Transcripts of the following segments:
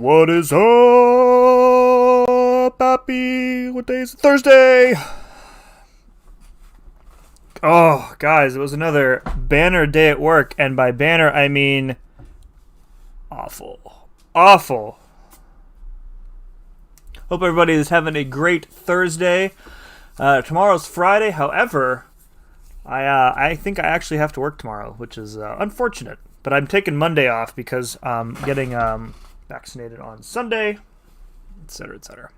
What is up, Pappy? What day is it? Thursday! Oh, guys, it was another banner day at work, and by banner, I mean awful. Awful. Hope everybody is having a great Thursday. Tomorrow's Friday, however, I think I actually have to work tomorrow, which is unfortunate. But I'm taking Monday off because I'm getting vaccinated on Sunday, etc., etc.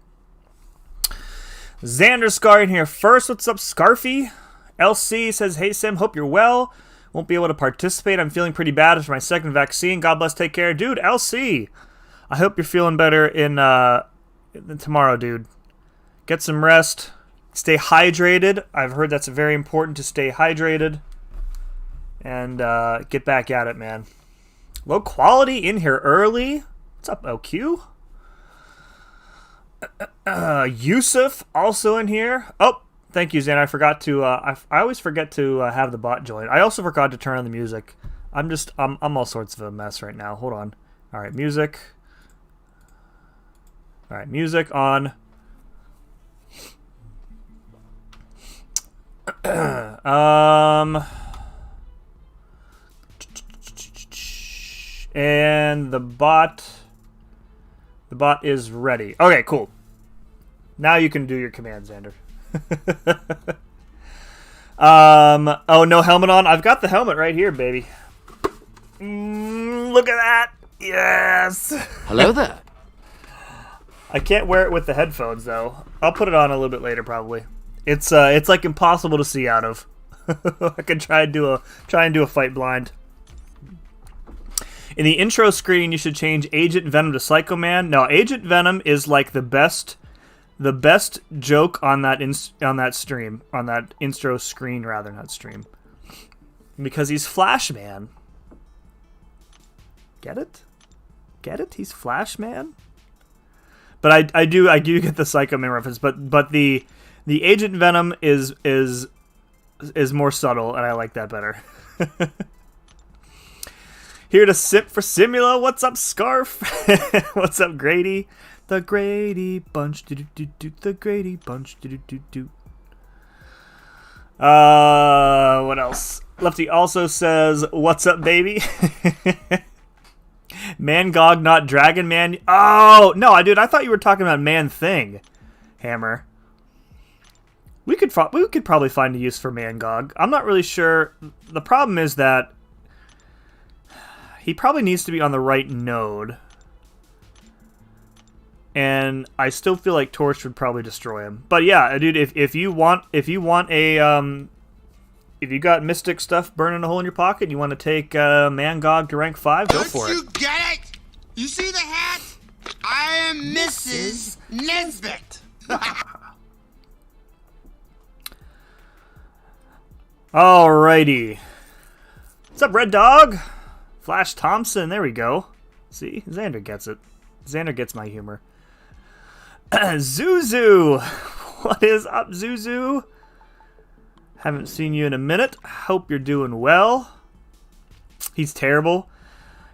Xander Scar in here first. What's up, Scarfy? LC says, hey, Sim, hope you're well. Won't be able to participate. I'm feeling pretty bad after my second vaccine. God bless, take care. Dude, LC, I hope you're feeling better in tomorrow, dude. Get some rest. Stay hydrated. I've heard that's very important to stay hydrated. And get back at it, man. Low quality in here early. What's up, OQ? Yusuf also in here. Oh, thank you, Zan. I forgot to. I always forget to have the bot join. I also forgot to turn on the music. I'm all sorts of a mess right now. Hold on. All right, music. All right, music on. And the bot is ready. Okay, cool. Now you can do your command, Xander. Oh, no helmet on? I've got the helmet right here, baby. Look at that. Yes. Hello there. I can't wear it with the headphones, though. I'll put it on a little bit later, probably. It's like impossible to see out of. I could try and do a fight blind. In the intro screen, you should change Agent Venom to Psycho Man. No, Agent Venom is like the best joke on that stream, on that intro screen rather, not stream, because he's Flash Man. Get it? Get it? He's Flash Man. But I do get the Psycho Man reference. But the Agent Venom is more subtle, and I like that better. Here to sip for Simula. What's up, Scarf? What's up, Grady? The Grady Bunch. The Grady Bunch. What else? Lefty also says, what's up, baby? Mangog, not Dragon Man. Oh, no, dude, I thought you were talking about Man Thing. Hammer. We could probably find a use for Mangog. I'm not really sure. The problem is that he probably needs to be on the right node. And I still feel like Torch would probably destroy him. But yeah, dude, if you got Mystic stuff burning a hole in your pocket and you want to take Mangog to rank 5, go for it. Don't you get it? You see the hat? I am Mrs. Nesbit. Alrighty. What's up, Red Dog? Flash Thompson, there we go. See, Xander gets it. Xander gets my humor. Zuzu! What is up, Zuzu? Haven't seen you in a minute. Hope you're doing well. He's terrible.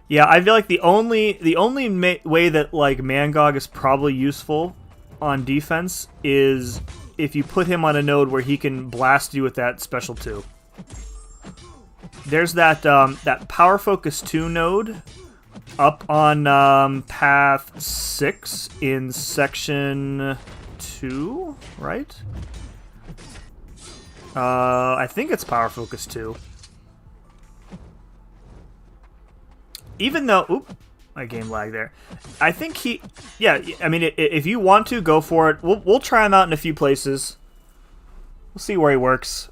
Yeah, I feel like the only way that like Mangog is probably useful on defense is if you put him on a node where he can blast you with that special 2. There's that Power Focus 2 node up on path 6 in section 2, right? I think it's Power Focus 2. Even though, oop, my game lag there. I think I mean, if you want to, go for it. We'll try him out in a few places. We'll see where he works.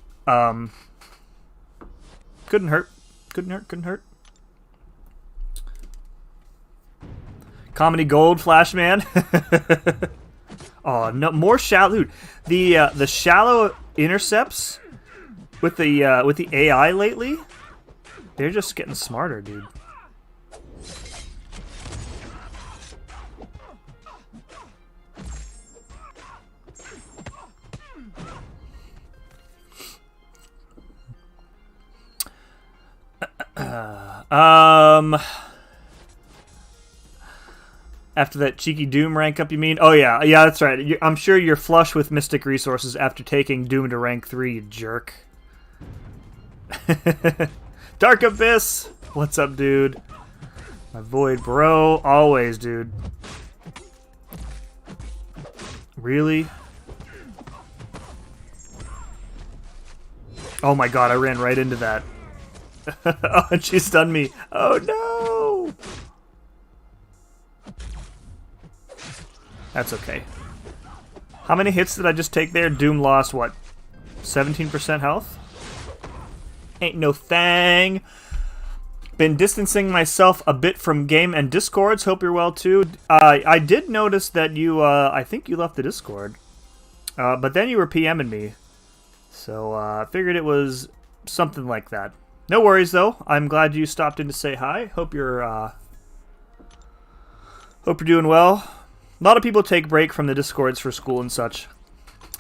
Couldn't hurt. Couldn't hurt. Comedy Gold, Flashman. Oh no, more shallow. Dude, the shallow intercepts with the AI lately, they're just getting smarter, dude. After that cheeky Doom rank up, you mean? Oh, yeah. Yeah, that's right. I'm sure you're flush with Mystic resources after taking Doom to rank 3, you jerk. Dark Abyss! What's up, dude? My Void bro. Always, dude. Really? Oh my god, I ran right into that. Oh, and she stunned me. Oh, no! That's okay. How many hits did I just take there? Doom lost, what, 17% health? Ain't no thing. Been distancing myself a bit from game and Discords. Hope you're well, too. I did notice that you, I think you left the Discord. But then you were PMing me. So, I figured it was something like that. No worries, though. I'm glad you stopped in to say hi. Hope you're doing well. A lot of people take break from the Discords for school and such,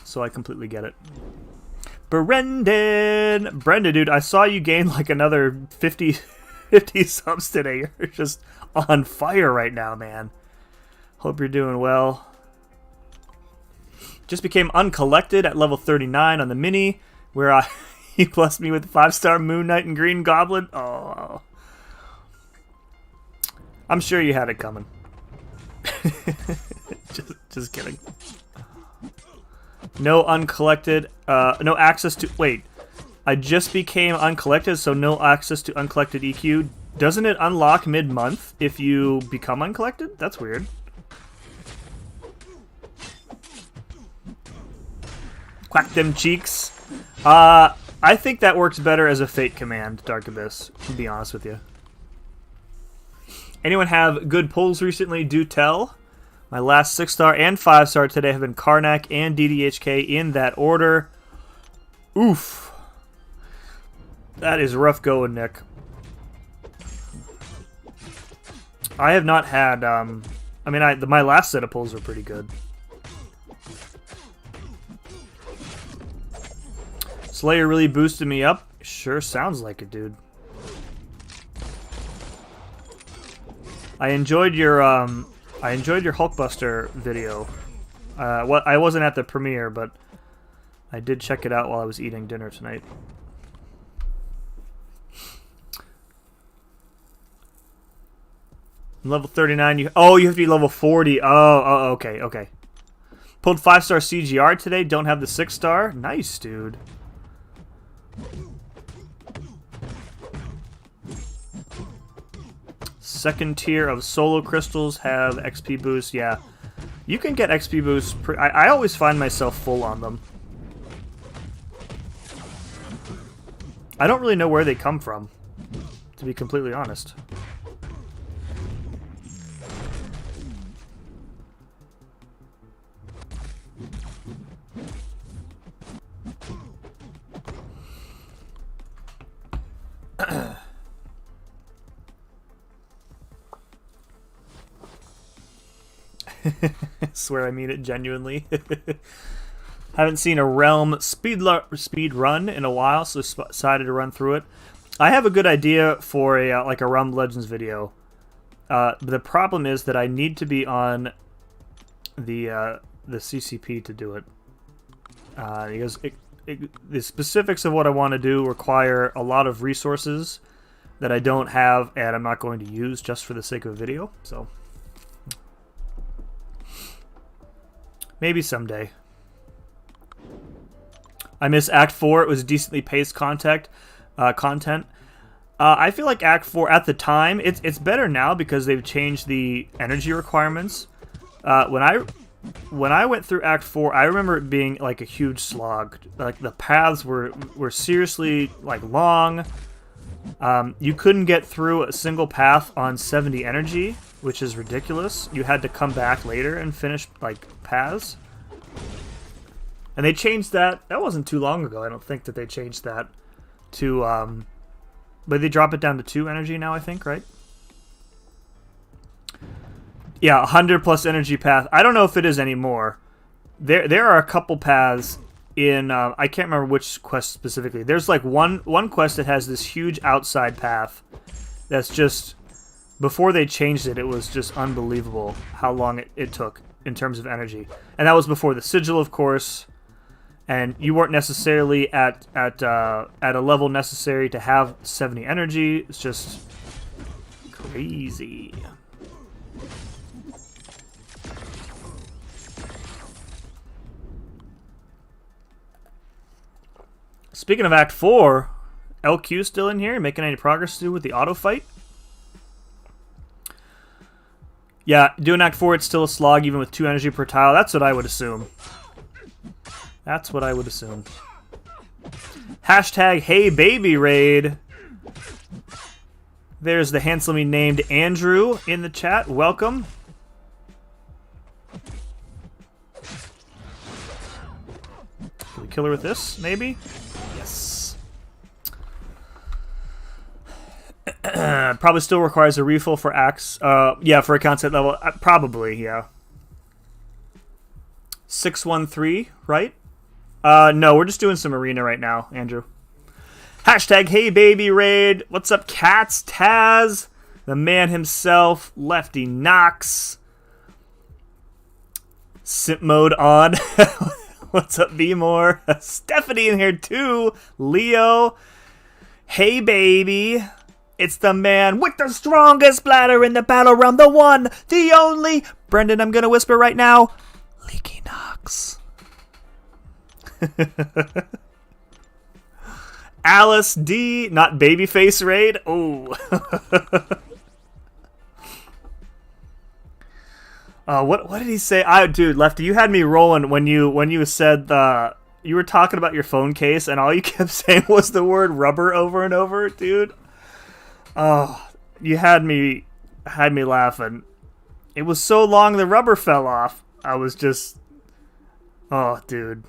so I completely get it. Brenda, dude, I saw you gain like another 50 subs today. You're just on fire right now, man. Hope you're doing well. Just became uncollected at level 39 on the mini, where you blessed me with 5-star Moon Knight and Green Goblin. Oh, I'm sure you had it coming. just kidding. No uncollected, no access to, wait, I just became uncollected, so no access to uncollected EQ. Doesn't it unlock mid-month if you become uncollected? That's weird. Quack them cheeks. I think that works better as a fate command, Dark Abyss, to be honest with you. Anyone have good pulls recently? Do tell. My last 6-star and 5-star today have been Karnak and DDHK in that order. Oof. That is rough going, Nick. I have not had, my last set of pulls were pretty good. Slayer really boosted me up? Sure sounds like it, dude. I enjoyed your Hulkbuster video. I wasn't at the premiere, but I did check it out while I was eating dinner tonight. Level 39. You have to be level 40. Oh, okay. Pulled 5-star CGR today. Don't have the 6-star. Nice, dude. Second tier of solo crystals have XP boost. Yeah, you can get XP boost. I always find myself full on them. I don't really know where they come from, to be completely honest. Swear I mean it genuinely. Haven't seen a Realm speed run in a while, so decided to run through it. I have a good idea for a like a Realm Legends video. The problem is that I need to be on the CCP to do it. Because the specifics of what I want to do require a lot of resources that I don't have, and I'm not going to use just for the sake of a video. So maybe someday. I miss Act 4. It was decently paced content. I feel like Act 4 at the time, it's better now because they've changed the energy requirements. When I went through Act 4, I remember it being like a huge slog. Like the paths were seriously like long. You couldn't get through a single path on 70 energy, which is ridiculous. You had to come back later and finish like paths. And they changed that. That wasn't too long ago. I don't think that they changed that to but they drop it down to 2 energy now, I think, right? Yeah, 100 plus energy path. I don't know if it is anymore. There are a couple paths in I can't remember which quest specifically. There's like one quest that has this huge outside path that's just Before they changed it, it was just unbelievable how long it took in terms of energy. And that was before the sigil, of course. And you weren't necessarily at a level necessary to have 70 energy. It's just crazy. Speaking of Act 4, LQ still in here, making any progress to do with the auto fight? Yeah, doing Act 4, it's still a slog even with 2 energy per tile. That's what I would assume. That's what I would assume. Hashtag Hey Baby Raid. There's the handsomely named Andrew in the chat. Welcome. Can we kill her with this, maybe? Yes. Probably still requires a refill for axe. Yeah, for a concept level. Probably, yeah. 613, right? No, we're just doing some arena right now, Andrew. Hashtag Hey Baby Raid. What's up, Cats? Taz. The man himself. Lefty Knox. Simp mode on. What's up, B-More? Stephanie in here, too. Leo. Hey, baby. It's the man with the strongest bladder in the battle round. The one, the only. Brendan, I'm going to whisper right now. Leaky Knox. Alice D, not Babyface Raid. Oh. What did he say? Dude, Lefty, you had me rolling when you said you were talking about your phone case and all you kept saying was the word rubber over and over, dude. Oh, you had me laughing. It was so long the rubber fell off. I was just, oh, dude.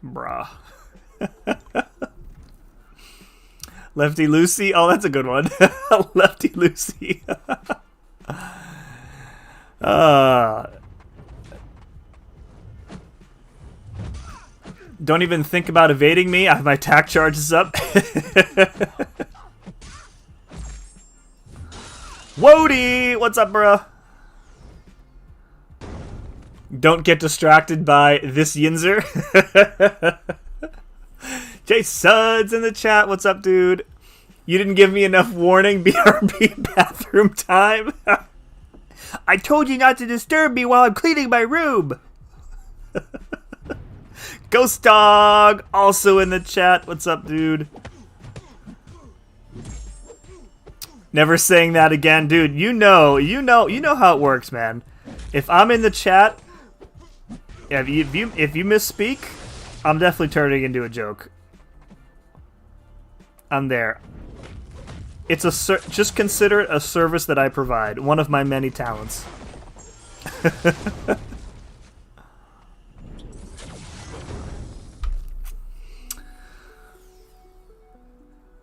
Bruh. Lefty Lucy. Oh, that's a good one. Lefty Lucy. Don't even think about evading me. I have my attack charges up. Wody! What's up, bruh? Don't get distracted by this Yinzer. Jay Suds in the chat. What's up, dude? You didn't give me enough warning. BRB bathroom time. I told you not to disturb me while I'm cleaning my room. Ghost Dog also in the chat. What's up, dude? Never saying that again, dude. You know how it works, man. If I'm in the chat, if you misspeak, I'm definitely turning into a joke. I'm there. It's just consider it a service that I provide. One of my many talents.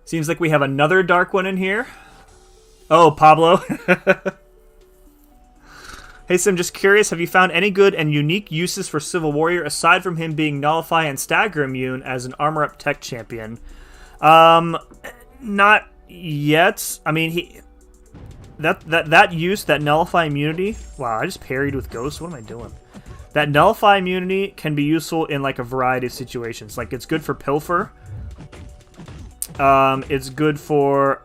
Seems like we have another dark one in here. Oh, Pablo. Hey, Sim, just curious, have you found any good and unique uses for Civil Warrior aside from him being Nullify and Stagger immune as an armor-up tech champion? Not yet. I mean, that use, that Nullify immunity... Wow, I just parried with Ghost. What am I doing? That Nullify immunity can be useful in, like, a variety of situations. Like, it's good for Pilfer. It's good for...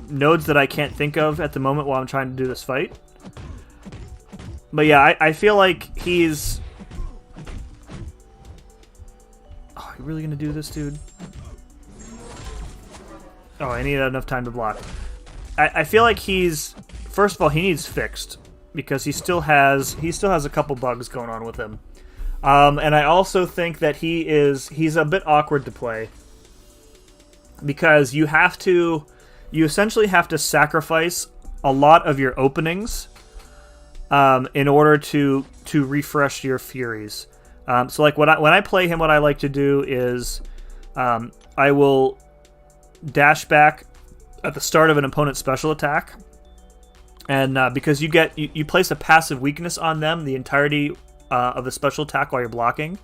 nodes that I can't think of at the moment while I'm trying to do this fight. But yeah, I feel like he's... Oh, are you really gonna do this, dude? Oh, I need enough time to block. I feel like he's... First of all, he needs fixed. Because he still has a couple bugs going on with him. And I also think that he's a bit awkward to play. Because you essentially have to sacrifice a lot of your openings in order to refresh your Furies. So like when I play him, what I like to do is I will dash back at the start of an opponent's special attack, and because you place a passive weakness on them the entirety of the special attack while you're blocking.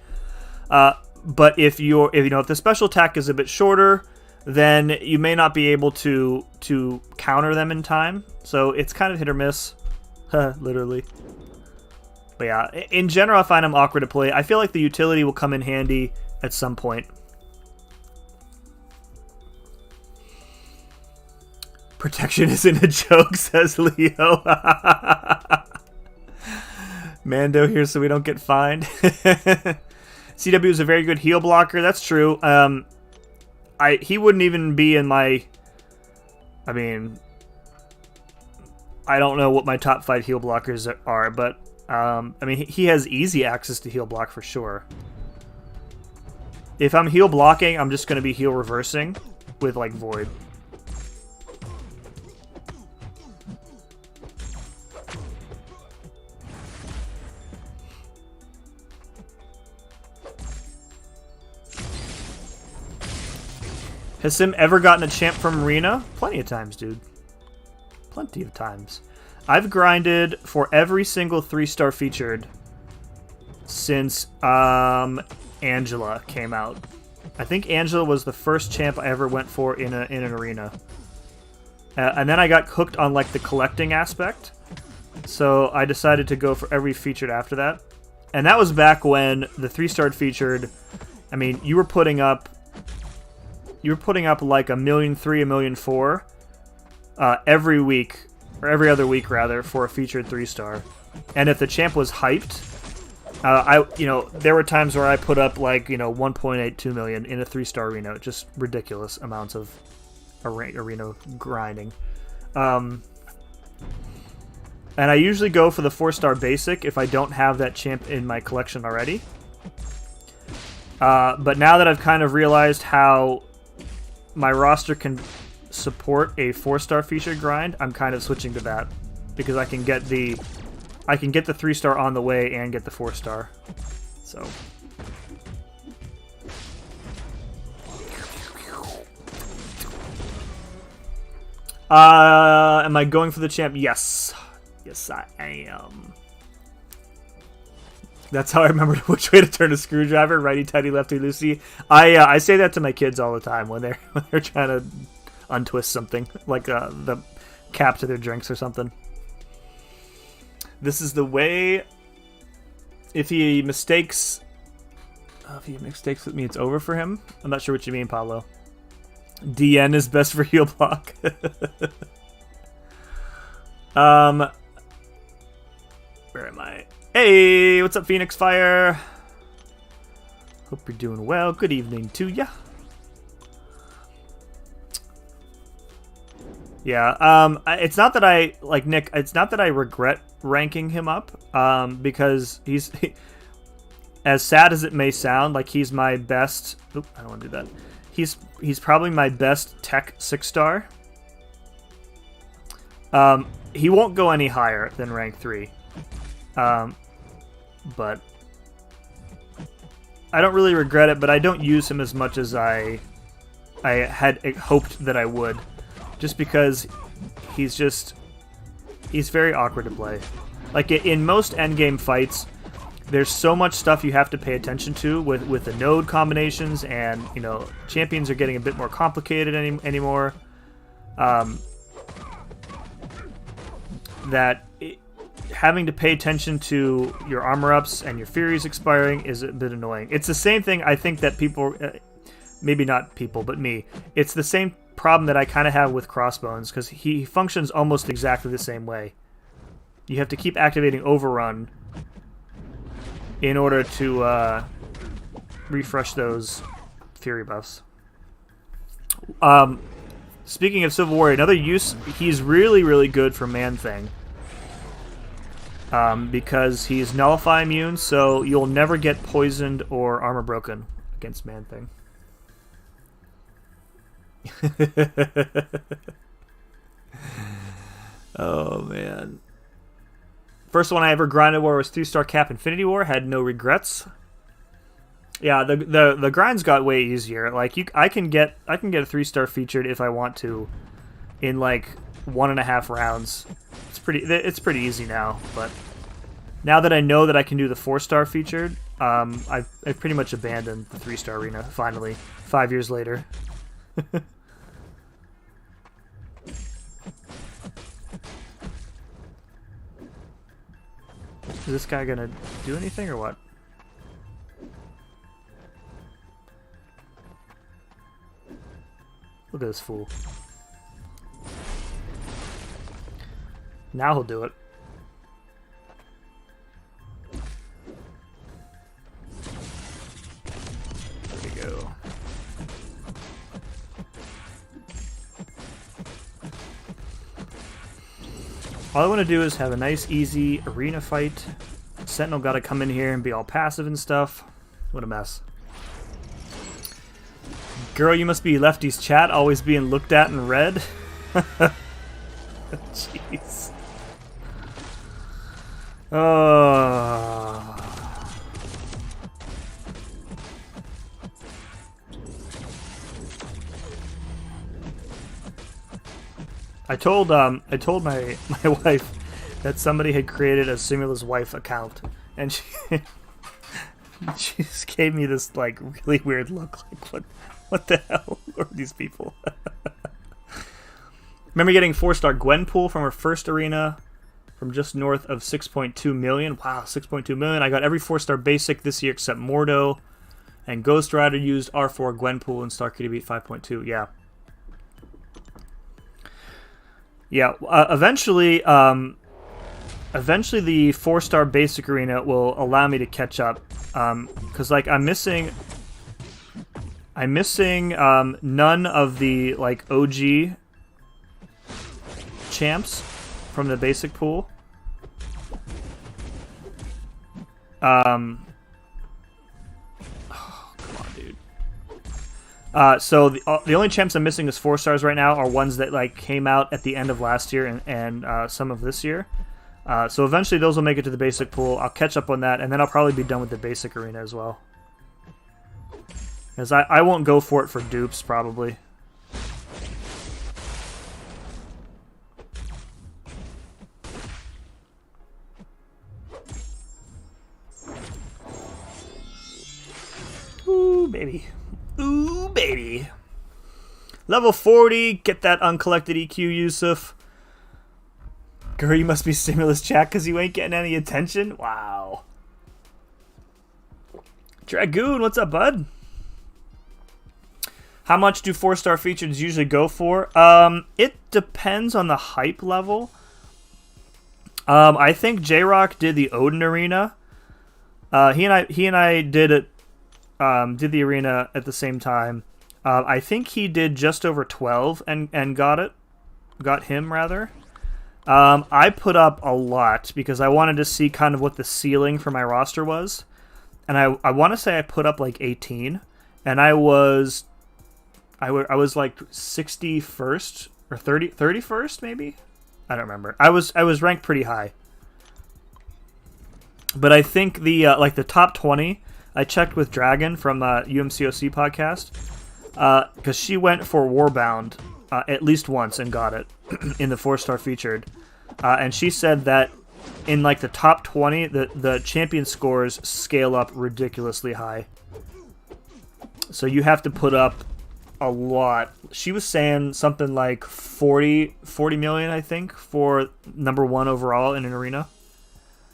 But if the special attack is a bit shorter, then you may not be able to counter them in time. So it's kind of hit or miss, literally. But yeah, in general, I find them awkward to play. I feel like the utility will come in handy at some point. Protection isn't a joke, says Leo. Mando here so we don't get fined. CW is a very good heal blocker. That's true. He wouldn't even be in my... I mean... I don't know what my top 5 heal blockers are, but... I mean, he has easy access to heal block for sure. If I'm heal blocking, I'm just going to be heal reversing with, like, Void. Has Sim ever gotten a champ from Arena? Plenty of times, dude. Plenty of times. I've grinded for every single 3-star featured since Angela came out. I think Angela was the first champ I ever went for in an arena. And then I got hooked on like the collecting aspect. So I decided to go for every featured after that. And that was back when the 3-star featured, I mean, you were putting up like 1,000,003, 1,000,004 every week, or every other week rather, for a featured 3-star. And if the champ was hyped, there were times where I put up like 1.82 million in a 3-star arena, just ridiculous amounts of arena grinding. And I usually go for the 4-star basic if I don't have that champ in my collection already. But now that I've kind of realized how my roster can support a 4-star featured grind, I'm kind of switching to that because I can get the 3-star on the way and get the 4-star. So am I going for the champ? Yes. Yes, I am. That's how I remember which way to turn a screwdriver. Righty tighty, lefty loosey. I say that to my kids all the time when they're trying to untwist something, like the cap to their drinks or something. This is the way. If he mistakes with me, it's over for him. I'm not sure what you mean, Pablo. DN is best for heal block. Where am I? Hey, what's up, Phoenix Fire? Hope you're doing well. Good evening to ya. Yeah, it's not that I, like Nick, it's not that I regret ranking him up, because he's, as sad as it may sound, like he's my best, oop, I don't want to do that. He's probably my best tech 6-star. He won't go any higher than rank 3. But I don't really regret it, but I don't use him as much as I had hoped that I would, just because he's very awkward to play. Like in most endgame fights, there's so much stuff you have to pay attention to with the node combinations, and champions are getting a bit more complicated anymore. Having to pay attention to your armor ups and your furies expiring is a bit annoying. It's the same thing I think that people, maybe not people, but me, it's the same problem that I kind of have with Crossbones, because he functions almost exactly the same way. You have to keep activating Overrun in order to refresh those fury buffs. Speaking of Civil Warrior, another use, he's really, really good for Man-Thing. Because he's Nullify immune, so you'll never get poisoned or armor broken against Man-Thing. Oh, man. First one I ever grinded war was 3-star Cap Infinity War. Had no regrets. Yeah, the grinds got way easier. Like I can get a 3-star featured if I want to, in like 1.5 rounds. It's pretty easy now. But now that I know that I can do the 4-star featured, I've pretty much abandoned the 3-star arena. Finally, 5 years later. Is this guy gonna do anything or what? Look at this fool. Now he'll do it. There we go. All I want to do is have a nice, easy arena fight. Sentinel got to come in here and be all passive and stuff. What a mess. Girl, you must be Lefty's chat, always being looked at and read. Jeez. Oh. I told my wife that somebody had created a Simula's wife account, and she she just gave me this like really weird look, like what the hell are these people? Remember getting 4-star Gwenpool from her first arena from just north of 6.2 million. Wow, 6.2 million. I got every 4-star basic this year except Mordo, and Ghost Rider used R4 Gwenpool and Star Kitty beat 5.2. Yeah. Yeah, eventually the 4-star basic arena will allow me to catch up, because like I'm missing none of the like OG champs from the basic pool. Oh, come on, dude. So the only champs I'm missing as 4-stars right now are ones that like came out at the end of last year and some of this year. So eventually those will make it to the basic pool. I'll catch up on that, and then I'll probably be done with the basic arena as well. Because I won't go for it for dupes, probably. Ooh, baby. Ooh, baby. Level 40. Get that uncollected EQ, Yusuf. Girl, you must be Stimulus chat because you ain't getting any attention? Wow. Dragoon, what's up, bud? How much do 4-star features usually go for? It depends on the hype level. I think J-Rock did the Odin Arena. He and I did it. Did the arena at the same time. I think he did just over 12 and got it. Got him, rather. I put up a lot because I wanted to see kind of what the ceiling for my roster was. And I want to say I put up like 18. And I was like 61st or 31st maybe? I don't remember. I was ranked pretty high. But I think the like the top 20, I checked with Dragon from UMCOC podcast, because she went for Warbound at least once and got it in the 4-star featured, and she said that in like the top 20, the champion scores scale up ridiculously high. So you have to put up a lot. She was saying something like 40 million, I think, for number 1 overall in an arena.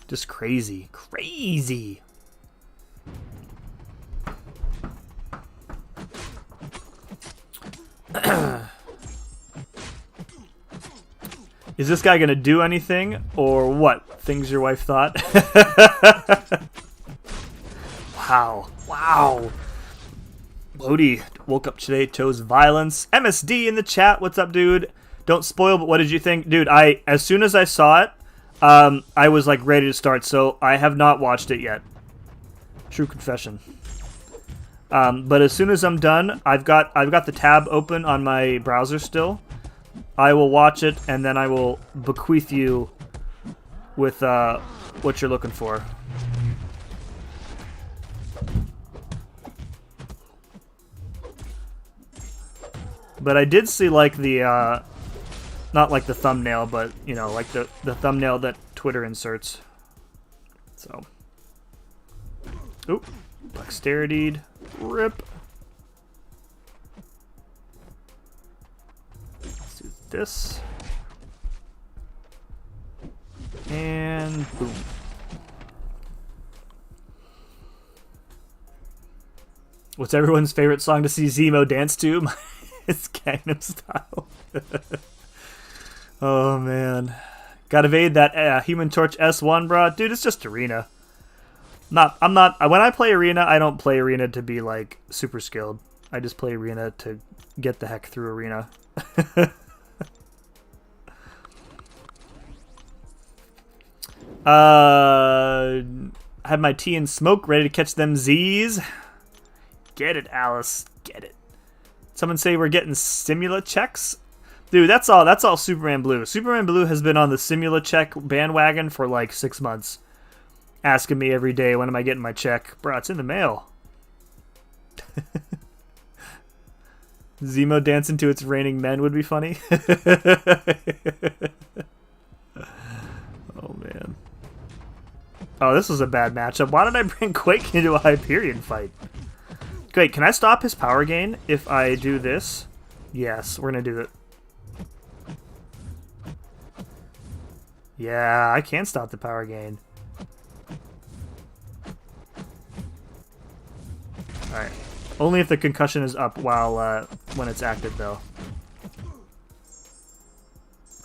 Just crazy. Crazy. Is this guy gonna do anything, or what? Things your wife thought? Wow. Lodi woke up today, chose violence. MSD in the chat, what's up, dude? Don't spoil, but what did you think? Dude, as soon as I saw it, I was like ready to start, so I have not watched it yet. True confession. But as soon as I'm done, I've got the tab open on my browser still. I will watch it, and then I will bequeath you with what you're looking for. But I did see like the not like the thumbnail, but you know, like the thumbnail that Twitter inserts. So, oop, dexterity, rip. this. And boom. What's everyone's favorite song to see Zemo dance to? It's Gangnam Style. Oh, man. Gotta evade that Human Torch S1, bro. Dude, it's just Arena. When I play Arena, I don't play Arena to be, like, super skilled. I just play Arena to get the heck through Arena. I had my tea and smoke ready to catch them Z's. Get it, Alice. Get it. Someone say we're getting Simula checks. Dude, that's all Superman Blue. Superman Blue has been on the Simula check bandwagon for like 6 months. Asking me every day, when am I getting my check? Bro, it's in the mail. Zemo dancing to It's Raining Men would be funny. Oh, man. Oh, this was a bad matchup. Why did I bring Quake into a Hyperion fight? Wait, can I stop his power gain if I do this? Yes, we're going to do it. Yeah, I can stop the power gain. Alright. Only if the concussion is up while when it's active, though.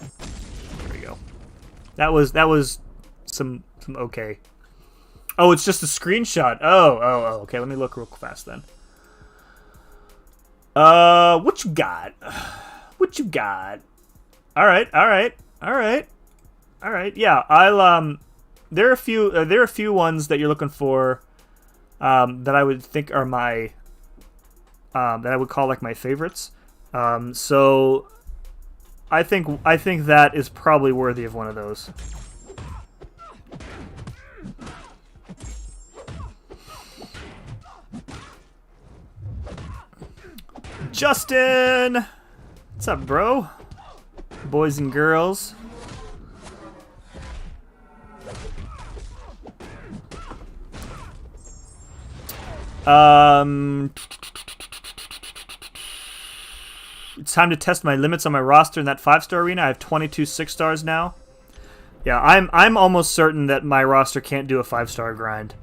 There we go. That was some okay. Oh, it's just a screenshot. Oh, okay. Let me look real fast then. What you got? What you got? All right. Yeah, I'll there are a few ones that you're looking for that I would think are my that I would call like my favorites. So I think that is probably worthy of one of those. Justin! What's up, bro? Boys and girls. It's time to test my limits on my roster in that 5-star arena. I have 22 6-stars now. Yeah, I'm almost certain that my roster can't do a 5-star grind.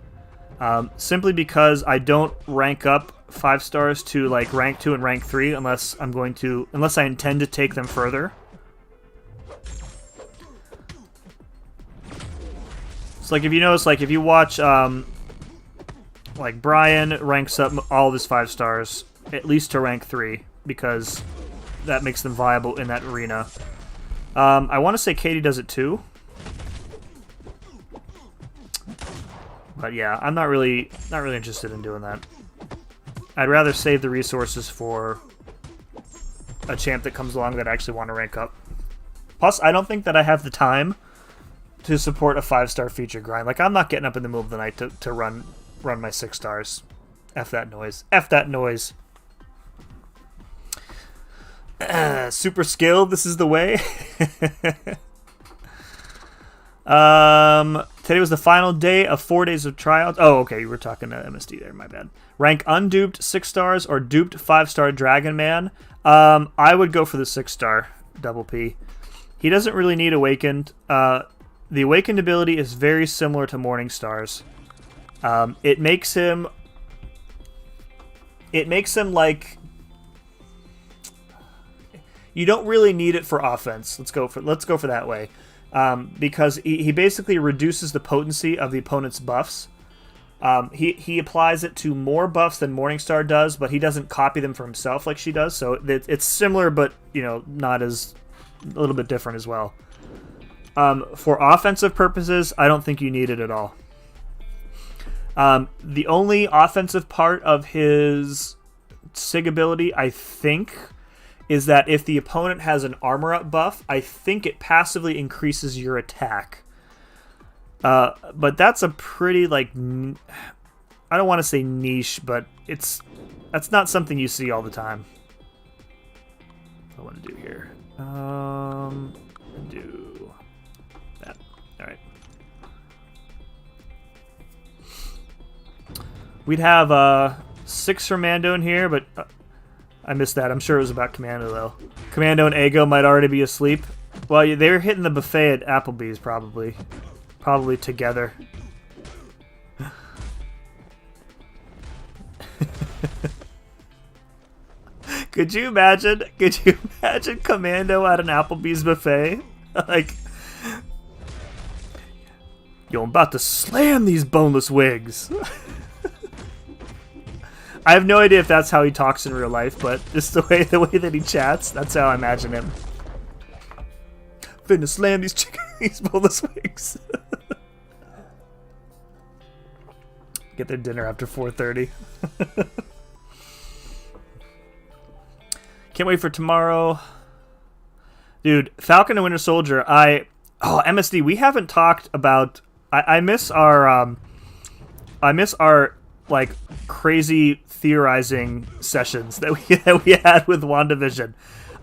Simply because I don't rank up 5 stars to like rank 2 and rank 3 unless I intend to take them further. It's like if you notice, like if you watch like Brian ranks up all of his 5 stars at least to rank 3 because that makes them viable in that arena. I want to say Katie does it too. But yeah, I'm not really interested in doing that. I'd rather save the resources for a champ that comes along that I actually want to rank up. Plus, I don't think that I have the time to support a 5-star feature grind. Like, I'm not getting up in the middle of the night to run my 6 stars. F that noise. F that noise. Super skilled, this is the way. Today was the final day of 4 days of tryouts. Oh, okay, you were talking to MSD there, my bad. Rank unduped 6 stars or duped 5-star Dragon Man. I would go for the 6-star Double P. He doesn't really need Awakened. The Awakened ability is very similar to Morning Stars. It makes him like, you don't really need it for offense. Let's go for that way. Because he basically reduces the potency of the opponent's buffs. He applies it to more buffs than Morningstar does, but he doesn't copy them for himself like she does. So it's similar, but not as a little bit different as well. For offensive purposes, I don't think you need it at all. The only offensive part of his SIG ability, I think, is that if the opponent has an armor up buff, I think it passively increases your attack. But that's a pretty, like, I don't want to say niche, but that's not something you see all the time. What I want to do here. Do that. All right. We'd have 6 for Mando in here, but I missed that. I'm sure it was about Commando, though. Commando and Ego might already be asleep. Well, they were hitting the buffet at Applebee's, probably. Probably together. Could you imagine Commando at an Applebee's buffet? Like, yo, I'm about to slam these boneless wigs. I have no idea if that's how he talks in real life, but just the way that he chats, that's how I imagine him. Finna slam these boneless wigs. Get their dinner after 4:30. Can't wait for tomorrow. Dude, Falcon and Winter Soldier, MSD, we haven't talked about... I miss our like crazy theorizing sessions that we had with WandaVision.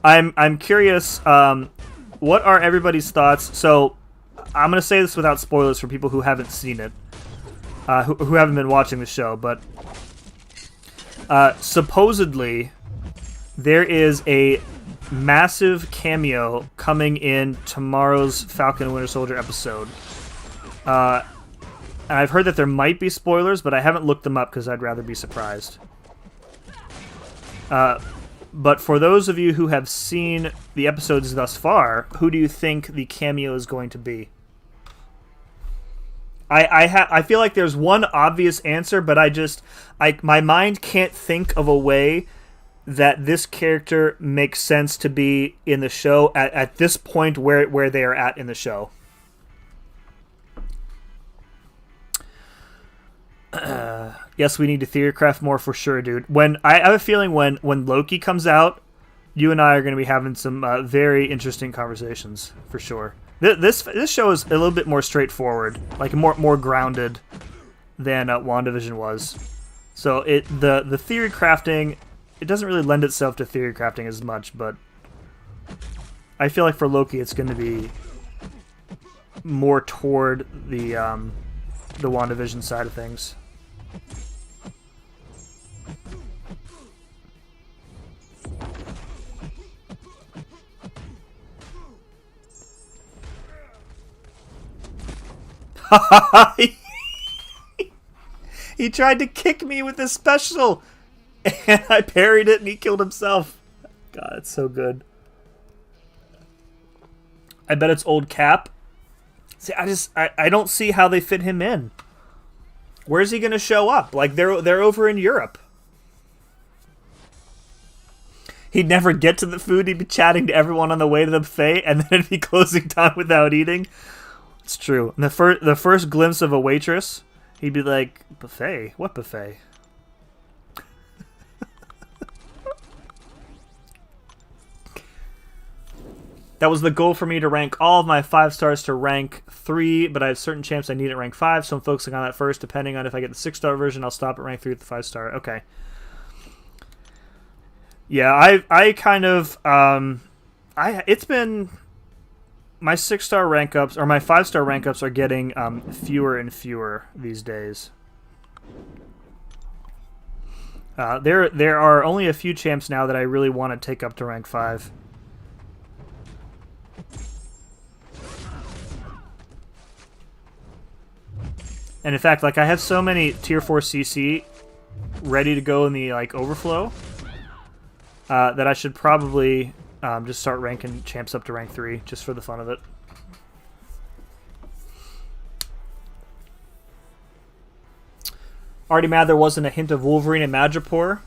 I'm curious, what are everybody's thoughts? So I'm gonna say this without spoilers for people who haven't seen it, who haven't been watching the show, but supposedly there is a massive cameo coming in tomorrow's Falcon and Winter Soldier episode. And I've heard that there might be spoilers, but I haven't looked them up because I'd rather be surprised. But for those of you who have seen the episodes thus far, who do you think the cameo is going to be? I feel like there's one obvious answer, but my mind can't think of a way that this character makes sense to be in the show at this point where they are at in the show. Yes, we need to theorycraft more for sure, dude. I have a feeling when Loki comes out, you and I are going to be having some very interesting conversations for sure. This show is a little bit more straightforward, like more grounded than WandaVision was. So the theory crafting, it doesn't really lend itself to theory crafting as much, but I feel like for Loki it's going to be more toward the WandaVision side of things. He tried to kick me with his special, and I parried it, and he killed himself. God, it's so good. I bet it's old Cap. See, I don't see how they fit him in. Where's he gonna show up? Like they're over in Europe. He'd never get to the food. He'd be chatting to everyone on the way to the buffet, and then it'd be closing time without eating. It's true. And the first glimpse of a waitress, he'd be like, "Buffet? What buffet?" That was the goal for me, to rank all of my 5 stars to rank 3, but I have certain champs I need at rank 5, so I'm focusing on that first. Depending on if I get the 6-star version, I'll stop at rank 3 with the 5-star. Okay. Yeah, I kind of it's been my 6-star rank ups, or my 5-star rank ups, are getting fewer and fewer these days. There are only a few champs now that I really want to take up to rank 5. And in fact, like, I have so many tier 4 CC ready to go in the overflow that I should probably just start ranking champs up to rank 3 just for the fun of it. Already mad there wasn't a hint of Wolverine in Madripoor.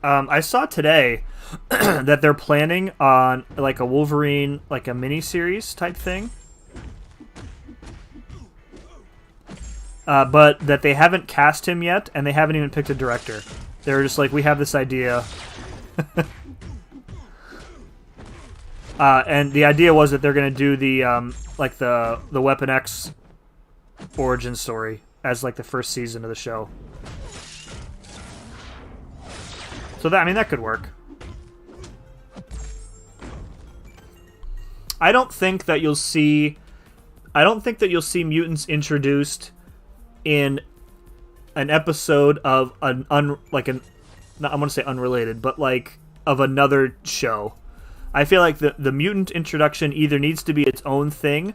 I saw today that they're planning on like a Wolverine, like a mini-series type thing. But that they haven't cast him yet, and they haven't even picked a director. They were just like, we have this idea. And the idea was that they're going to do the like the Weapon X origin story as like the first season of the show. So that, I mean, that could work. I don't think that you'll see mutants introduced in an episode of an not, I want to say unrelated, but like of another show. I feel like the mutant introduction either needs to be its own thing,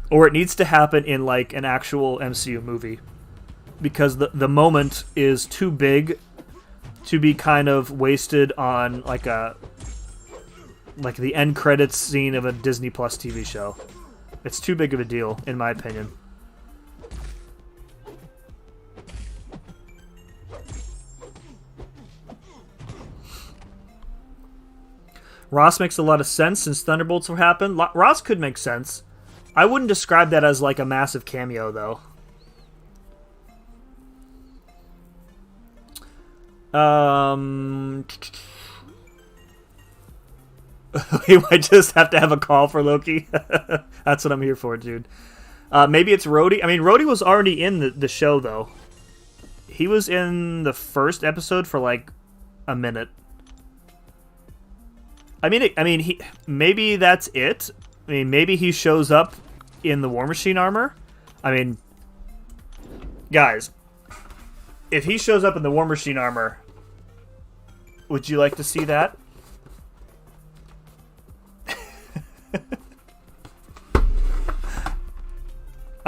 or it needs to happen in like an actual MCU movie, because the moment is too big to be kind of wasted on like the end credits scene of a Disney Plus TV show. It's too big of a deal, in my opinion. Ross makes a lot of sense since Thunderbolts will happen. Ross could make sense. I wouldn't describe that as like a massive cameo, though. We might just have to have a call for Loki. That's what I'm here for, dude. Maybe it's Rhodey. I mean, Rhodey was already in the show, though. He was in the first episode for like a minute. Maybe that's it. I mean, maybe he shows up in the War Machine armor. I mean, guys, if he shows up in the War Machine armor, would you like to see that?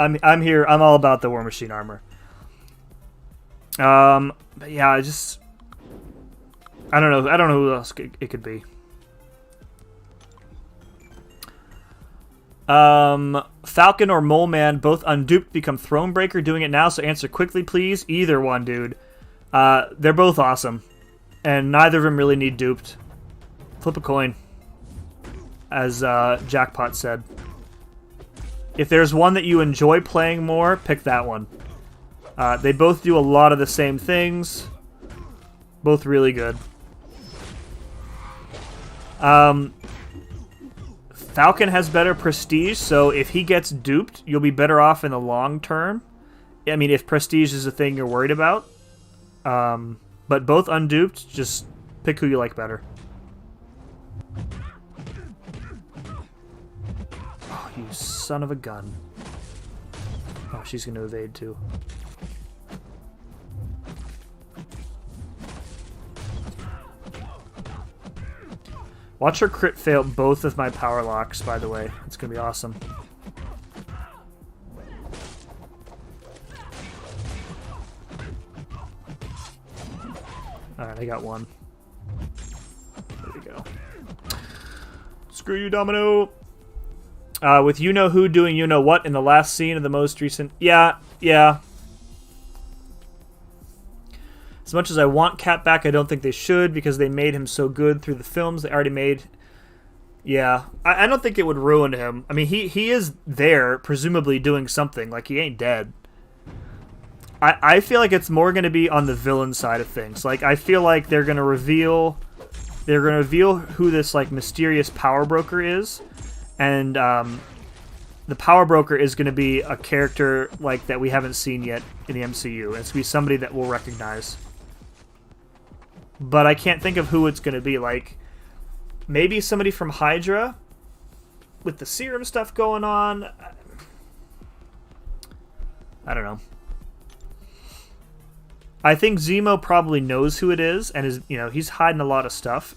I'm here. I'm all about the War Machine armor. But yeah, I don't know. I don't know who else it could be. Falcon or Mole Man, both unduped, become Thronebreaker. Doing it now, so answer quickly, please. Either one, dude. They're both awesome, and neither of them really need duped. Flip a coin, as Jackpot said. If there's one that you enjoy playing more, pick that one. They both do a lot of the same things. Both really good. Falcon has better prestige, so if he gets duped, you'll be better off in the long term. I mean, if prestige is a thing you're worried about. But both unduped, just pick who you like better. Oh, you son of a gun. Oh, she's going to evade too. Watch her crit fail both of my power locks, by the way. It's going to be awesome. Alright, I got one. There we go. Screw you, Domino! With you-know-who doing you-know-what in the last scene of the most recent... Yeah. As much as I want Cat back, I don't think they should, because they made him so good through the films they already made. Yeah, I don't think it would ruin him. I mean, he is there, presumably doing something. Like, he ain't dead. I feel like it's more going to be on the villain side of things. Like, I feel like they're going to reveal who this, like, mysterious power broker is. And the power broker is going to be a character, like, that we haven't seen yet in the MCU. It's going to be somebody that we'll recognize. But I can't think of who it's going to be. Like, maybe somebody from Hydra with the serum stuff going on. I don't know. I think Zemo probably knows who it is, and is, he's hiding a lot of stuff.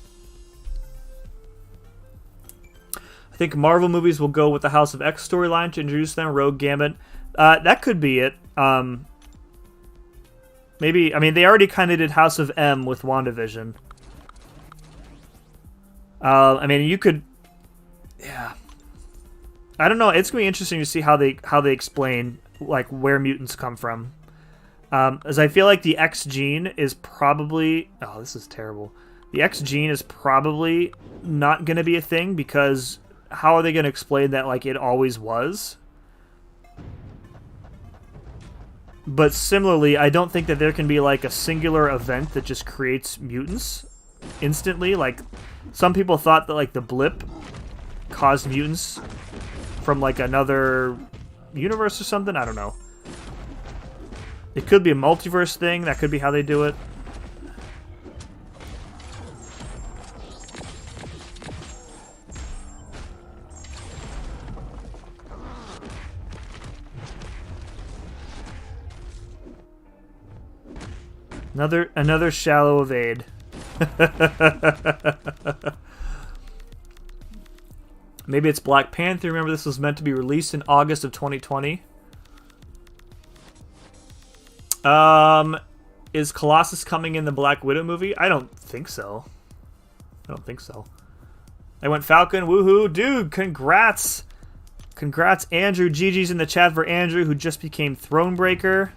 I think Marvel movies will go with the House of X storyline to introduce them. Rogue, Gambit. That could be it. Maybe, I mean, they already kind of did House of M with WandaVision. I mean, you could... Yeah. I don't know. It's going to be interesting to see how they explain, like, where mutants come from. As I feel like the X gene is probably... Oh, this is terrible. The X gene is probably not going to be a thing, because how are they going to explain that, like, it always was? But similarly, I don't think that there can be, like, a singular event that just creates mutants instantly. Like, some people thought that, like, the blip caused mutants from, like, another universe or something. I don't know. It could be a multiverse thing. That could be how they do it. Another shallow evade. Maybe it's Black Panther. Remember, this was meant to be released in August of 2020. Is Colossus coming in the Black Widow movie? I don't think so. I went Falcon. Woohoo. Dude, congrats. Congrats, Andrew. GG's in the chat for Andrew, who just became Thronebreaker.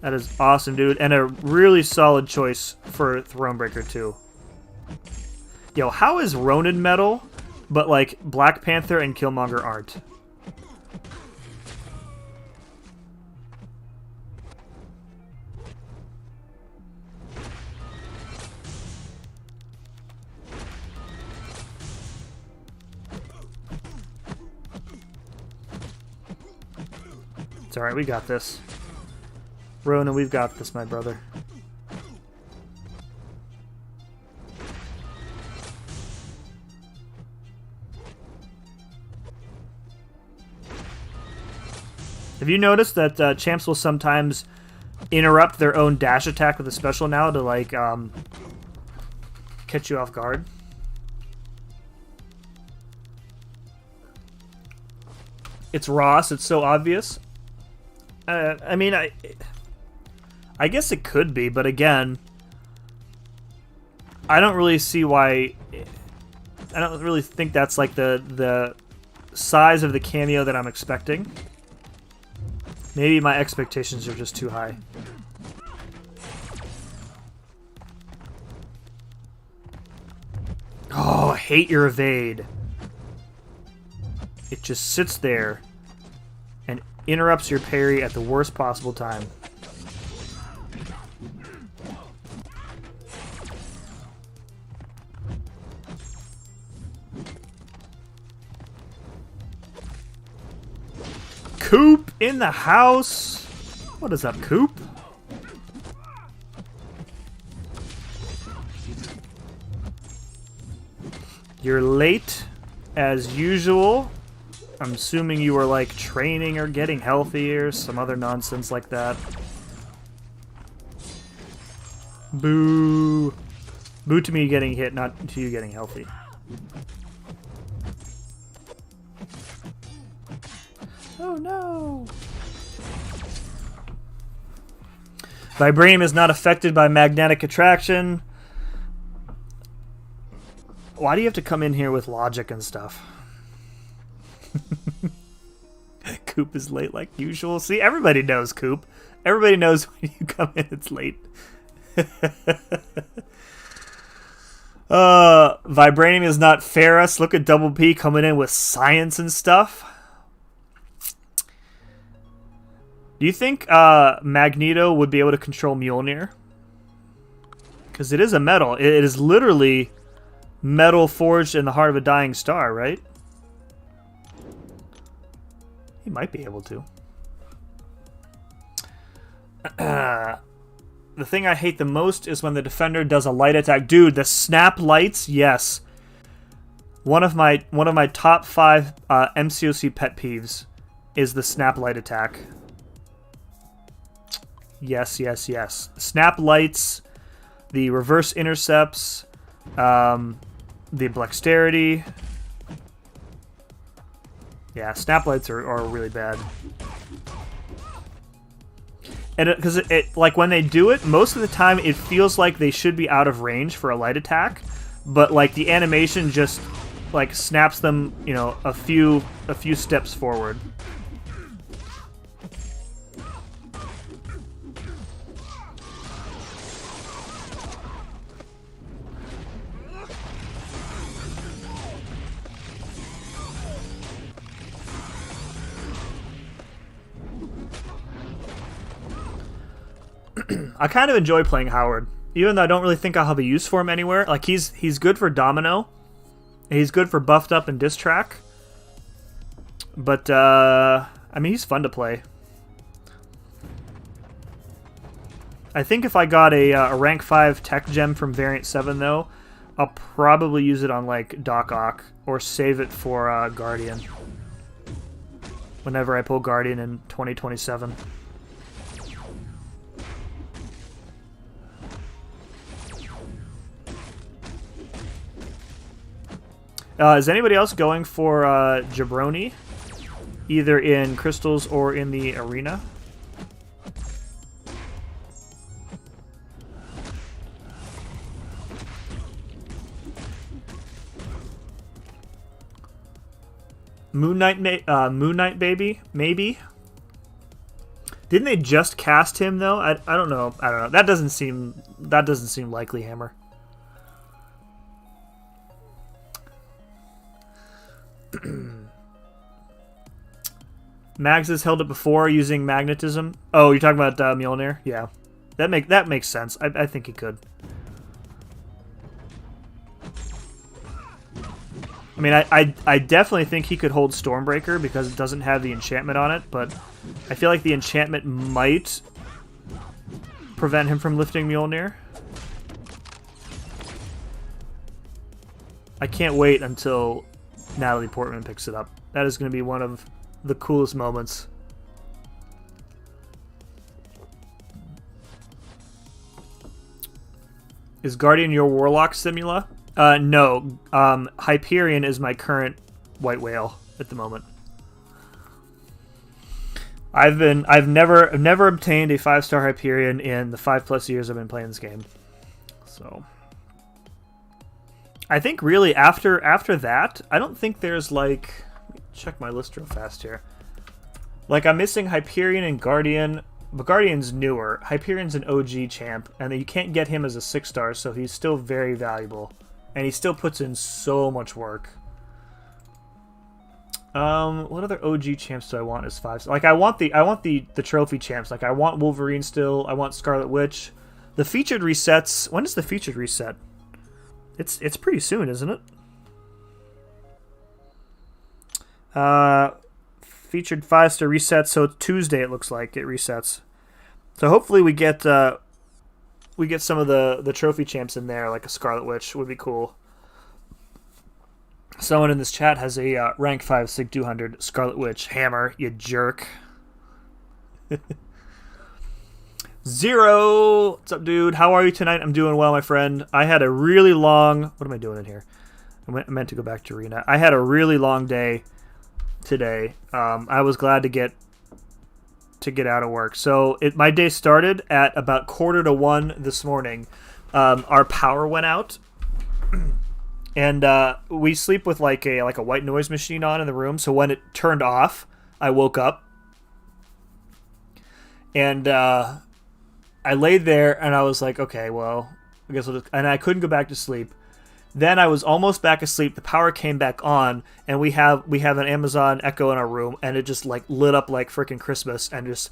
That is awesome, dude. And a really solid choice for Thronebreaker, too. Yo, how is Ronin metal, but, like, Black Panther and Killmonger aren't? It's alright, we got this. Ronan, we've got this, my brother. Have you noticed that champs will sometimes interrupt their own dash attack with a special now to, like, catch you off guard? It's Ross, it's so obvious. I mean, I guess it could be, but again, I don't really see why. I don't really think that's like the size of the cameo that I'm expecting. Maybe my expectations are just too high. Oh, I hate your evade. It just sits there and interrupts your parry at the worst possible time. Coop in the house. What is up, Coop? You're late, as usual. I'm assuming you were, like, training or getting healthy or some other nonsense like that. Boo. Boo to me getting hit, not to you getting healthy. Oh, no. Vibranium is not affected by magnetic attraction. Why do you have to come in here with logic and stuff? Coop is late like usual. See, everybody knows Coop. Everybody knows when you come in, it's late. Vibranium is not ferrous. Look at Double P coming in with science and stuff. Do you think Magneto would be able to control Mjolnir? Because it is a metal. It is literally metal forged in the heart of a dying star, right? He might be able to. The thing I hate the most is when the defender does a light attack. Dude, the snap lights, yes. One of my top 5 MCOC pet peeves is the snap light attack. Yes, yes, yes. Snap lights, the reverse intercepts, the dexterity. Yeah, snap lights are really bad. And because it like when they do it, most of the time it feels like they should be out of range for a light attack, but like the animation just like snaps them, you know, a few steps forward. I kind of enjoy playing Howard, even though I don't really think I'll have a use for him anywhere. Like he's good for Domino, he's good for buffed up and diss track, but I mean he's fun to play. I think if I got a rank 5 tech gem from Variant 7 though, I'll probably use it on like Doc Ock or save it for Guardian. Whenever I pull Guardian in 2027. Is anybody else going for Jabroni? Either in crystals or in the arena? Moon Knight baby, maybe. Didn't they just cast him though? I don't know. I don't know. That doesn't seem likely, Hammer. Mags has held it before using magnetism. Oh, you're talking about Mjolnir? Yeah, that makes sense. I think he could. I mean, I definitely think he could hold Stormbreaker because it doesn't have the enchantment on it, but I feel like the enchantment might prevent him from lifting Mjolnir. I can't wait until Natalie Portman picks it up. That is going to be one of the coolest moments. Is Guardian your Warlock Simula? No. Hyperion is my current white whale at the moment. I've never obtained a 5-star Hyperion in the 5+ years I've been playing this game. So I think really after that, I don't think there's like, let me check my list real fast here. Like I'm missing Hyperion and Guardian, but Guardian's newer. Hyperion's an OG champ, and you can't get him as a 6-star, so he's still very valuable. And he still puts in so much work. What other OG champs do I want as 5? Like I want the trophy champs. Like I want Wolverine still. I want Scarlet Witch. The featured resets. When does the featured reset? It's pretty soon, isn't it? Featured 5-star resets. So Tuesday it looks like it resets. So hopefully we get some of the trophy champs in there, like a Scarlet Witch would be cool. Someone in this chat has a rank 5 Sig 200 Scarlet Witch Hammer, you jerk. Zero! What's up, dude? How are you tonight? I'm doing well, my friend. I had a really long... What am I doing in here? I meant to go back to Arena. I had a really long day today. I was glad to get out of work. So my day started at about 1:45 this morning. Our power went out. And we sleep with like a white noise machine on in the room. So when it turned off, I woke up. And I laid there and I was like, okay, well, I guess and I couldn't go back to sleep. Then I was almost back asleep. The power came back on, and we have an Amazon Echo in our room, and it just like lit up like freaking Christmas, and just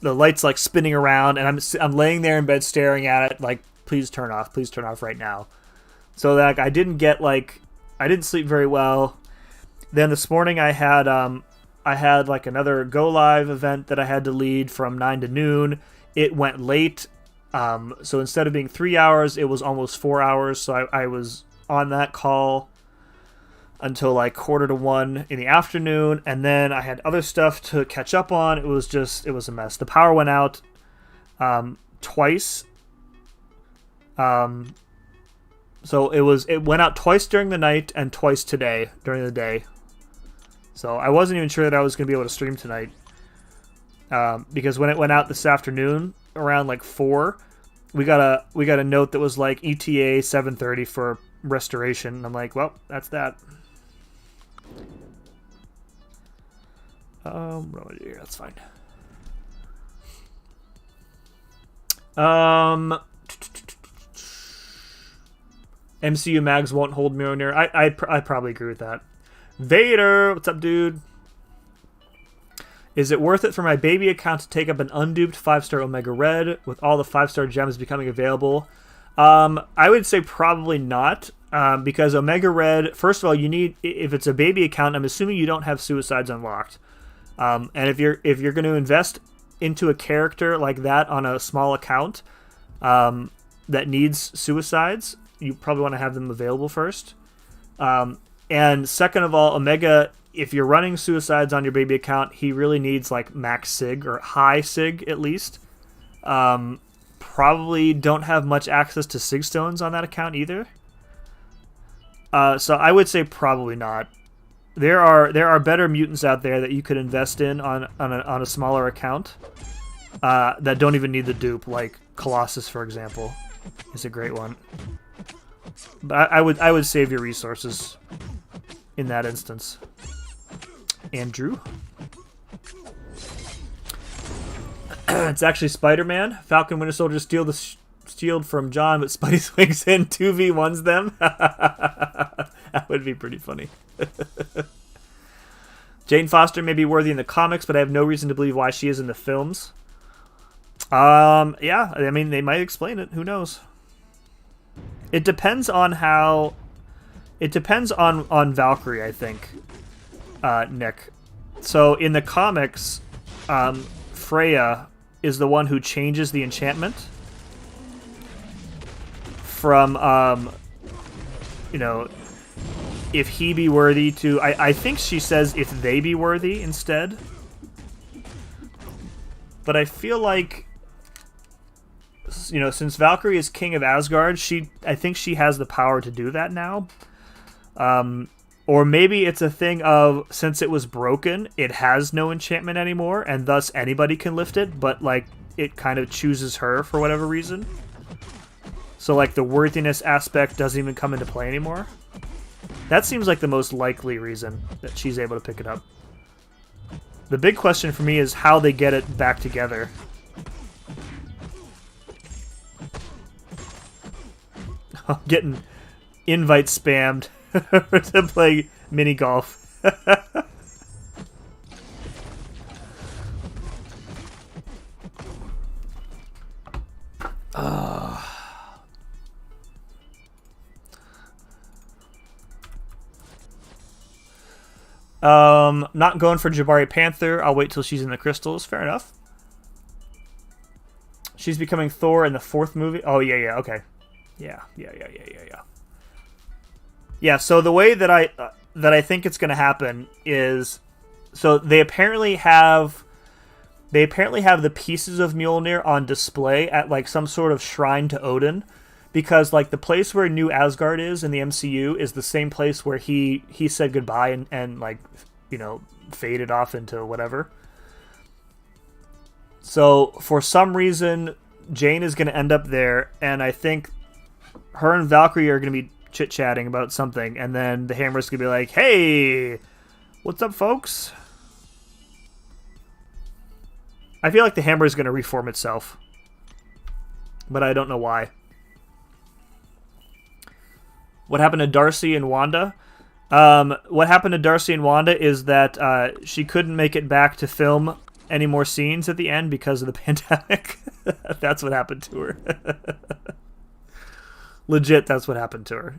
the lights like spinning around, and I'm laying there in bed staring at it like, please turn off right now. So that I didn't sleep very well. Then this morning I had like another go live event that I had to lead from 9 to noon. It went late, so instead of being 3 hours, it was almost 4 hours. So I was on that call until like 1:45 in the afternoon, and then I had other stuff to catch up on. It was a mess. The power went out twice. So it went out twice during the night and twice today during the day. So I wasn't even sure that I was going to be able to stream tonight. Because when it went out this afternoon around like 4, we got a note that was like ETA 7:30 for restoration. And I'm like, well, that's that. What am I do here? That's fine. MCU mags won't hold Mjolnir. I probably agree with that. Vader, what's up, dude? Is it worth it for my baby account to take up an unduped 5-star Omega Red with all the 5-star gems becoming available? I would say probably not, because Omega Red, first of all, you need, if it's a baby account, I'm assuming you don't have suicides unlocked. And if you're going to invest into a character like that on a small account that needs suicides, you probably want to have them available first. And second of all, Omega, if you're running suicides on your baby account, he really needs like max sig or high sig at least. Probably don't have much access to sig stones on that account either. So I would say probably not. There are better mutants out there that you could invest in on a smaller account that don't even need the dupe, like Colossus, for example, is a great one. But I would save your resources in that instance. Andrew? It's actually Spider-Man. Falcon Winter Soldier steal the shield from John, but Spidey swings in 2v1s them. That would be pretty funny. Jane Foster may be worthy in the comics, but I have no reason to believe why she is in the films. Yeah, I mean, they might explain it. Who knows? It depends on how... It depends on Valkyrie, I think, Nick. So, in the comics, Freya is the one who changes the enchantment from, you know, if he be worthy to... I think she says if they be worthy instead. But I feel like, you know, since Valkyrie is king of Asgard, I think she has the power to do that now. Or maybe it's a thing of, since it was broken, it has no enchantment anymore, and thus anybody can lift it, but, like, it kind of chooses her for whatever reason. So, like, the worthiness aspect doesn't even come into play anymore. That seems like the most likely reason that she's able to pick it up. The big question for me is how they get it back together. I'm getting invite spammed to play mini golf. Not going for Jabari Panther. I'll wait till she's in the crystals. Fair enough. She's becoming Thor in the 4th movie. Oh, yeah, okay. Yeah. Yeah, so the way that I think it's going to happen is, so they apparently have the pieces of Mjolnir on display at like some sort of shrine to Odin, because like the place where New Asgard is in the MCU is the same place where he said goodbye and like, you know, faded off into whatever. So for some reason Jane is going to end up there, and I think her and Valkyrie are going to be chit-chatting about something, and then the Hammer's going to be like, hey, what's up, folks? I feel like the Hammer is going to reform itself, but I don't know why. What happened to Darcy and Wanda? What happened to Darcy and Wanda is that she couldn't make it back to film any more scenes at the end because of the pandemic. That's what happened to her. Legit, that's what happened to her.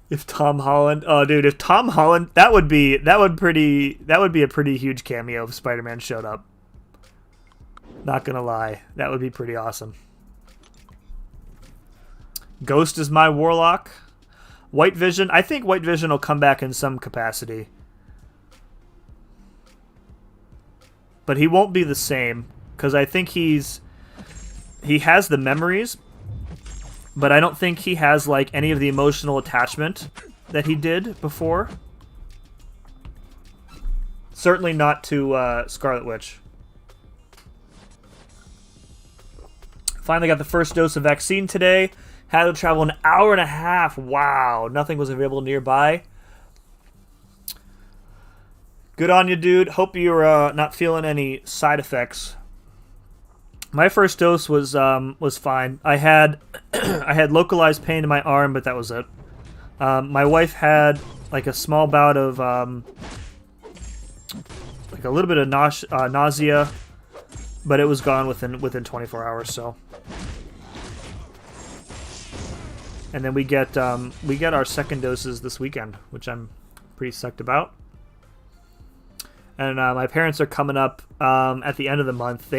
If Tom Holland, oh dude, if Tom Holland, that would be a pretty huge cameo if Spider-Man showed up. Not gonna lie, that would be pretty awesome. Ghost is my Warlock. White Vision, I think White Vision will come back in some capacity. But he won't be the same, because I think he has the memories, but I don't think he has like any of the emotional attachment that he did before. Certainly not to Scarlet Witch. Finally got the first dose of vaccine today. Had to travel an hour and a half. Wow, nothing was available nearby. Good on you, dude. Hope you're not feeling any side effects. My first dose was fine. I had I had localized pain in my arm, but that was it. My wife had like a small bout of like a little bit of nausea, but it was gone within 24 hours. So, and then we get our second doses this weekend, which I'm pretty psyched about. And my parents are coming up at the end of the month.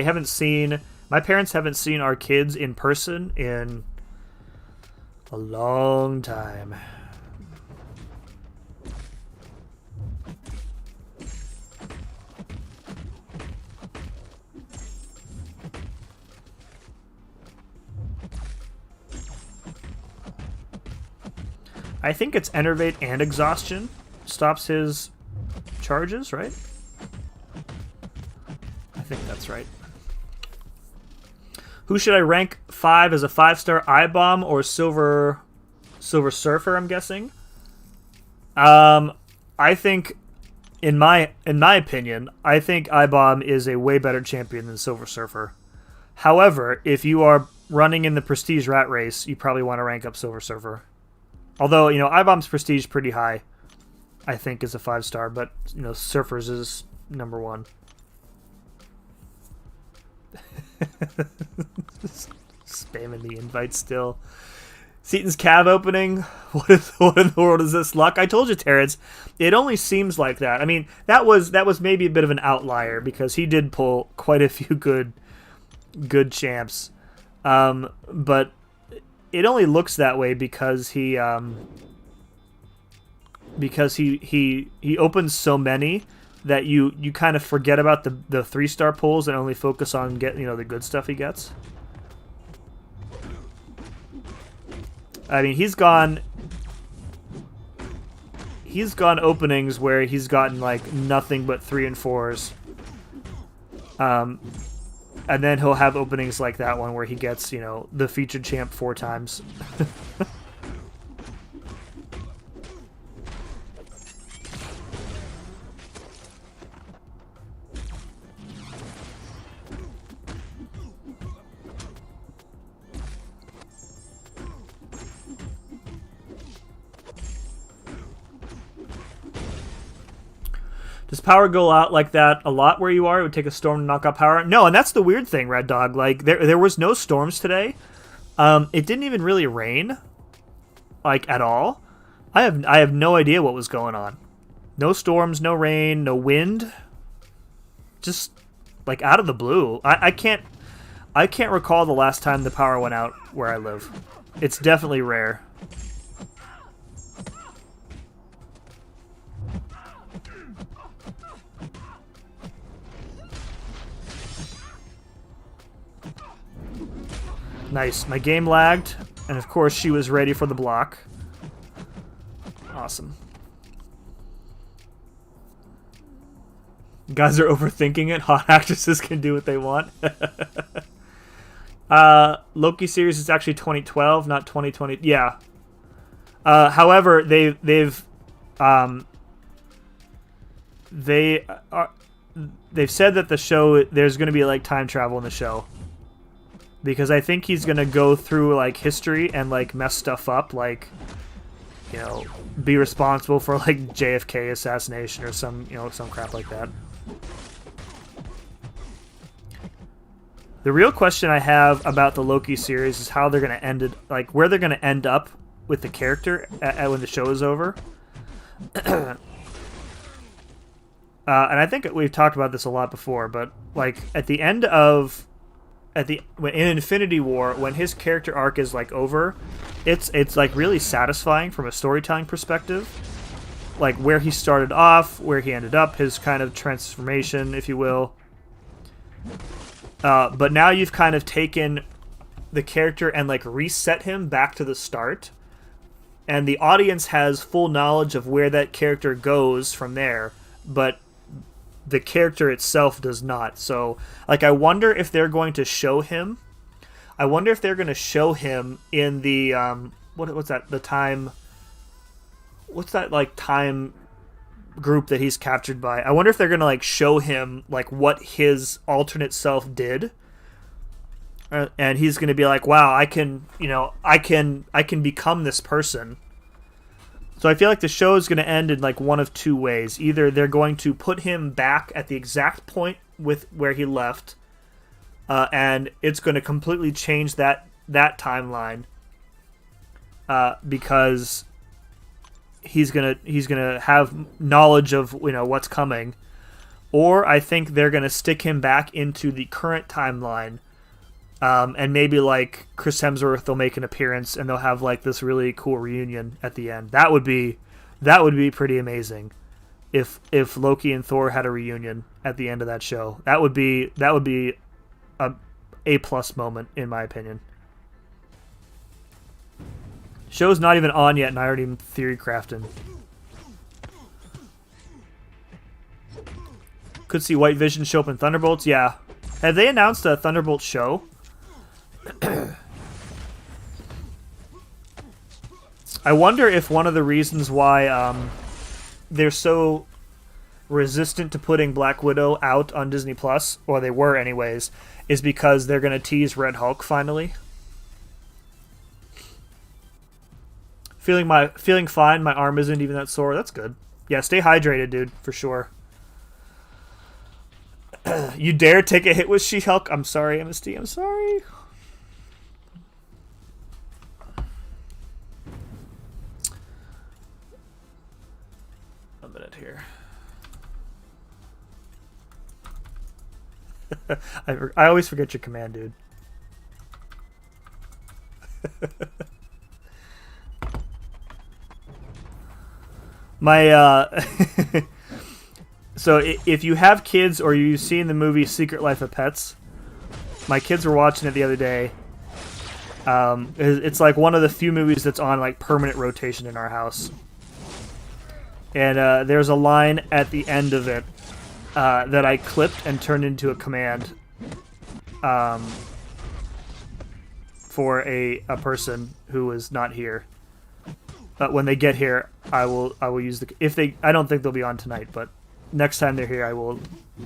My parents haven't seen our kids in person in a long time. I think it's Enervate and Exhaustion. Stops his charges, right? I think that's right. Who should I rank 5 as a 5-star? I-Bomb or Silver Surfer, I'm guessing? I think, in my opinion, I think I-Bomb is a way better champion than Silver Surfer. However, if you are running in the Prestige Rat Race, you probably want to rank up Silver Surfer. Although, I-Bomb's Prestige pretty high, I think, is a 5-star, but, Surfer's is number 1. Spamming the invite still. Seaton's cab opening. What in the world is this? Luck? I told you, Terrence. It only seems like that. I mean, that was maybe a bit of an outlier because he did pull quite a few good champs, but it only looks that way because he opens so many that you kind of forget about the 3-star pulls and only focus on getting the good stuff he gets. I mean, he's gone openings where he's gotten like nothing but 3 and 4s. And then he'll have openings like that one where he gets, the featured champ 4 times. Does power go out like that a lot where you are? It would take a storm to knock out power. No, and that's the weird thing, Red Dog. Like, there was no storms today. It didn't even really rain, like, at all. I have no idea what was going on. No storms, no rain, no wind. Just, like, out of the blue. I can't recall the last time the power went out where I live. It's definitely rare. Nice. My game lagged, and of course she was ready for the block. Awesome. Guys are overthinking it. Hot actresses can do what they want. Loki series is actually 2012, not 2020. Yeah. However, they've said that the show, there's going to be like time travel in the show. Because I think he's going to go through, like, history and, like, mess stuff up, like, be responsible for, like, JFK assassination or some crap like that. The real question I have about the Loki series is how they're going to end it, like, where they're going to end up with the character when the show is over. And I think we've talked about this a lot before, but, like, at the end of... in Infinity War, when his character arc is like over, it's like really satisfying from a storytelling perspective, like where he started off, where he ended up, his kind of transformation, if you will. But now you've kind of taken the character and like reset him back to the start, and the audience has full knowledge of where that character goes from there, but the character itself does not. So, like, I wonder if they're going to show him. I wonder if they're going to show him in the what's that? The time. What's that like time group that he's captured by? I wonder if they're going to like show him like what his alternate self did, and he's going to be like, "Wow, I can become this person." So I feel like the show is going to end in like one of two ways. Either they're going to put him back at the exact point with where he left, and it's going to completely change that timeline, because he's gonna have knowledge of what's coming, or I think they're going to stick him back into the current timeline. And maybe like Chris Hemsworth will make an appearance and they'll have like this really cool reunion at the end. That would be pretty amazing if Loki and Thor had a reunion at the end of that show. That would be a A+ moment in my opinion. Show's not even on yet, and I already am theory crafting. Could see White Vision show up in Thunderbolts. Yeah. Have they announced a Thunderbolt show? I wonder if one of the reasons why they're so resistant to putting Black Widow out on Disney Plus, or they were anyways, is because they're going to tease Red Hulk finally. Feeling fine. My arm isn't even that sore. That's good. Yeah, stay hydrated, dude, for sure. You dare take a hit with She-Hulk? I'm sorry, MSD. I'm sorry. A minute here. I always forget your command, dude. My so if you have kids or you've seen the movie Secret Life of Pets, my kids were watching it the other day. It's like one of the few movies that's on like permanent rotation in our house. And there's a line at the end of it that I clipped and turned into a command for a person who was not here. But when they get here, I will use the I don't think they'll be on tonight, but next time they're here, I will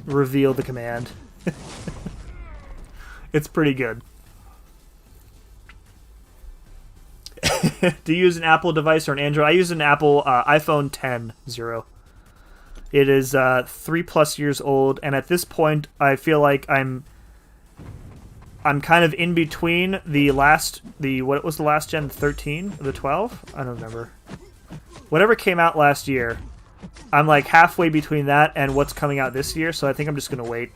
reveal the command. It's pretty good. Do you use an Apple device or an Android? I use an Apple iPhone 10. It is 3+ years old, and at this point, I feel like I'm kind of in between what was the last gen? 13? The 12? I don't remember. Whatever came out last year, I'm like halfway between that and what's coming out this year, so I think I'm just going to wait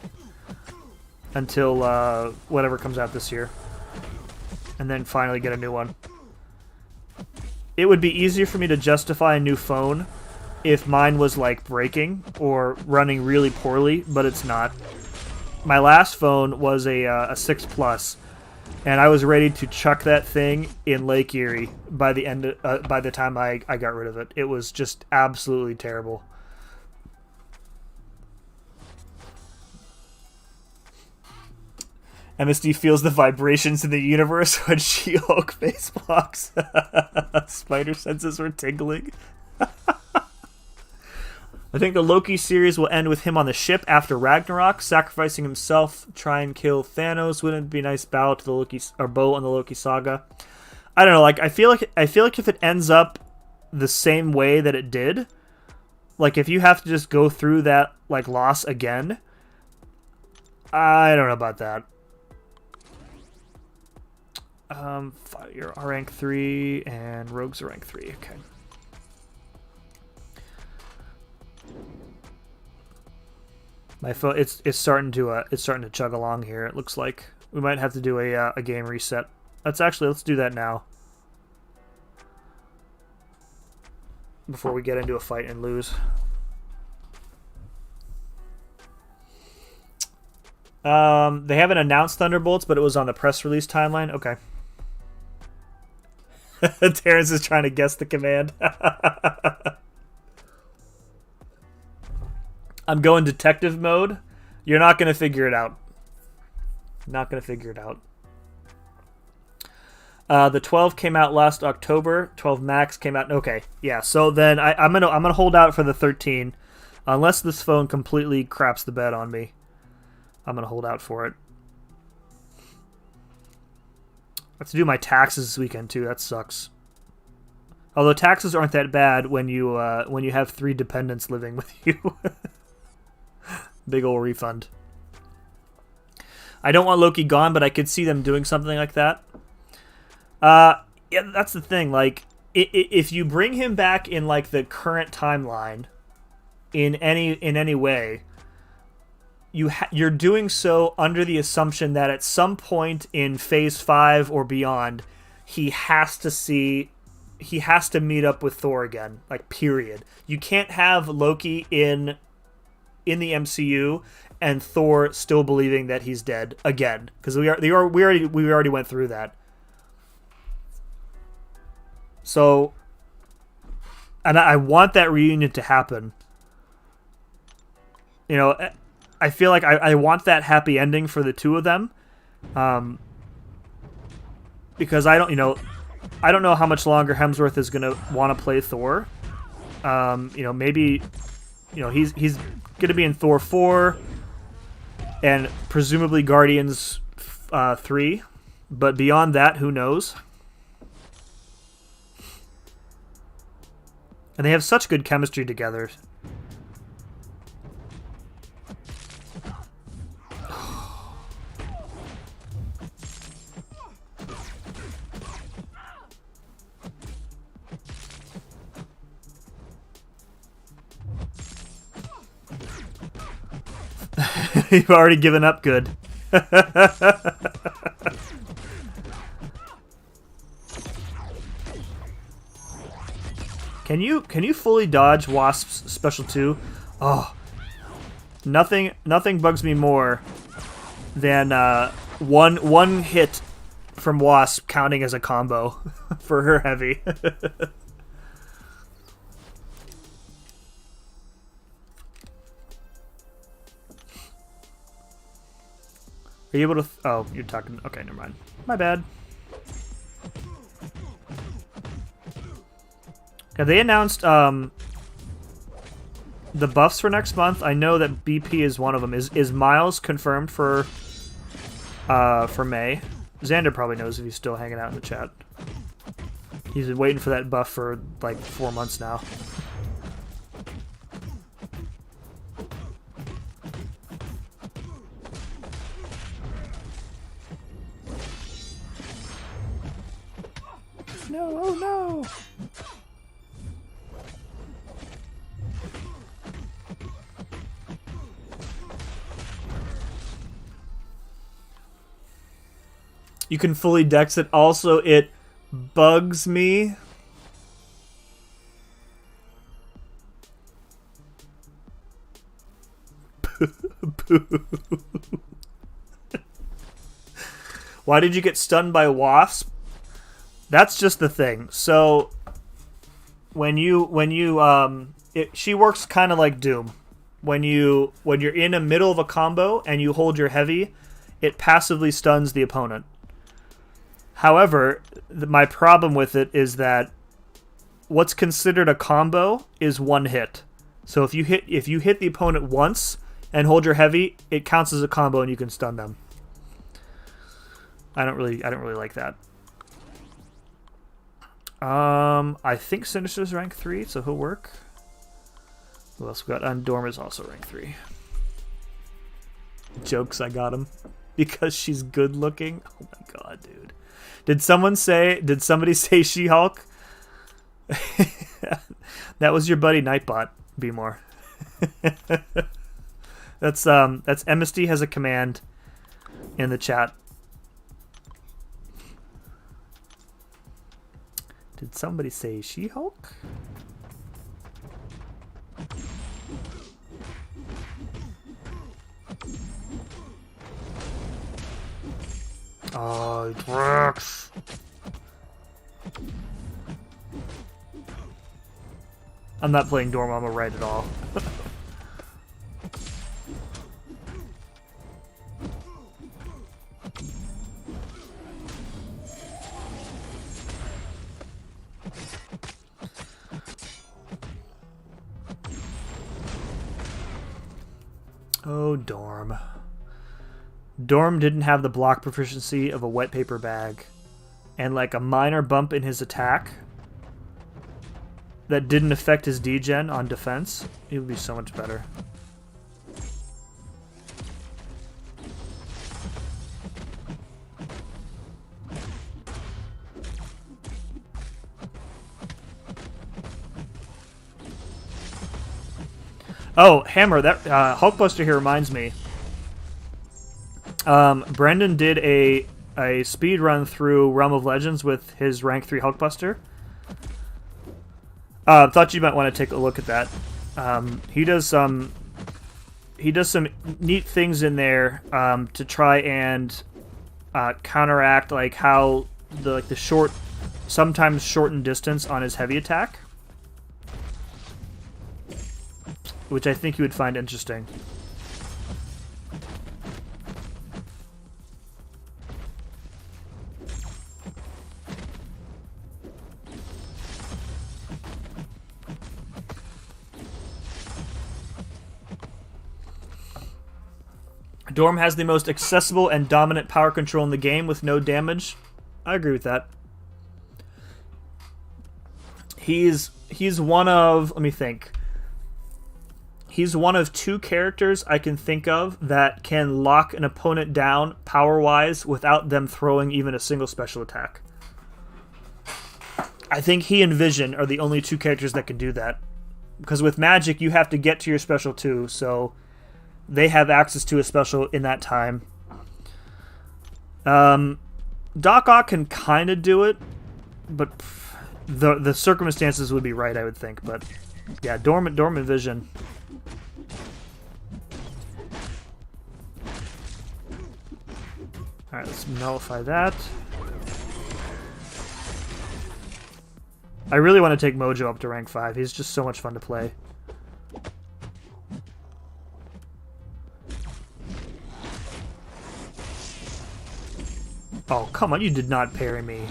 until whatever comes out this year, and then finally get a new one. It would be easier for me to justify a new phone if mine was like breaking or running really poorly, but it's not. My last phone was a 6 Plus, and I was ready to chuck that thing in Lake Erie by the time I got rid of it. It was just absolutely terrible. MSD feels the vibrations in the universe when She-Hulk face blocks. Spider senses were tingling. I think the Loki series will end with him on the ship after Ragnarok, sacrificing himself, try and kill Thanos. Wouldn't it be a nice bow to the Loki or bow on the Loki saga? I don't know. Like I feel like if it ends up the same way that it did, like if you have to just go through that like loss again, I don't know about that. You're rank 3 and Rogue's rank 3. Okay. My phone, it's starting to chug along here. It looks like we might have to do a game reset. Let's do that now before we get into a fight and lose. They haven't announced Thunderbolts, but it was on the press release timeline. Okay. Terrence is trying to guess the command. I'm going detective mode. You're not going to figure it out. Not going to figure it out. The 12 came out last October. 12 Max came out. Okay, yeah. So then I'm gonna hold out for the 13, unless this phone completely craps the bed on me. I'm gonna hold out for it. I have to do my taxes this weekend too. That sucks. Although taxes aren't that bad when you have 3 dependents living with you. Big ol' refund. I don't want Loki gone, but I could see them doing something like that. Yeah, that's the thing. Like, if you bring him back in like the current timeline, in any way, you're doing so under the assumption that at some point in Phase 5 or beyond, he has to meet up with Thor again. Like, period. You can't have Loki in the MCU and Thor still believing that he's dead again, because we already went through that. So, and I want that reunion to happen. You know, I feel like I want that happy ending for the two of them. Because I don't know how much longer Hemsworth is going to want to play Thor. Maybe, he's going to be in Thor 4 and presumably Guardians 3. But beyond that, who knows? And they have such good chemistry together. You've already given up good. Can you fully dodge Wasp's special 2? Oh, nothing bugs me more than one hit from Wasp counting as a combo for her heavy. Are you able to... oh, you're talking... okay, never mind. My bad. Have they announced the buffs for next month? I know that BP is one of them. Is Miles confirmed for May? Xander probably knows if he's still hanging out in the chat. He's been waiting for that buff for like 4 months now. No, oh no! You can fully dex it. Also, it bugs me. Why did you get stunned by Wasp? That's just the thing. So she works kind of like Doom. When you're in the middle of a combo and you hold your heavy, it passively stuns the opponent. However, my problem with it is that what's considered a combo is one hit. So if you hit the opponent once and hold your heavy, it counts as a combo and you can stun them. I don't really like that. I think Sinister's rank 3, so he'll work. Who else we got? And Dorm is also rank 3. Jokes, I got him. Because she's good looking? Oh my god, dude. Did somebody say She-Hulk? That was your buddy Nightbot, Bmore. That's MSD has a command in the chat. Did somebody say She-Hulk? Oh, it works. I'm not playing Dormammu right at all. Oh, Dorm. Dorm didn't have the block proficiency of a wet paper bag, and like a minor bump in his attack that didn't affect his degen on defense, it would be so much better. Oh, Hammer, that Hulkbuster here reminds me. Brendan did a speed run through Realm of Legends with his rank 3 Hulkbuster. Thought you might want to take a look at that. He does some neat things in there to try and counteract like how the short sometimes shorten distance on his heavy attack, which I think you would find interesting. Dorm has the most accessible and dominant power control in the game with no damage. I agree with that. He's one of, let me think. He's one of 2 characters I can think of that can lock an opponent down power-wise without them throwing even a single special attack. I think he and Vision are the only 2 characters that can do that. Because with Magic, you have to get to your special too, so they have access to a special in that time. Doc Ock can kind of do it, but the circumstances would be right, I would think. But yeah, Dormant Vision. Alright, let's nullify that. I really want to take Mojo up to rank 5. He's just so much fun to play. Oh, come on, you did not parry me.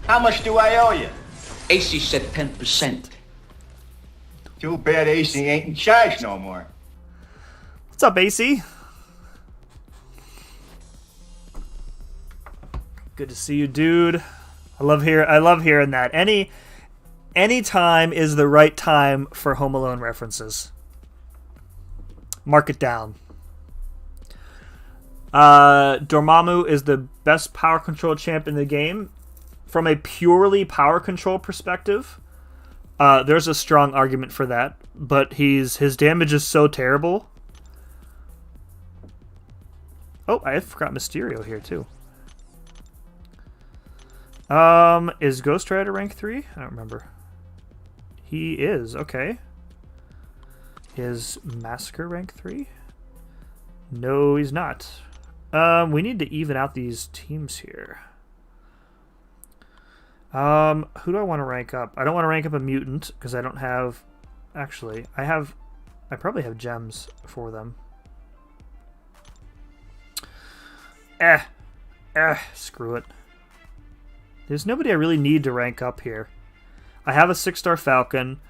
How much do I owe you? AC said 10%. Too bad AC ain't in charge no more. What's up, AC? Good to see you, dude. I love hearing that. Any time is the right time for Home Alone references. Mark it down. Dormammu is the best power control champ in the game. From a purely power control perspective, there's a strong argument for that, but his damage is so terrible. Oh, I forgot Mysterio here too. Is Ghost Rider rank 3? I don't remember. He is, okay. Is Massacre rank 3? No, he's not. We need to even out these teams here. Who do I want to rank up? I don't want to rank up a mutant because I don't have. Actually, I probably have gems for them. Screw it. There's nobody I really need to rank up here. I have a 6-star Falcon.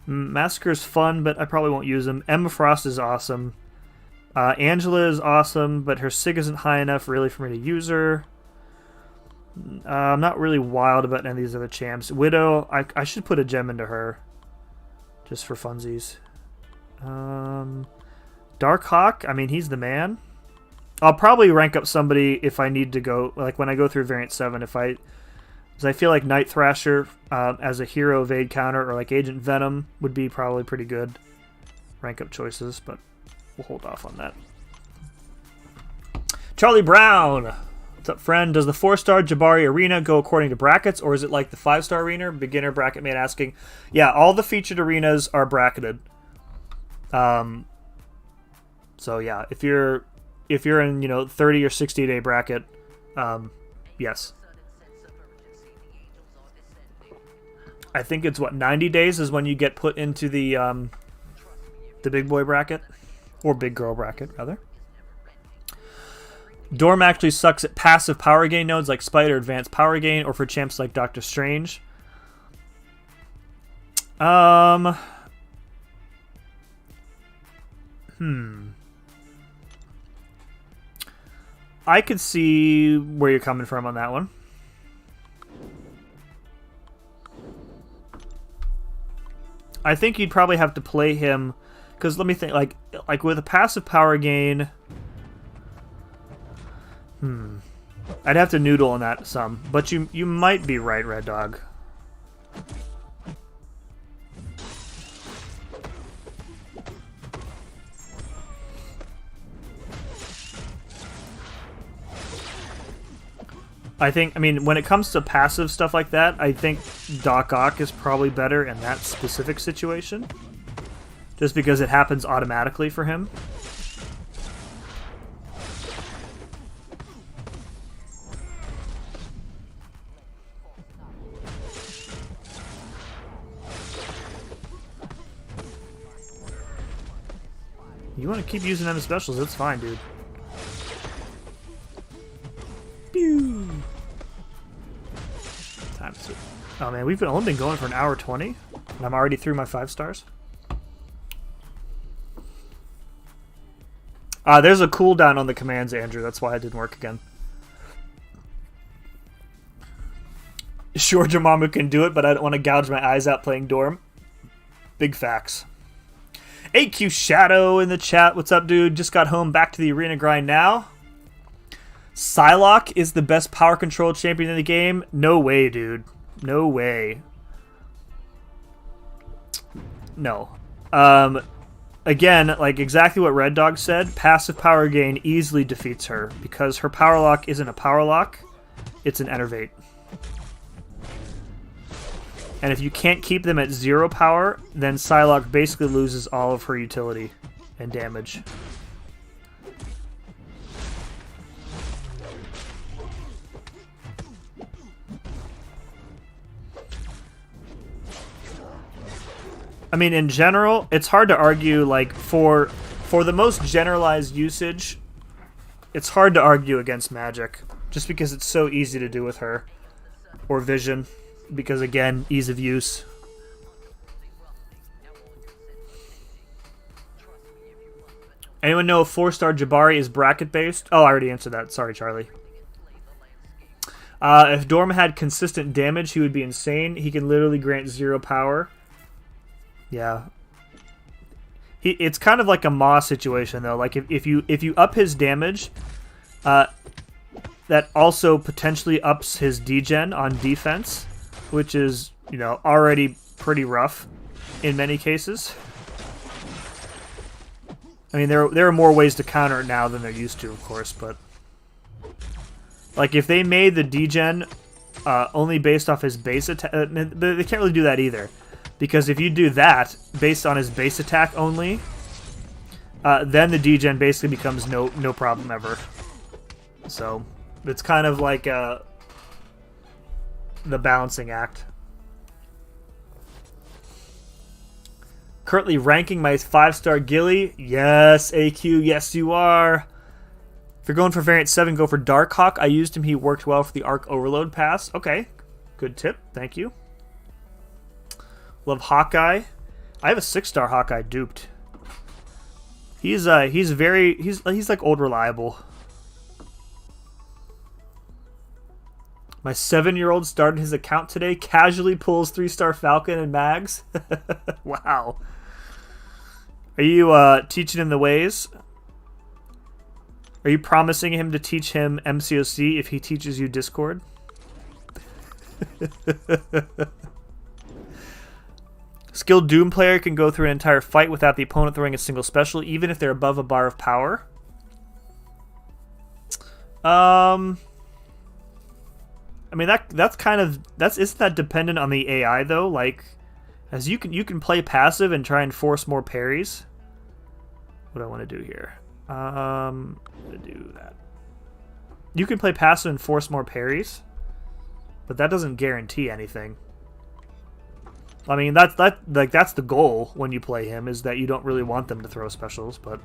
Massacre's fun, but I probably won't use him. Emma Frost is awesome. Angela is awesome, but her SIG isn't high enough really for me to use her. I'm not really wild about any of these other champs. Widow, I should put a gem into her. Just for funsies. Darkhawk, I mean, he's the man. I'll probably rank up somebody if I need to go, like when I go through Variant 7, because I feel like Night Thrasher as a hero evade counter, or like Agent Venom would be probably pretty good rank up choices, but we'll hold off on that. Charlie Brown, what's up, friend? Does the 4-star Jabari Arena go according to brackets, or is it like the 5-star arena? Beginner bracket man asking. Yeah, all the featured arenas are bracketed. So yeah, if you're in 30 or 60 day bracket, yes. I think it's 90 days is when you get put into the big boy bracket, or big girl bracket rather. Dorm actually sucks at passive power gain nodes like Spider Advanced Power Gain, or for champs like Doctor Strange. I could see where you're coming from on that one. I think you'd probably have to play him, because let me think, like with a passive power gain, I'd have to noodle on that some, but you might be right, Red Dog. I mean, when it comes to passive stuff like that, I think Doc Ock is probably better in that specific situation. Just because it happens automatically for him. You want to keep using them as specials, it's fine, dude. Pew! Time to... Oh man, we've only been going for an hour 20, and I'm already through my 5 stars. There's a cooldown on the commands, Andrew. That's why it didn't work again. Sure, Jamamu can do it, but I don't want to gouge my eyes out playing Dorm. Big facts. AQ Shadow in the chat. What's up, dude? Just got home, back to the arena grind now. Psylocke is the best power control champion in the game? No way, dude. No way. No. Again, like exactly what Red Dog said, passive power gain easily defeats her because her power lock isn't a power lock, it's an enervate. And if you can't keep them at 0 power, then Psylocke basically loses all of her utility and damage. I mean, in general, it's hard to argue, like, for the most generalized usage, it's hard to argue against magic, just because it's so easy to do with her. Or vision, because, again, ease of use. Anyone know if 4-star Jabari is bracket-based? Oh, I already answered that. Sorry, Charlie. If Dorm had consistent damage, he would be insane. He can literally grant 0 power. Yeah, it's kind of like a Moss situation though. Like if you up his damage, that also potentially ups his degen on defense, which is already pretty rough in many cases. I mean there are more ways to counter it now than there used to, of course, but like if they made the degen only based off his base attack, they can't really do that either. Because if you do that, based on his base attack only, then the degen basically becomes no problem ever. So, it's kind of like the balancing act. Currently ranking my 5-star Gilly. Yes, AQ, yes you are. If you're going for variant 7, go for Darkhawk. I used him, he worked well for the Arc Overload pass. Okay, good tip, thank you. Love Hawkeye. I have a 6-star Hawkeye duped. He's like old reliable. My 7-year-old started his account today, casually pulls 3-star Falcon and Mags. Wow. Are you teaching him the ways? Are you promising him to teach him MCOC if he teaches you Discord? Skilled Doom player can go through an entire fight without the opponent throwing a single special, even if they're above a bar of power. I mean isn't that dependent on the AI though? Like, as you can play passive and try and force more parries. What do I want to do here? I'm gonna do that. You can play passive and force more parries, but that doesn't guarantee anything. I mean, that's the goal when you play him, is that you don't really want them to throw specials, but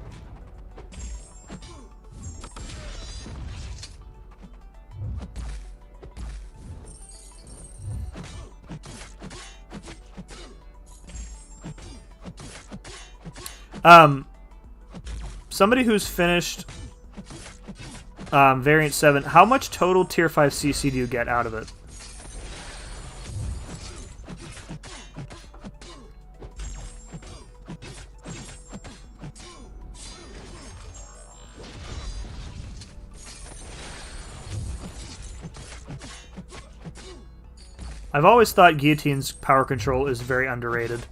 somebody who's finished variant 7, how much total tier 5 CC do you get out of it? I've always thought Guillotine's power control is very underrated.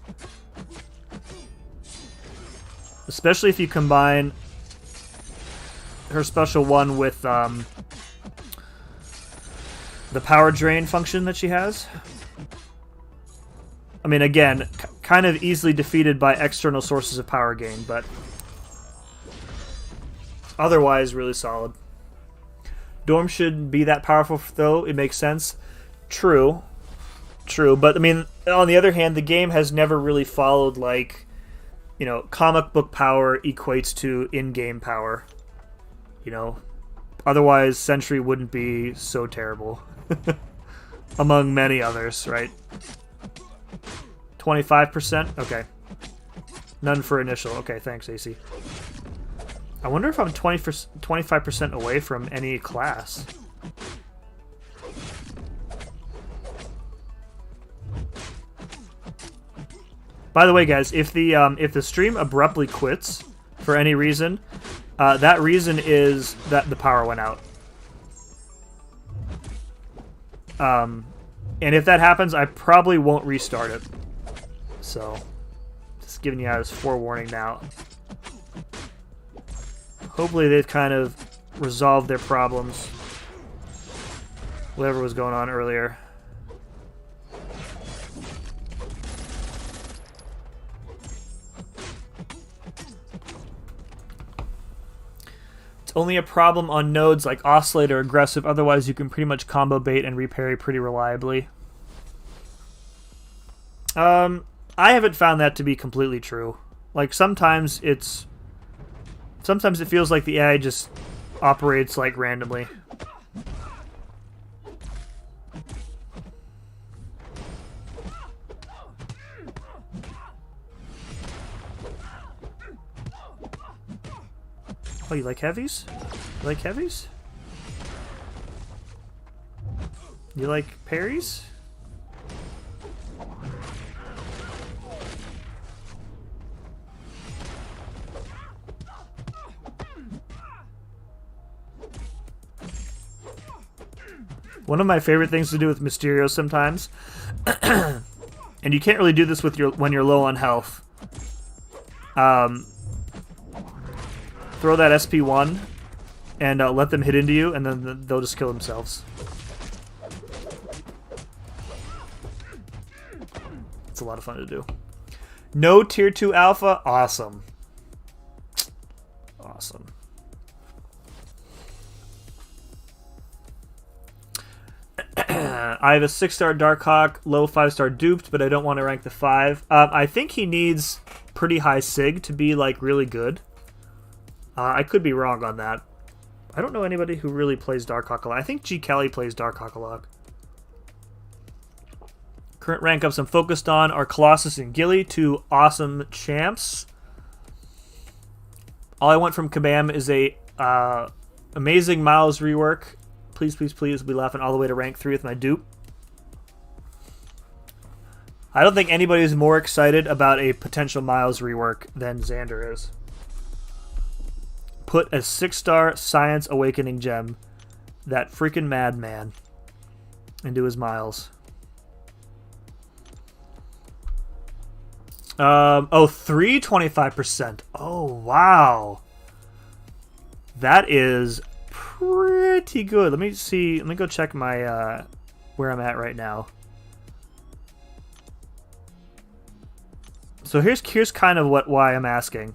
Especially if you combine her special 1 with the power drain function that she has. I mean, again, kind of easily defeated by external sources of power gain, but otherwise really solid. Dorm shouldn't be that powerful, though. It makes sense. True. True, but I mean, on the other hand, the game has never really followed, like, you know, comic book power equates to in-game power. You know, otherwise Sentry wouldn't be so terrible. Among many others, right? 25%? Okay. None for initial. Okay, thanks, AC. I wonder if I'm 25% away from any class. By the way, guys, if the stream abruptly quits for any reason, that reason is that the power went out. And if that happens, I probably won't restart it. So, just giving you guys forewarning now. Hopefully they've kind of resolved their problems. Whatever was going on earlier. It's only a problem on nodes like Oscillate or Aggressive, otherwise you can pretty much combo bait and reparry pretty reliably. I haven't found that to be completely true. Like, sometimes it feels like the AI just operates like randomly. Oh, you like heavies? You like heavies? You like parries? One of my favorite things to do with Mysterio sometimes, and you can't really do this with when you're low on health. Throw that SP1 and let them hit into you, and then they'll just kill themselves. It's a lot of fun to do. No tier 2 alpha? Awesome. Awesome. I have a 6-star Darkhawk, low 5-star duped, but I don't want to rank the 5. I think he needs pretty high sig to be like really good. I could be wrong on that. I don't know anybody who really plays Darkhawk a lot. I think G. Kelly plays Darkhawk a lot. Current rank ups I'm focused on are Colossus and Gilly, 2 awesome champs. All I want from Kabam is a amazing Miles rework. Please, please, please, be laughing all the way to rank 3 with my dupe. I don't think anybody is more excited about a potential Miles rework than Xander is. Put a 6-star Science Awakening gem, that freaking madman, into his Miles. Oh, 325%. Oh, wow. That is pretty good. Let me see. Let me go check my where I'm at right now. So here's kind of why I'm asking.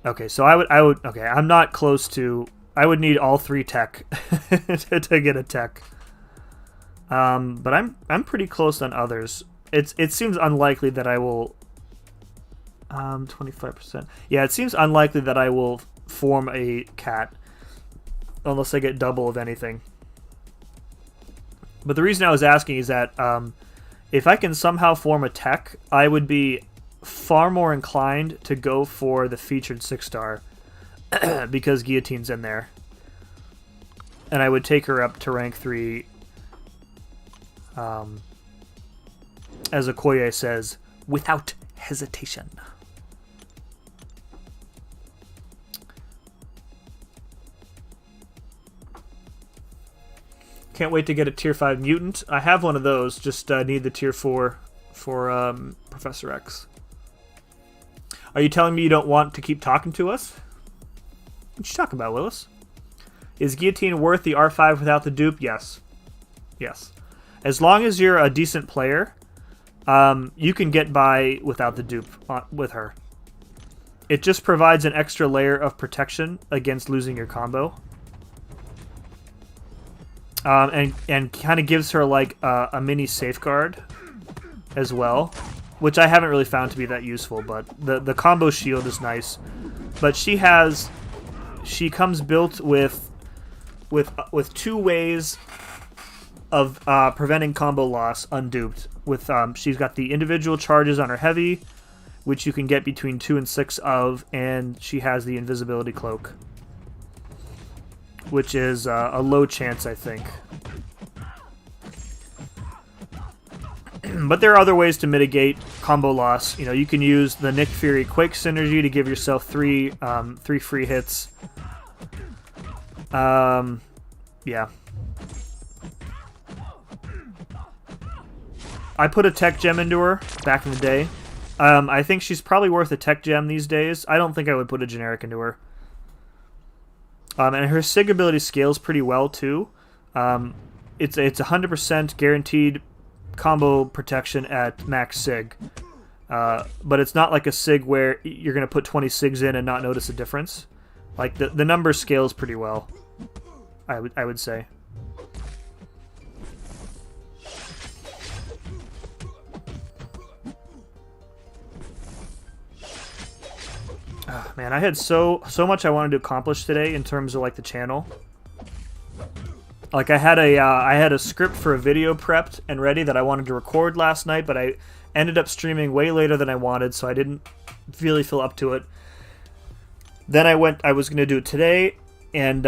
Okay, so I would okay, I'm not close to. I would need all 3 tech to get a tech. But I'm pretty close on others. It seems unlikely that I will 25%. Yeah, it seems unlikely that I will form a cat unless I get double of anything. But the reason I was asking is that if I can somehow form a tech, I would be far more inclined to go for the featured 6-star because Guillotine's in there. And I would take her up to rank 3 as Okoye says, without hesitation. Can't wait to get a tier 5 mutant. I have one of those, just need the tier 4 for Professor X. Are you telling me you don't want to keep talking to us? What you talking about, Willis? Is Guillotine worth the R5 without the dupe? Yes. Yes. As long as you're a decent player, you can get by without the dupe with her. It just provides an extra layer of protection against losing your combo. And kind of gives her like a mini safeguard as well. which I haven't really found to be that useful, but the combo shield is nice. But she comes built with 2 ways of preventing combo loss unduped. With she's got the individual charges on her heavy, which you can get between 2 and 6 of, and she has the invisibility cloak, which is a low chance, I think. But there are other ways to mitigate combo loss. You know, you can use the Nick Fury Quake synergy to give yourself 3 free hits. Yeah. I put a tech gem into her back in the day. I think she's probably worth a tech gem these days. I don't think I would put a generic into her. And her SIG ability scales pretty well too. It's 100% guaranteed combo protection at max SIG. But it's not like a SIG where you're going to put 20 SIGs in and not notice a difference. Like the number scales pretty well, I would say. Oh, man, I had so much I wanted to accomplish today in terms of like the channel. Like I had a script for a video prepped and ready that I wanted to record last night, but I ended up streaming way later than I wanted, so I didn't really feel up to it. Then I was going to do it today, and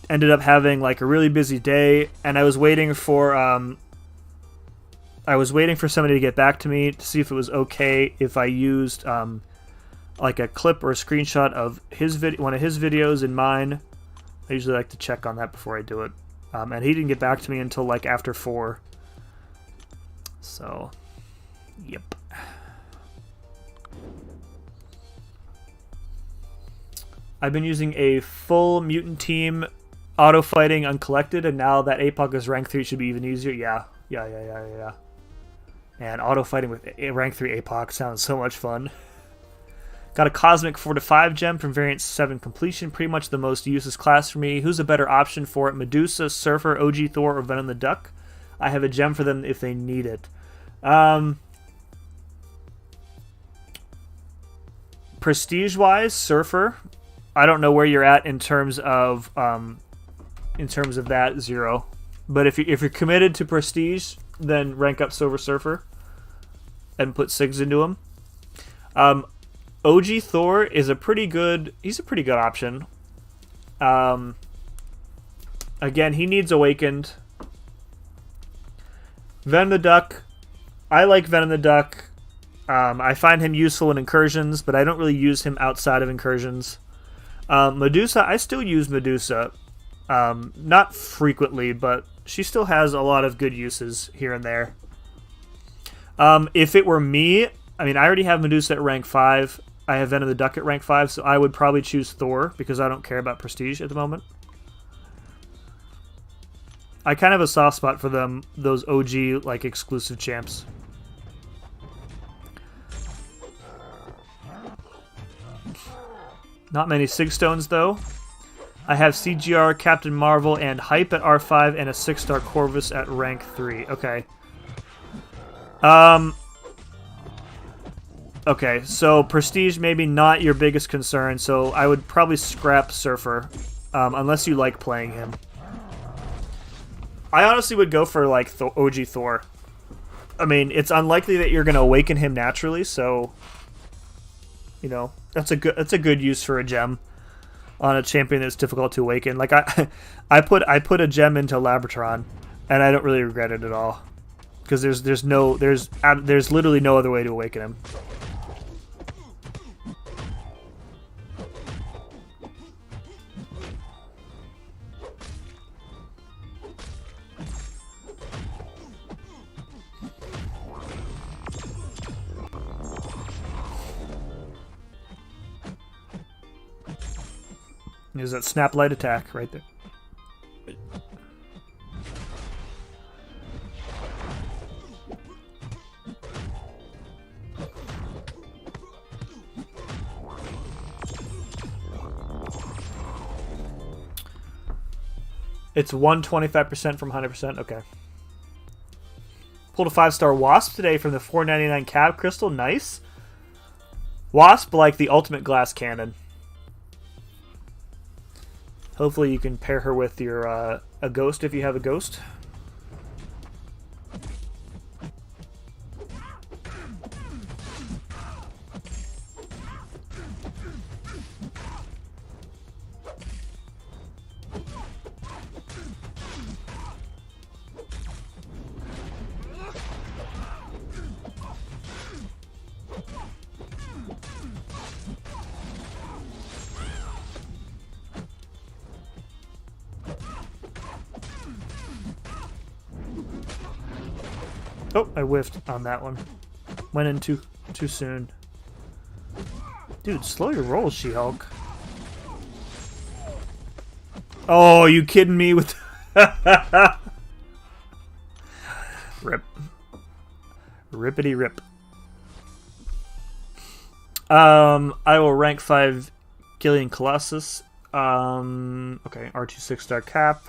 ended up having like a really busy day, and I was waiting for somebody to get back to me to see if it was okay if I used like a clip or a screenshot of one of his videos in mine. I usually like to check on that before I do it. And he didn't get back to me until like after 4. So, yep. I've been using a full mutant team auto fighting uncollected, and now that APOC is rank 3, it should be even easier. Yeah. And auto fighting with rank 3 APOC sounds so much fun. Got a Cosmic 4-5 gem from Variant 7 completion. Pretty much the most useless class for me. Who's a better option for it? Medusa, Surfer, OG Thor, or Venom the Duck? I have a gem for them if they need it. Prestige-wise, Surfer. I don't know where you're at in terms of that, Zero. But if you're committed to Prestige, then rank up Silver Surfer and put 6 into him. OG Thor is a pretty good option. Again, he needs Awakened. Venom the Duck. I like Venom the Duck. I find him useful in incursions, but I don't really use him outside of incursions. Medusa, I still use Medusa. Not frequently, but she still has a lot of good uses here and there. If it were me, I mean, I already have Medusa at rank 5. I have Venom the Duck at rank 5, so I would probably choose Thor because I don't care about Prestige at the moment. I kind of have a soft spot for those OG like exclusive champs. Not many Sig Stones though. I have CGR, Captain Marvel, and Hype at R5, and a 6-star Corvus at rank 3. Okay. Okay, so Prestige maybe not your biggest concern, so I would probably scrap Surfer, unless you like playing him. I honestly would go for like OG Thor. I mean, it's unlikely that you're going to awaken him naturally, so you know that's a good use for a gem on a champion that's difficult to awaken. Like I put a gem into Labratron, and I don't really regret it at all because there's literally no other way to awaken him. There's that snap light attack right there. It's 125% from 100%. Okay. Pulled a 5-star Wasp today from the 499 Cab Crystal. Nice. Wasp like the ultimate glass cannon. Hopefully you can pair her with your a ghost if you have a ghost. Oh, I whiffed on that one. Went in too soon. Dude, slow your roll, She-Hulk. Oh, you kidding me with... Rip. Rippity rip. I will rank 5 Gillian Colossus. Okay, R2 6-star cap.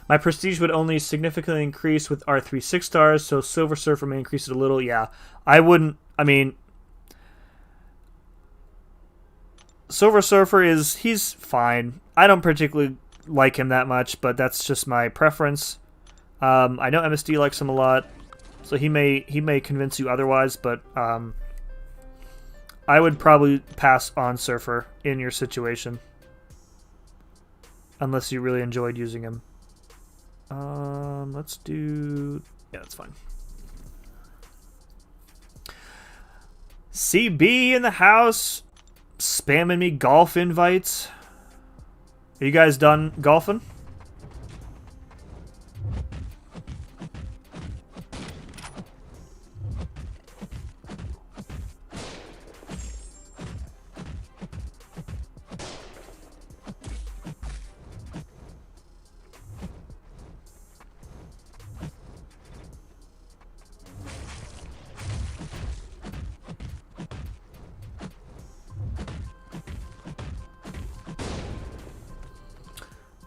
My prestige would only significantly increase with R3 6-stars, so Silver Surfer may increase it a little. Yeah, I wouldn't. I mean, Silver Surfer he's fine. I don't particularly like him that much, but that's just my preference. I know MSD likes him a lot, so he may convince you otherwise, but I would probably pass on Surfer in your situation, unless you really enjoyed using him. Let's do... Yeah, that's fine. CB in the house. Spamming me golf invites. Are you guys done golfing?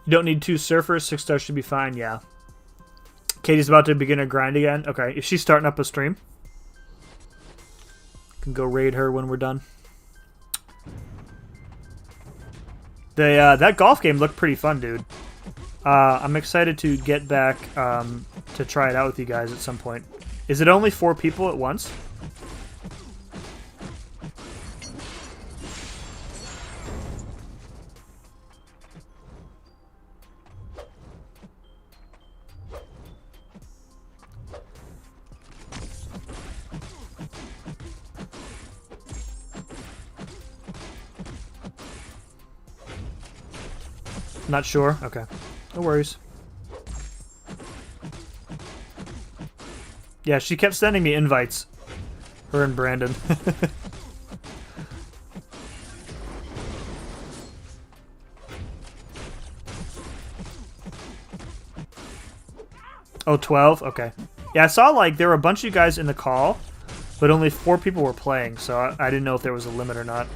You don't need 2 surfers. 6 stars should be fine. Yeah. Katie's about to begin a grind again. Okay. If she's starting up a stream, can go raid her when we're done. That golf game looked pretty fun, dude. I'm excited to get back to try it out with you guys at some point. Is it only 4 people at once? Not sure? Okay. No worries. Yeah, she kept sending me invites. Her and Brandon. Oh, 12? Okay. Yeah, I saw, like, there were a bunch of you guys in the call, but only 4 people were playing, so I didn't know if there was a limit or not.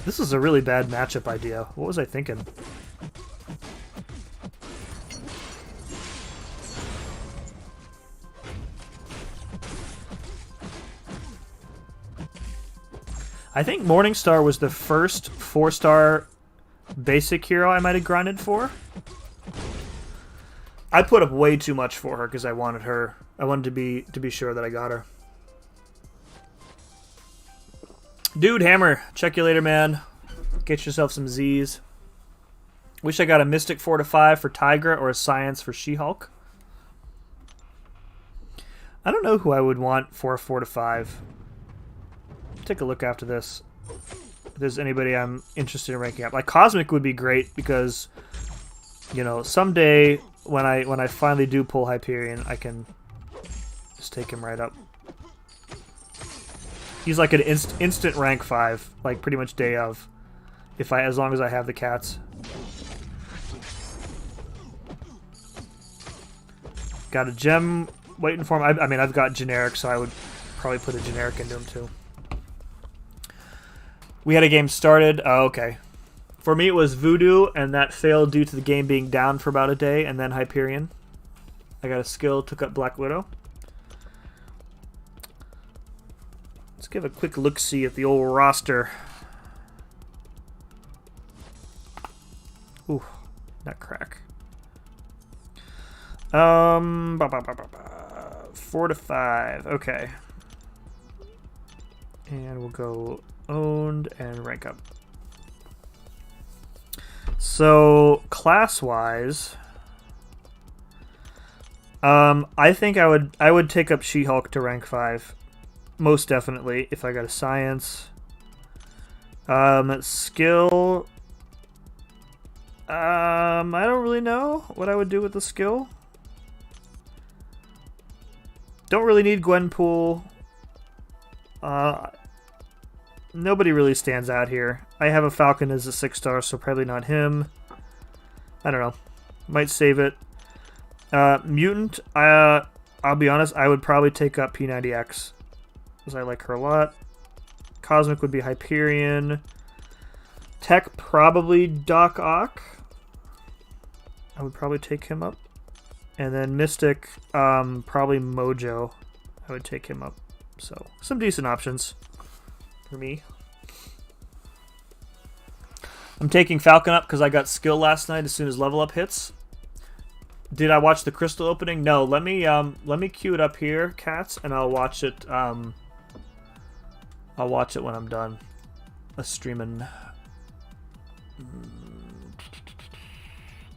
This is a really bad matchup idea. What was I thinking? I think Morningstar was the first 4-star basic hero I might have grinded for. I put up way too much for her because I wanted her. I wanted to be sure that I got her. Dude, Hammer, check you later, man. Get yourself some Z's. Wish I got a Mystic 4-5 for Tigra or a Science for She-Hulk. I don't know who I would want for a 4-5. Take a look after this. If there's anybody I'm interested in ranking up. Like, Cosmic would be great because, you know, someday when I finally do pull Hyperion, I can just take him right up. He's like an instant rank 5, like pretty much day of, as long as I have the cats. Got a gem waiting for him. I mean, I've got generic, so I would probably put a generic into him too. We had a game started. Oh, okay. For me, it was Voodoo, and that failed due to the game being down for about a day, and then Hyperion. I got a skill, took up Black Widow. Let's give a quick look-see at the old roster. Ooh, that crack. 4 to 5. Okay. And we'll go owned and rank up. So class-wise, I think I would take up She-Hulk to rank 5, most definitely if I got a science. Skill. I don't really know what I would do with the skill. Don't really need Gwenpool. Nobody really stands out here. I have a Falcon as a 6-star, so probably not him. I don't know. Might save it. Mutant, I'll be honest, I would probably take up P90X, because I like her a lot. Cosmic would be Hyperion. Tech, probably Doc Ock. I would probably take him up. And then Mystic, probably Mojo. I would take him up. So, some decent options for me. I'm taking Falcon up because I got skill last night as soon as level up hits. Did I watch the crystal opening? No. Let me queue it up here, cats, and I'll watch it. I'll watch it when I'm done. Streaming.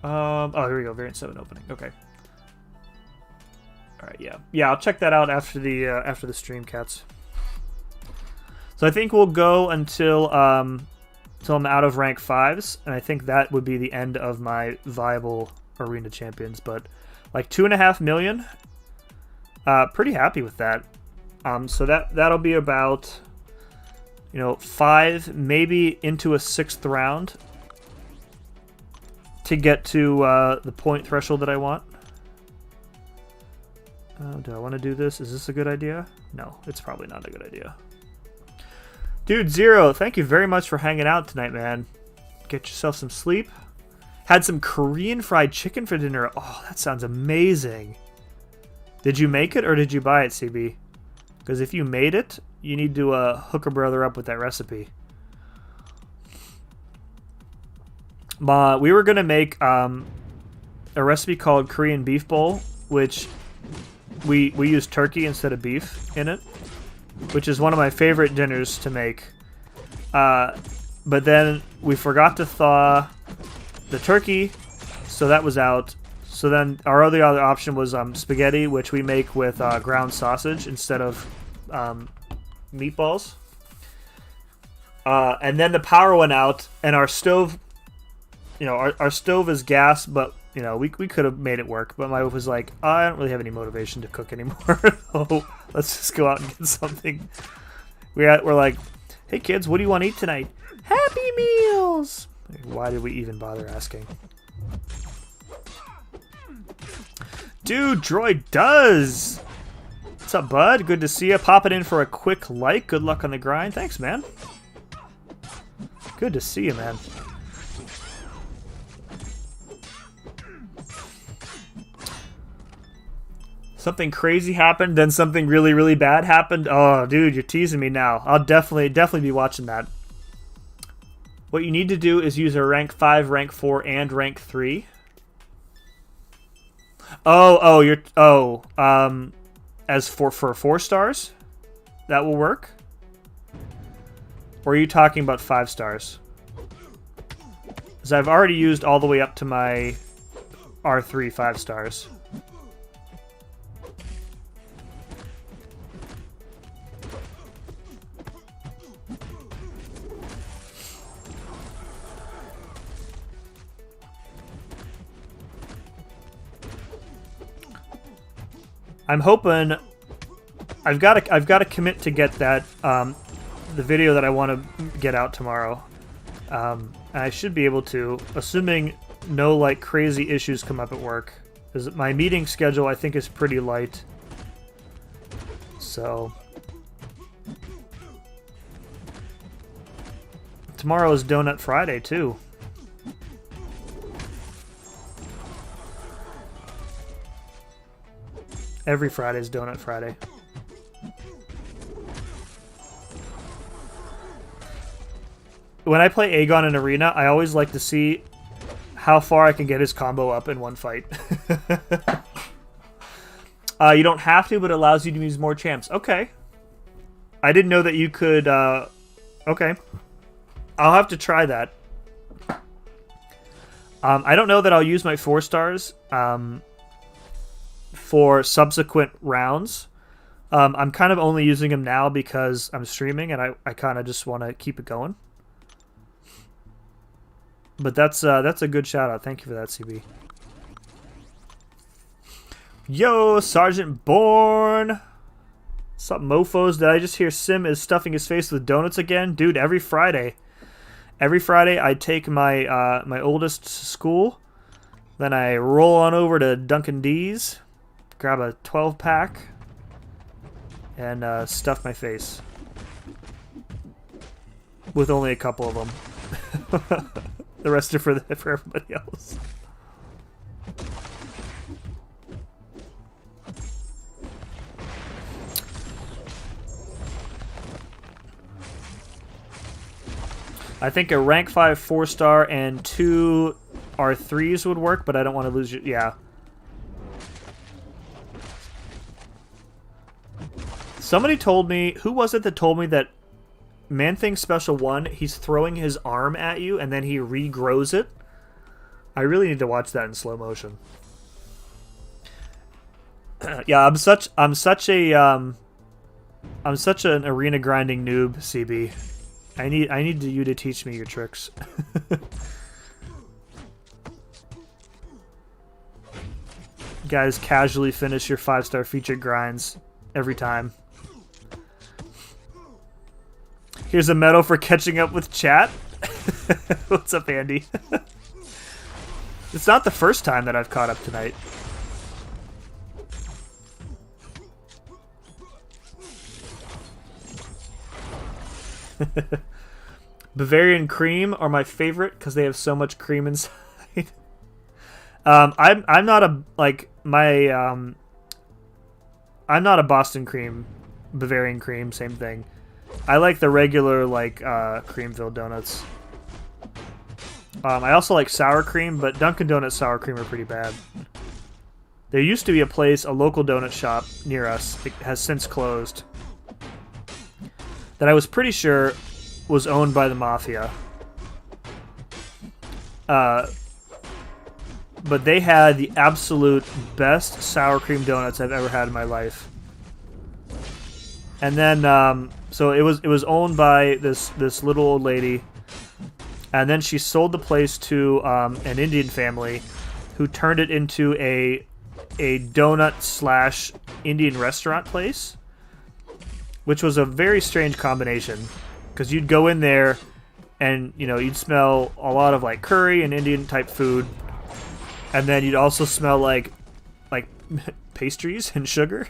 Oh, here we go. Variant 7 opening. Okay. All right. Yeah. I'll check that out after the stream, cats. So I think we'll go until I'm out of rank 5s, and I think that would be the end of my viable arena champions. But like 2.5 million, pretty happy with that. So that'll be about 5, maybe into a 6th round to get to the point threshold that I want. Do I want to do this? Is this a good idea? No, it's probably not a good idea. Dude, Zero, thank you very much for hanging out tonight, man. Get yourself some sleep. Had some Korean fried chicken for dinner. Oh, that sounds amazing. Did you make it or did you buy it, CB? Because if you made it, you need to hook a brother up with that recipe. We were going to make a recipe called Korean Beef Bowl, which we use turkey instead of beef in it, which is one of my favorite dinners to make. But then we forgot to thaw the turkey, so that was out. So then our other option was spaghetti, which we make with ground sausage instead of meatballs. And then the power went out, and our stove, our stove is gas, but we could have made it work. But my wife was like, I don't really have any motivation to cook anymore. So let's just go out and get something. We're like, hey kids, what do you want to eat tonight? Happy Meals! Why did we even bother asking? Dude, Droid does! What's up, bud? Good to see you. Popping in for a quick like. Good luck on the grind. Thanks, man. Good to see you, man. Something crazy happened, then something really, really bad happened. Oh, dude, you're teasing me now. I'll definitely be watching that. What you need to do is use a rank 5, rank 4, and rank 3. As for 4 stars? That will work? Or are you talking about 5 stars? Because I've already used all the way up to my R3 5 stars. I'm hoping I've got to commit to get that the video that I want to get out tomorrow. And I should be able to, assuming no like crazy issues come up at work. Because my meeting schedule I think is pretty light. So tomorrow is Donut Friday too. Every Friday is Donut Friday. When I play Aegon in Arena, I always like to see how far I can get his combo up in one fight. You don't have to, but it allows you to use more champs. Okay. I didn't know that you could... okay. I'll have to try that. I don't know that I'll use my 4 stars for subsequent rounds. I'm kind of only using them now because I'm streaming, and I kind of just want to keep it going. But that's a good shout out. Thank you for that, CB. Yo, Sergeant Bourne. What's up, mofos? Did I just hear Sim is stuffing his face with donuts again? Dude, every Friday. Every Friday I take my my oldest to school. Then I roll on over to Dunkin' D's, grab a 12-pack, and stuff my face. With only a couple of them. The rest are for everybody else. I think a rank 5 4-star and 2 R3s would work, but I don't want to lose you. Yeah. Somebody told me, who was it that told me that Man-Thing Special 1, he's throwing his arm at you and then he regrows it? I really need to watch that in slow motion. Yeah, I'm such an arena grinding noob, CB. I need you to teach me your tricks. Guys, casually finish your 5-star featured grinds every time. Here's a medal for catching up with chat. What's up, Andy? It's not the first time that I've caught up tonight. Bavarian cream are my favorite because they have so much cream inside. I'm not a I'm not a Boston cream, Bavarian cream, same thing. I like the regular cream-filled donuts. I also like sour cream, but Dunkin' Donuts sour cream are pretty bad. There used to be a local donut shop near us. It has since closed. That I was pretty sure was owned by the mafia. But they had the absolute best sour cream donuts I've ever had in my life. And then, so it was owned by this little old lady, and then she sold the place to an Indian family, who turned it into a donut / Indian restaurant place, which was a very strange combination, because you'd go in there, and you'd smell a lot of curry and Indian type food, and then you'd also smell like pastries and sugar.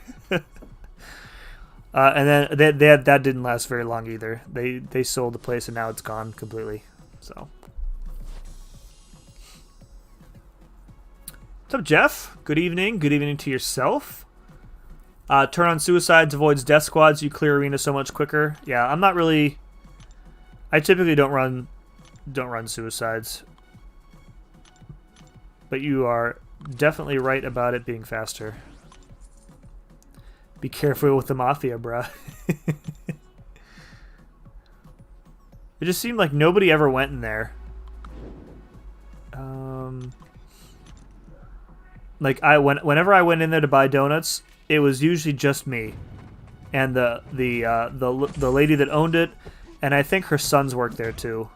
And then that didn't last very long either. They sold the place and now it's gone completely. So, what's up, Jeff? Good evening. Good evening to yourself. Turn on suicides avoids death squads. You clear arena so much quicker. Yeah, I'm not really. I typically don't run suicides, but you are definitely right about it being faster. Be careful with the mafia, bruh. It just seemed like nobody ever went in there. Whenever I went in there to buy donuts, it was usually just me and the lady that owned it, and I think her sons worked there too.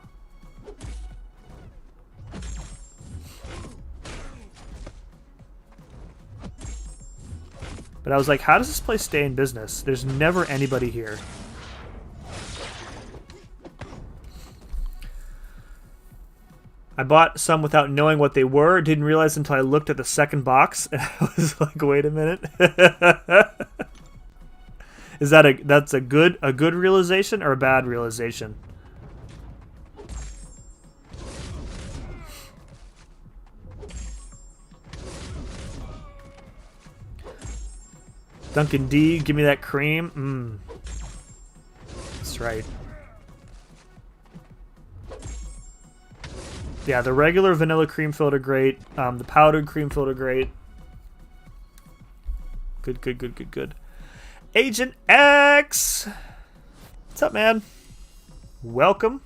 But I was like, how does this place stay in business? There's never anybody here. I bought some without knowing what they were. Didn't realize until I looked at the second box, and I was like, wait a minute. Is that's a good realization or a bad realization? Duncan D, give me that cream. That's right. Yeah, the regular vanilla cream filled are great. The powdered cream filled are great. Good, good, good, good, good. Agent X! What's up, man? Welcome.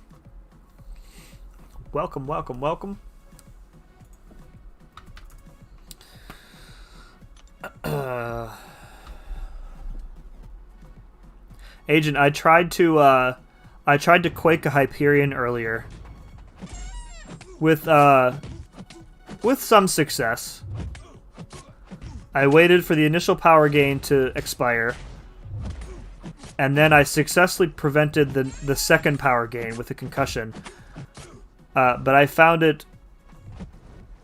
Welcome, welcome, welcome. Agent, I tried to quake a Hyperion earlier with some success. I waited for the initial power gain to expire, and then I successfully prevented the second power gain with a concussion. But I found it,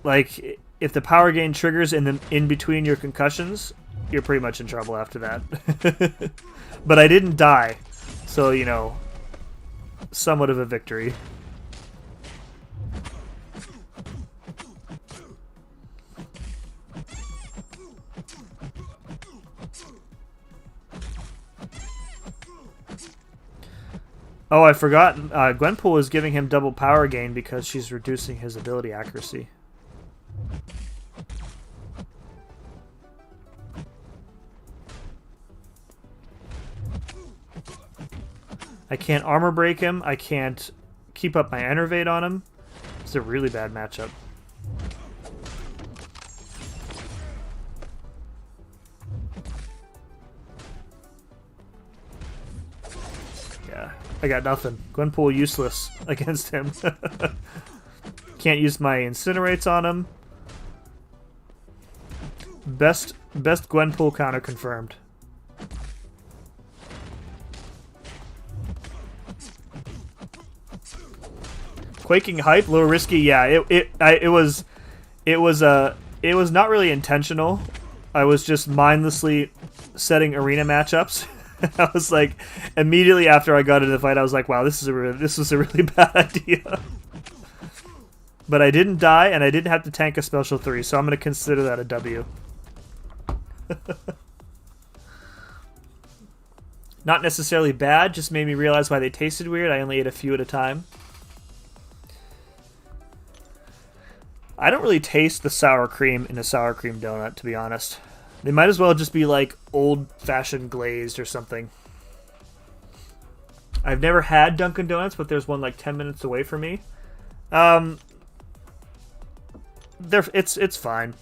like, if the power gain triggers in between your concussions, you're pretty much in trouble after that. But I didn't die, so, you know, somewhat of a victory. Oh, I forgot. Gwenpool is giving him double power gain because she's reducing his ability accuracy. I can't armor break him. I can't keep up my enervate on him. It's a really bad matchup. Yeah, I got nothing. Gwenpool useless against him. Can't use my incinerates on him. Best Gwenpool counter confirmed. Quaking hype, a little risky. Yeah, it was not really intentional. I was just mindlessly setting arena matchups. I was like, immediately after I got into the fight, I was like, wow, this was a really bad idea. But I didn't die, and I didn't have to tank a special 3, so I'm going to consider that a W. Not necessarily bad, just made me realize why they tasted weird. I only ate a few at a time. I don't really taste the sour cream in a sour cream donut, to be honest. They might as well just be like old-fashioned glazed or something. I've never had Dunkin' Donuts, but there's one like 10 minutes away from me. It's fine.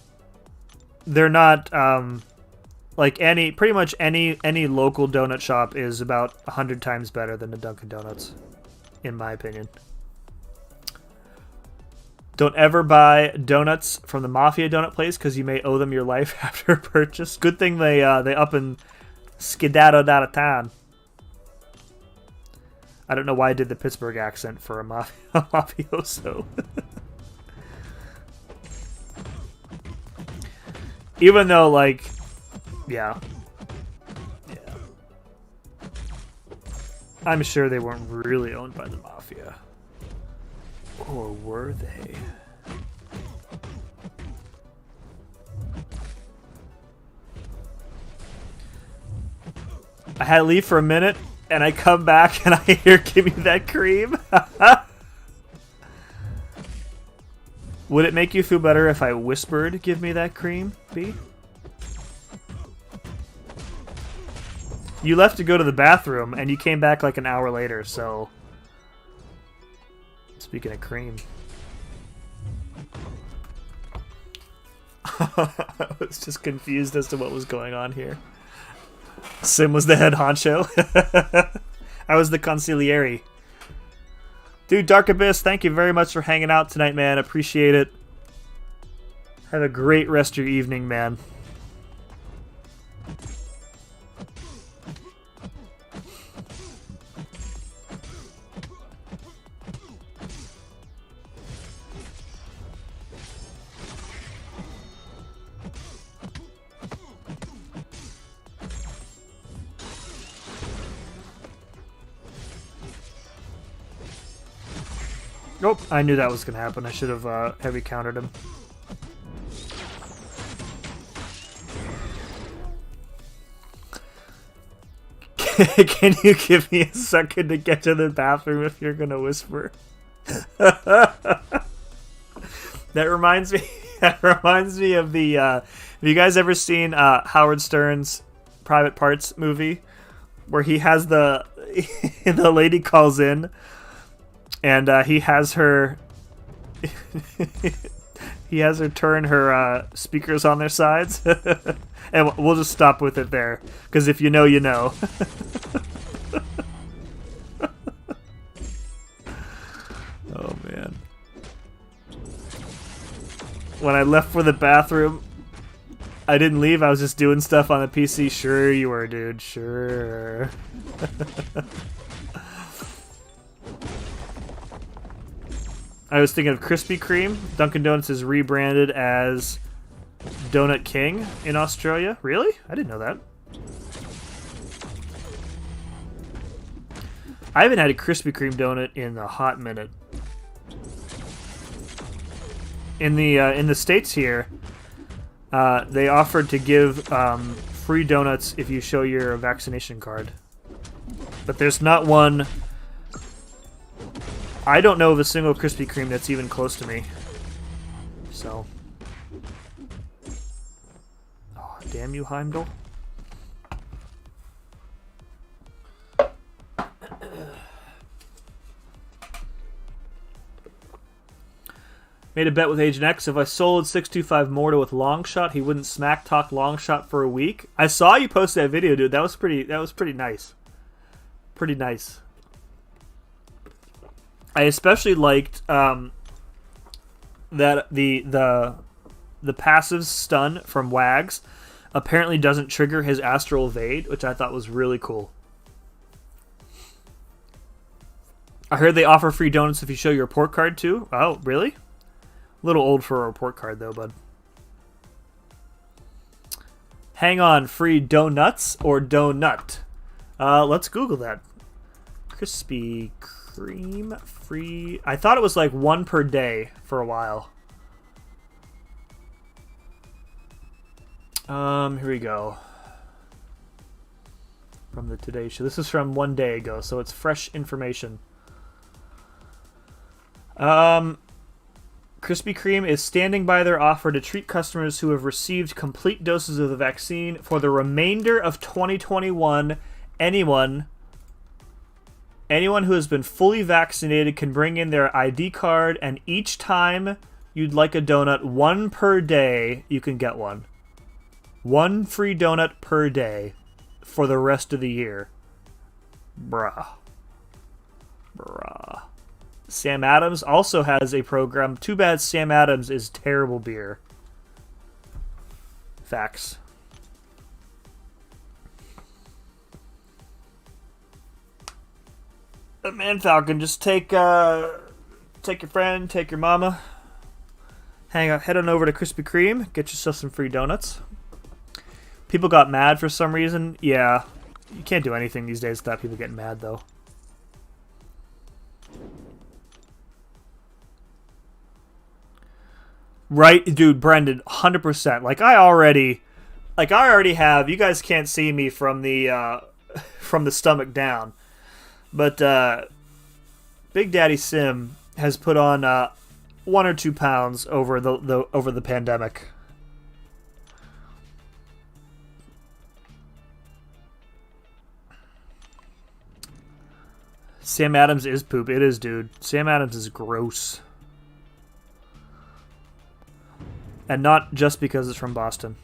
They're not like pretty much any local donut shop is about 100 times better than the Dunkin' Donuts, in my opinion. Don't ever buy donuts from the Mafia donut place because you may owe them your life after a purchase. Good thing they up and skedaddled out of town. I don't know why I did the Pittsburgh accent for a mafioso. Even though, like, yeah. I'm sure they weren't really owned by the Mafia. Or were they? I had to leave for a minute, and I come back, and I hear, give me that cream. Would it make you feel better if I whispered, give me that cream, B? You left to go to the bathroom, and you came back like an hour later, so... Speaking of cream. I was just confused as to what was going on here. Sim was the head honcho. I was the consigliere. Dude, Dark Abyss, thank you very much for hanging out tonight, man. Appreciate it. Have a great rest of your evening, man. Nope, I knew that was going to happen. I should have heavy countered him. Can you give me a second to get to the bathroom if you're gonna whisper? That reminds me. That reminds me of the. Have you guys ever seen Howard Stern's Private Parts movie, where he has the the lady calls in, and he has her. He has her turn her speakers on their sides. And we'll just stop with it there, because if you know, you know. Oh, man. When I left for the bathroom, I didn't leave. I was just doing stuff on the PC. Sure you were, dude. Sure. I was thinking of Krispy Kreme. Dunkin' Donuts is rebranded as Donut King in Australia. Really? I didn't know that. I haven't had a Krispy Kreme donut in a hot minute. In the States here, they offered to give free donuts if you show your vaccination card. But there's not one. I don't know of a single Krispy Kreme that's even close to me. So. Oh, damn you, Heimdall. Made a bet with Agent X. If I sold 625 Morta with Longshot, he wouldn't smack talk Longshot for a week. I saw you post that video, dude. That was pretty nice. Pretty nice. I especially liked that the passive stun from Wags apparently doesn't trigger his Astral Evade, which I thought was really cool. I heard they offer free donuts if you show your report card too. Oh, really? A little old for a report card though, bud. Hang on, free donuts or donut? Let's Google that. Krispy Kreme free. I thought it was like one per day for a while. Here we go. From the Today Show. This is from one day ago, so it's fresh information. Krispy Kreme is standing by their offer to treat customers who have received complete doses of the vaccine for the remainder of 2021. Anyone who has been fully vaccinated can bring in their ID card, and each time you'd like a donut, one per day, you can get one. One free donut per day for the rest of the year. Bruh. Sam Adams also has a program. Too bad Sam Adams is terrible beer. Facts. Man Falcon, just take your friend, take your mama, head on over to Krispy Kreme, get yourself some free donuts. People got mad for some reason. Yeah, you can't do anything these days without people getting mad, though. Right, dude, Brendan, 100%. Like I already have. You guys can't see me from the stomach down. But Big Daddy Sim has put on 1 or 2 pounds over the pandemic. Sam Adams is poop. It is, dude. Sam Adams is gross. And not just because it's from Boston.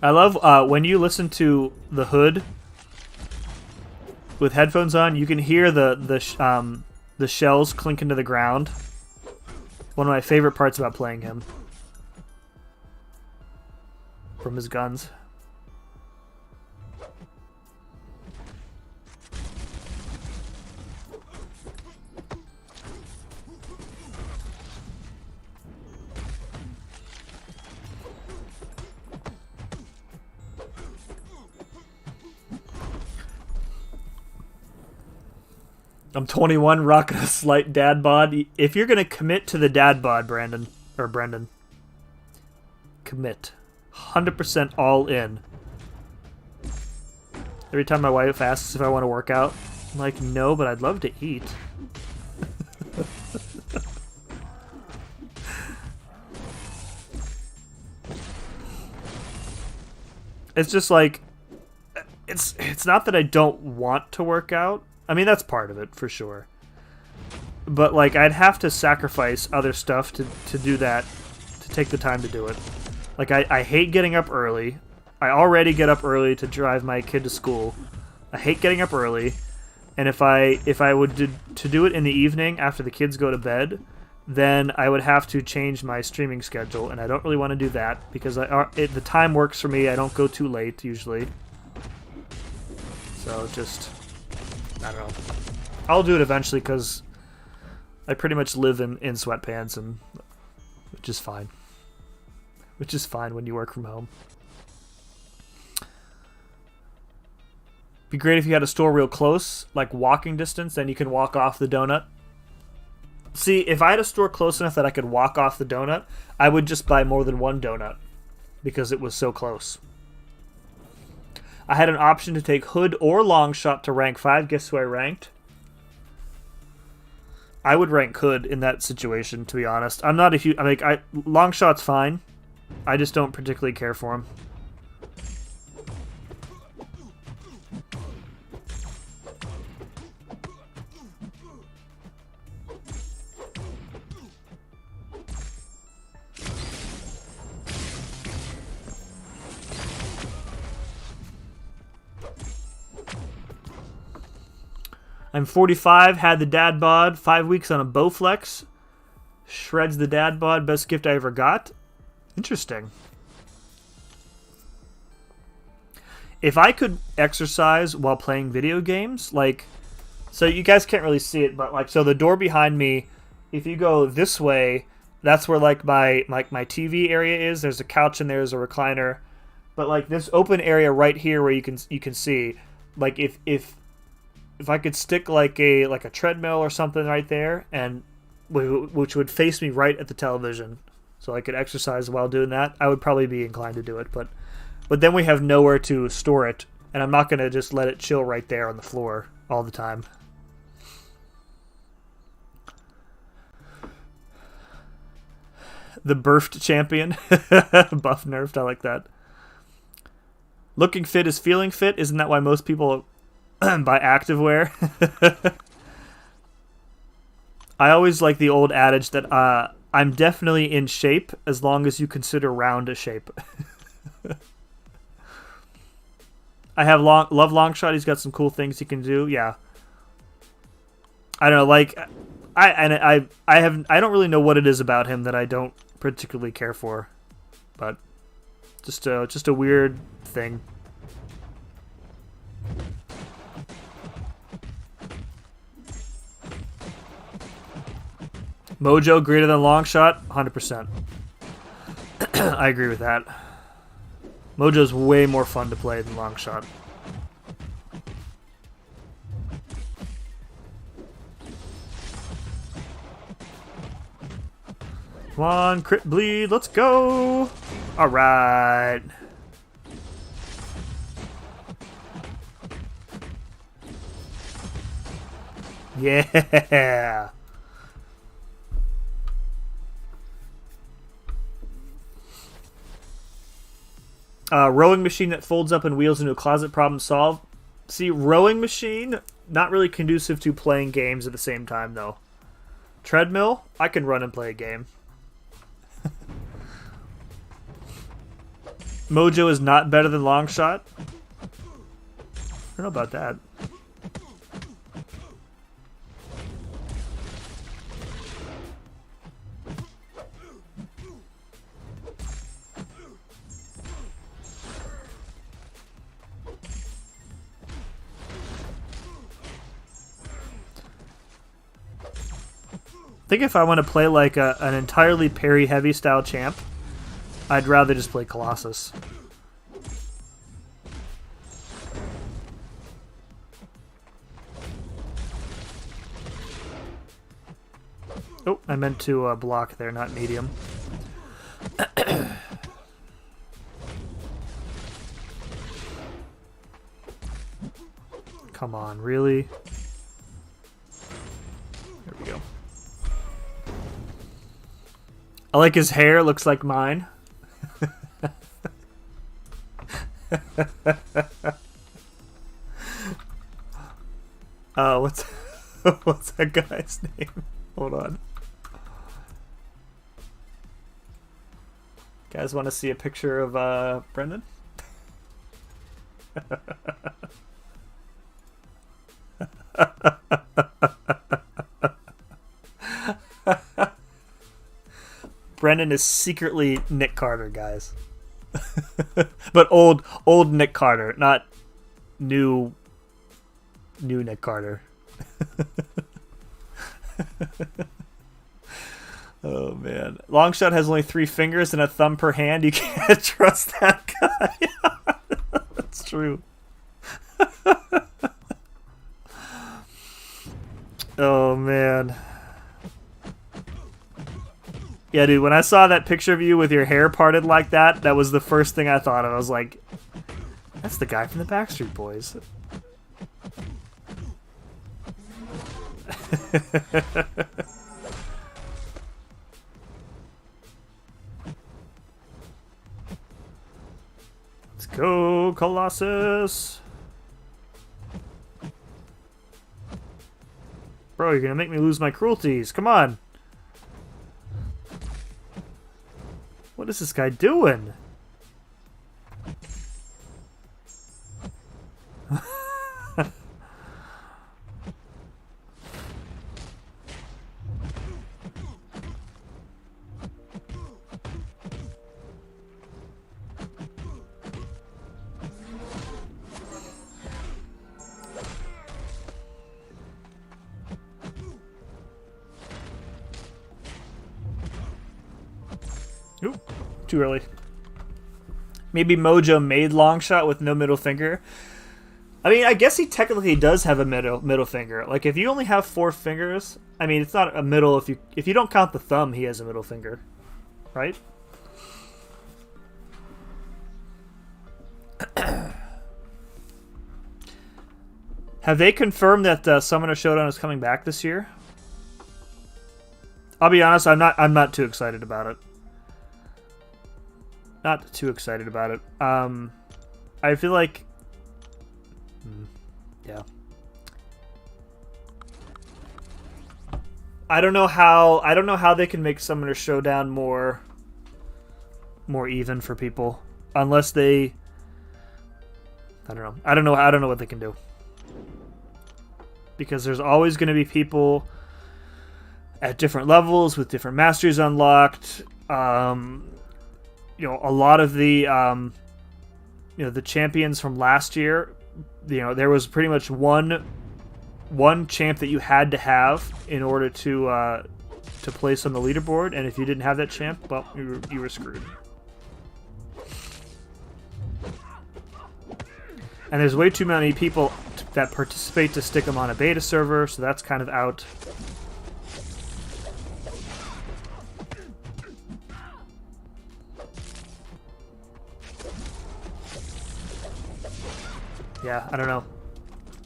I love when you listen to The Hood with headphones on, you can hear the shells clink into the ground. One of my favorite parts about playing him. From his guns. I'm 21, rocking a slight dad bod. If you're gonna commit to the dad bod, Brendan, commit. 100% all in. Every time my wife asks if I want to work out, I'm like, no, but I'd love to eat. It's just like, it's not that I don't want to work out. I mean, that's part of it, for sure. But, like, I'd have to sacrifice other stuff to do that, to take the time to do it. Like, I hate getting up early. I already get up early to drive my kid to school. I hate getting up early. And if I would do it in the evening after the kids go to bed, then I would have to change my streaming schedule, and I don't really want to do that because the time works for me. I don't go too late usually. So just, I don't know. I'll do it eventually because I pretty much live in sweatpants, and which is fine. Which is fine when you work from home. Be great if you had a store real close, like walking distance, then you can walk off the donut. See, if I had a store close enough that I could walk off the donut, I would just buy more than one donut because it was so close. I had an option to take hood or long shot to rank 5. Guess who I ranked? I would rank hood in that situation, to be honest. I'm not a huge... long shot's fine. I just don't particularly care for him. I'm 45, had the dad bod, 5 weeks on a Bowflex. Shreds the dad bod, best gift I ever got. Interesting. If I could exercise while playing video games, like, so you guys can't really see it, but like, so the door behind me, if you go this way, that's where like my TV area is. There's a couch and there's a recliner, but like this open area right here where you can see, like if I could stick like a treadmill or something right there, and which would face me right at the television, so I could exercise while doing that, I would probably be inclined to do it. But then we have nowhere to store it, and I'm not going to just let it chill right there on the floor all the time. The birthed champion. Buff nerfed, I like that. Looking fit is feeling fit. Isn't that why most people buy activewear? I always like the old adage that I'm definitely in shape as long as you consider round a shape. I have love Longshot. He's got some cool things he can do. Yeah. I don't know, like I don't really know what it is about him that I don't particularly care for, but just a weird thing. Mojo greater than Longshot, 100%. I agree with that. Mojo's way more fun to play than Longshot. Come on, crit bleed, let's go! Alright. Yeah! Rowing machine that folds up and wheels into a closet, problem solved. See, rowing machine, not really conducive to playing games at the same time, though. Treadmill, I can run and play a game. Mojo is not better than Longshot. I don't know about that. I think if I want to play like an entirely parry heavy style champ, I'd rather just play Colossus. Oh, I meant to block there, not medium. Come on, really? There we go. I like his hair, looks like mine. What's what's that guy's name? Hold on. Guys want to see a picture of Brendan? Brendan is secretly Nick Carter, guys. But old Nick Carter, not new Nick Carter. Oh man, Longshot has only 3 fingers and a thumb per hand. You can't trust that guy. That's true. Oh man. Yeah, dude, when I saw that picture of you with your hair parted like that, that was the first thing I thought of. I was like, that's the guy from the Backstreet Boys. Let's go, Colossus. Bro, you're gonna make me lose my cruelties. Come on. What is this guy doing? Oop, too early. Maybe Mojo made Longshot with no middle finger. I mean, I guess he technically does have a middle finger. Like, if you only have 4 fingers, I mean, it's not a middle. If you don't count the thumb, he has a middle finger, right? Have they confirmed that Summoner Showdown is coming back this year? I'll be honest, I'm not too excited about it. Not too excited about it. I feel like, yeah. I don't know how they can make Summoner Showdown more even for people, unless they. I don't know what they can do, because there's always going to be people at different levels with different masteries unlocked. You know, a lot of the the champions from last year, there was pretty much one champ that you had to have in order to place on the leaderboard, and if you didn't have that champ, well, you were screwed. And there's way too many people that participate to stick them on a beta server, so that's kind of out. Yeah, I don't know.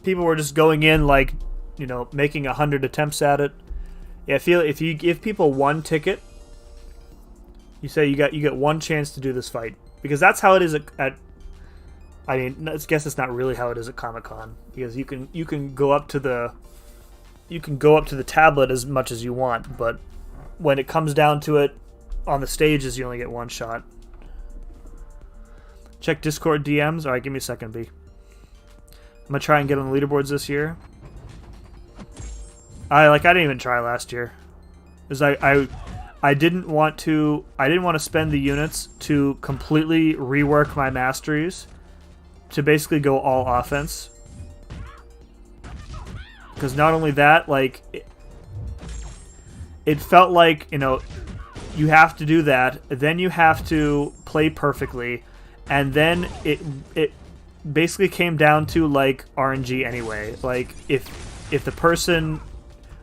People were just going in like, making 100 attempts at it. Yeah, I feel if you give people one ticket, you say you get one chance to do this fight, because that's how it is at I mean, I guess it's not really how it is at Comic-Con, because you can go up to the tablet as much as you want, but when it comes down to it, on the stages you only get one shot. Check Discord DMs. All right, give me a second, B. I'm gonna try and get on the leaderboards this year. I didn't even try last year, because I didn't want to spend the units to completely rework my masteries to basically go all offense. Because not only that, like it felt like, you have to do that, then you have to play perfectly, and then it basically came down to like RNG anyway. Like if the person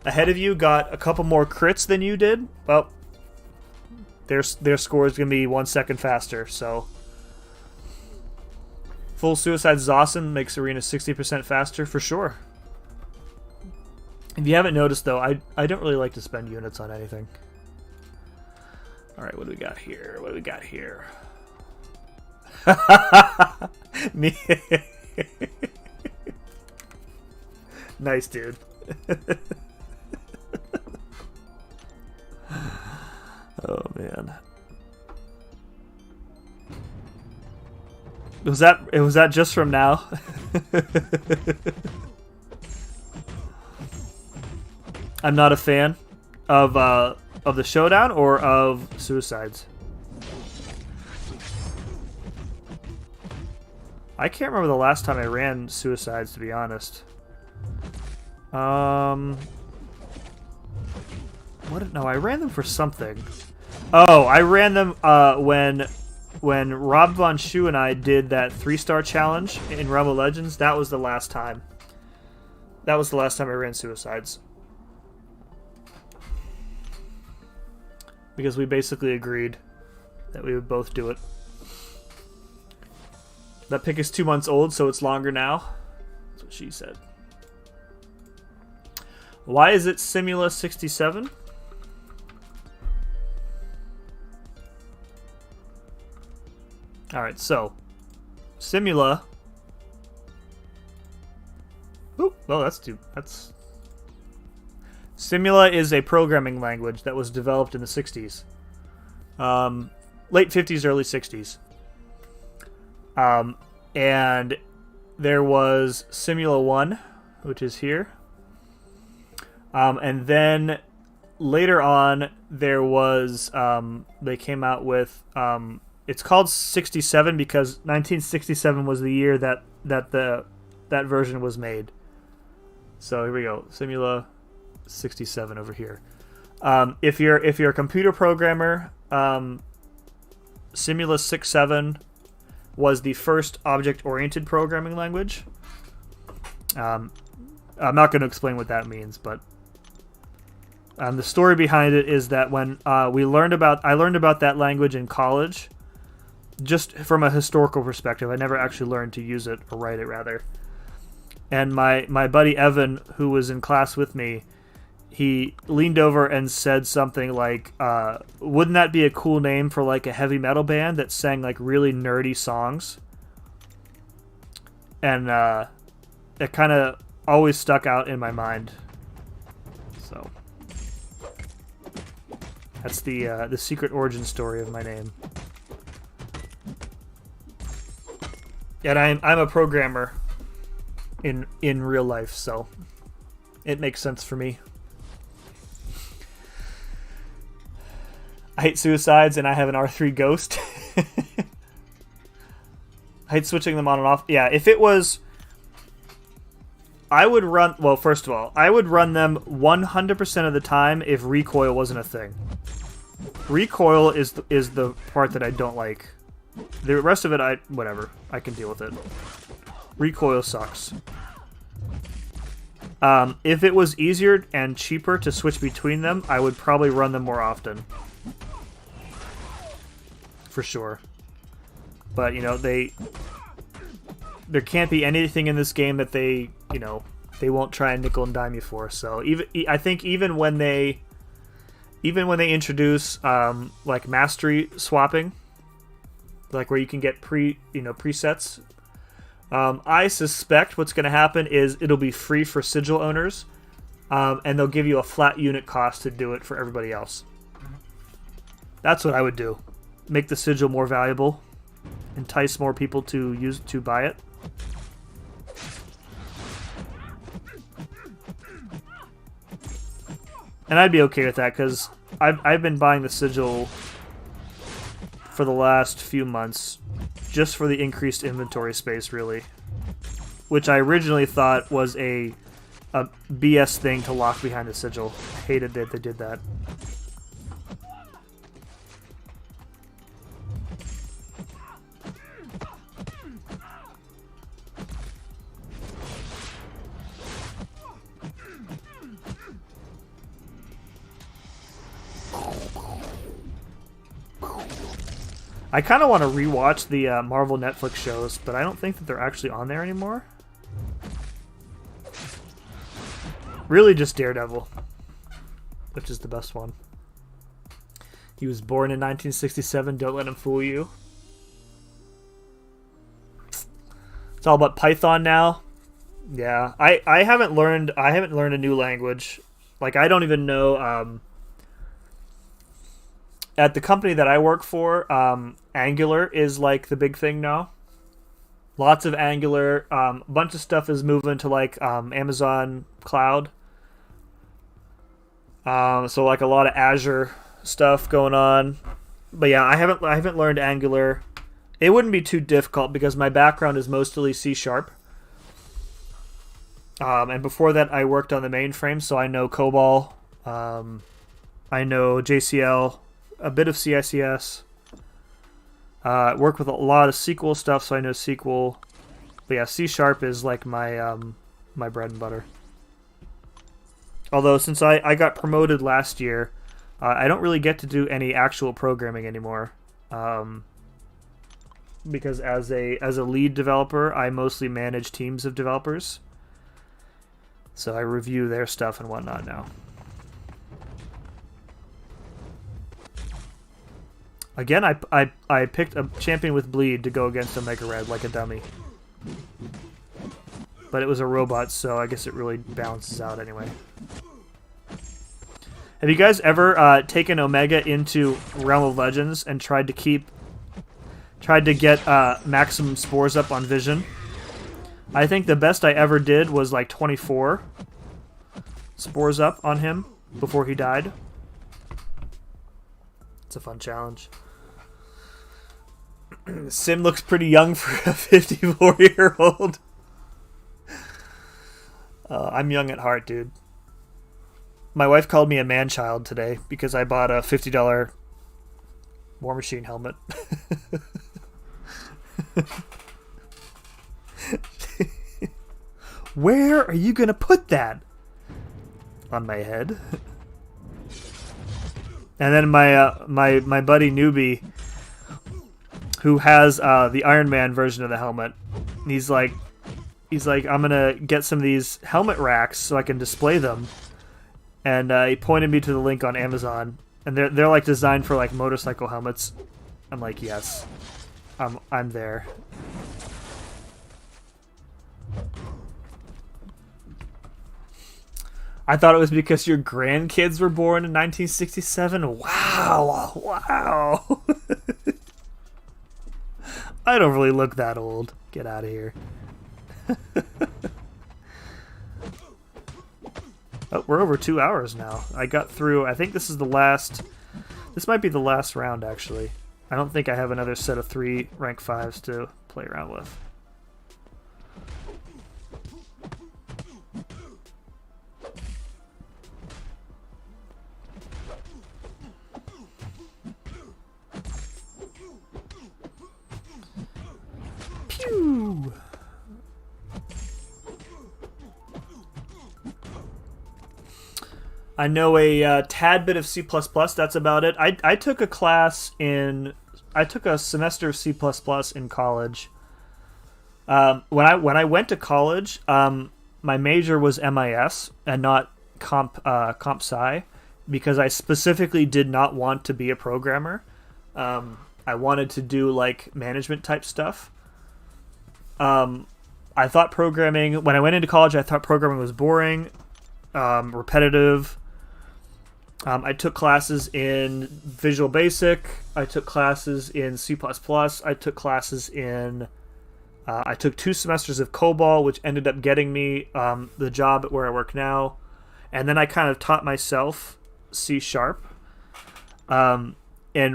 ahead of you got a couple more crits than you did, well, their score is going to be 1 second faster, so... Full Suicides is awesome, makes Arena 60% faster, for sure. If you haven't noticed, though, I don't really like to spend units on anything. Alright, what do we got here? What do we got here? Me. Nice, dude. Oh, man. Was that just from now? I'm not a fan of the showdown or of suicides. I can't remember the last time I ran suicides, to be honest. What? No, I ran them for something. Oh, I ran them when Rob Von Schu and I did that 3-star challenge in Realm of Legends. That was the last time. That was the last time I ran suicides. Because we basically agreed that we would both do it. That pick is 2 months old, so it's longer now. That's what she said. Why is it Simula 67? Alright, so Simula. Oop, well, that's Simula is a programming language that was developed in the 60s. Late 50s, early 60s. And there was Simula 1, which is here. And then later on, there was, they came out with, it's called 67 because 1967 was the year that version was made. So here we go, Simula 67 over here. If you're a computer programmer, Simula 67 was the first object-oriented programming language. I'm not going to explain what that means, but the story behind it is that when I learned about that language in college, just from a historical perspective, I never actually learned to use it, or write it rather. And my buddy Evan, who was in class with me, he leaned over and said something like, wouldn't that be a cool name for like a heavy metal band that sang like really nerdy songs? And it kind of always stuck out in my mind. So that's the secret origin story of my name. And I'm a programmer in real life, so it makes sense for me. I hate suicides, and I have an R3 Ghost. I hate switching them on and off. Yeah, if it was... I would run... Well, first of all, I would run them 100% of the time if recoil wasn't a thing. Recoil is the part that I don't like. The rest of it, whatever. I can deal with it. Recoil sucks. If it was easier and cheaper to switch between them, I would probably run them more often. For sure. But, you know, there can't be anything in this game that they won't try and nickel and dime you for. So I think even when they introduce like mastery swapping, like where you can get presets, I suspect what's going to happen is it'll be free for sigil owners, and they'll give you a flat unit cost to do it for everybody else. That's what I would do. Make the sigil more valuable, entice more people to buy it. And I'd be okay with that because I've been buying the sigil for the last few months just for the increased inventory space, really, which I originally thought was a BS thing to lock behind the sigil. I hated that they did that. I kind of want to rewatch the Marvel Netflix shows, but I don't think that they're actually on there anymore. Really just Daredevil, which is the best one. He was born in 1967, don't let him fool you. It's all about Python now. Yeah, I haven't learned a new language. Like, I don't even know at the company that I work for, Angular is like the big thing now. Lots of Angular. A bunch of stuff is moving to like Amazon Cloud. So like a lot of Azure stuff going on. But yeah, I haven't learned Angular. It wouldn't be too difficult because my background is mostly C#. And before that, I worked on the mainframe, so I know COBOL. I know JCL, a bit of CICS. I work with a lot of SQL stuff, so I know SQL. But yeah, C# is like my my bread and butter. Although since I got promoted last year, I don't really get to do any actual programming anymore. Because as a lead developer, I mostly manage teams of developers. So I review their stuff and whatnot now. Again, I picked a champion with bleed to go against a Mega Red like a dummy. But it was a robot, so I guess it really balances out anyway. Have you guys ever taken Omega into Realm of Legends and tried to get maximum spores up on Vision? I think the best I ever did was like 24 spores up on him before he died. It's a fun challenge. Sim looks pretty young for a 54-year-old. I'm young at heart, dude. My wife called me a man-child today because I bought a $50 War Machine helmet. Where are you gonna put that? On my head. And then my buddy Newbie, who has the Iron Man version of the helmet, he's like, I'm gonna get some of these helmet racks so I can display them. And he pointed me to the link on Amazon, and they're like designed for like motorcycle helmets. I'm like, yes, I'm there. I thought it was because your grandkids were born in 1967. Wow, wow. I don't really look that old. Get out of here. Oh, we're over 2 hours now. I got through, I think this is the last, this might be the last round actually. I don't think I have another set of 3 rank 5s to play around with. Pew! I know a tad bit of C++. That's about it. I took a class in... I took a semester of C++ in college. When I went to college, my major was MIS and not comp sci, because I specifically did not want to be a programmer. I wanted to do like management type stuff. I thought programming... When I went into college, I thought programming was boring, repetitive. I took classes in Visual Basic. I took classes in C++. I took classes in... I took 2 semesters of COBOL, which ended up getting me the job at where I work now. And then I kind of taught myself C#. And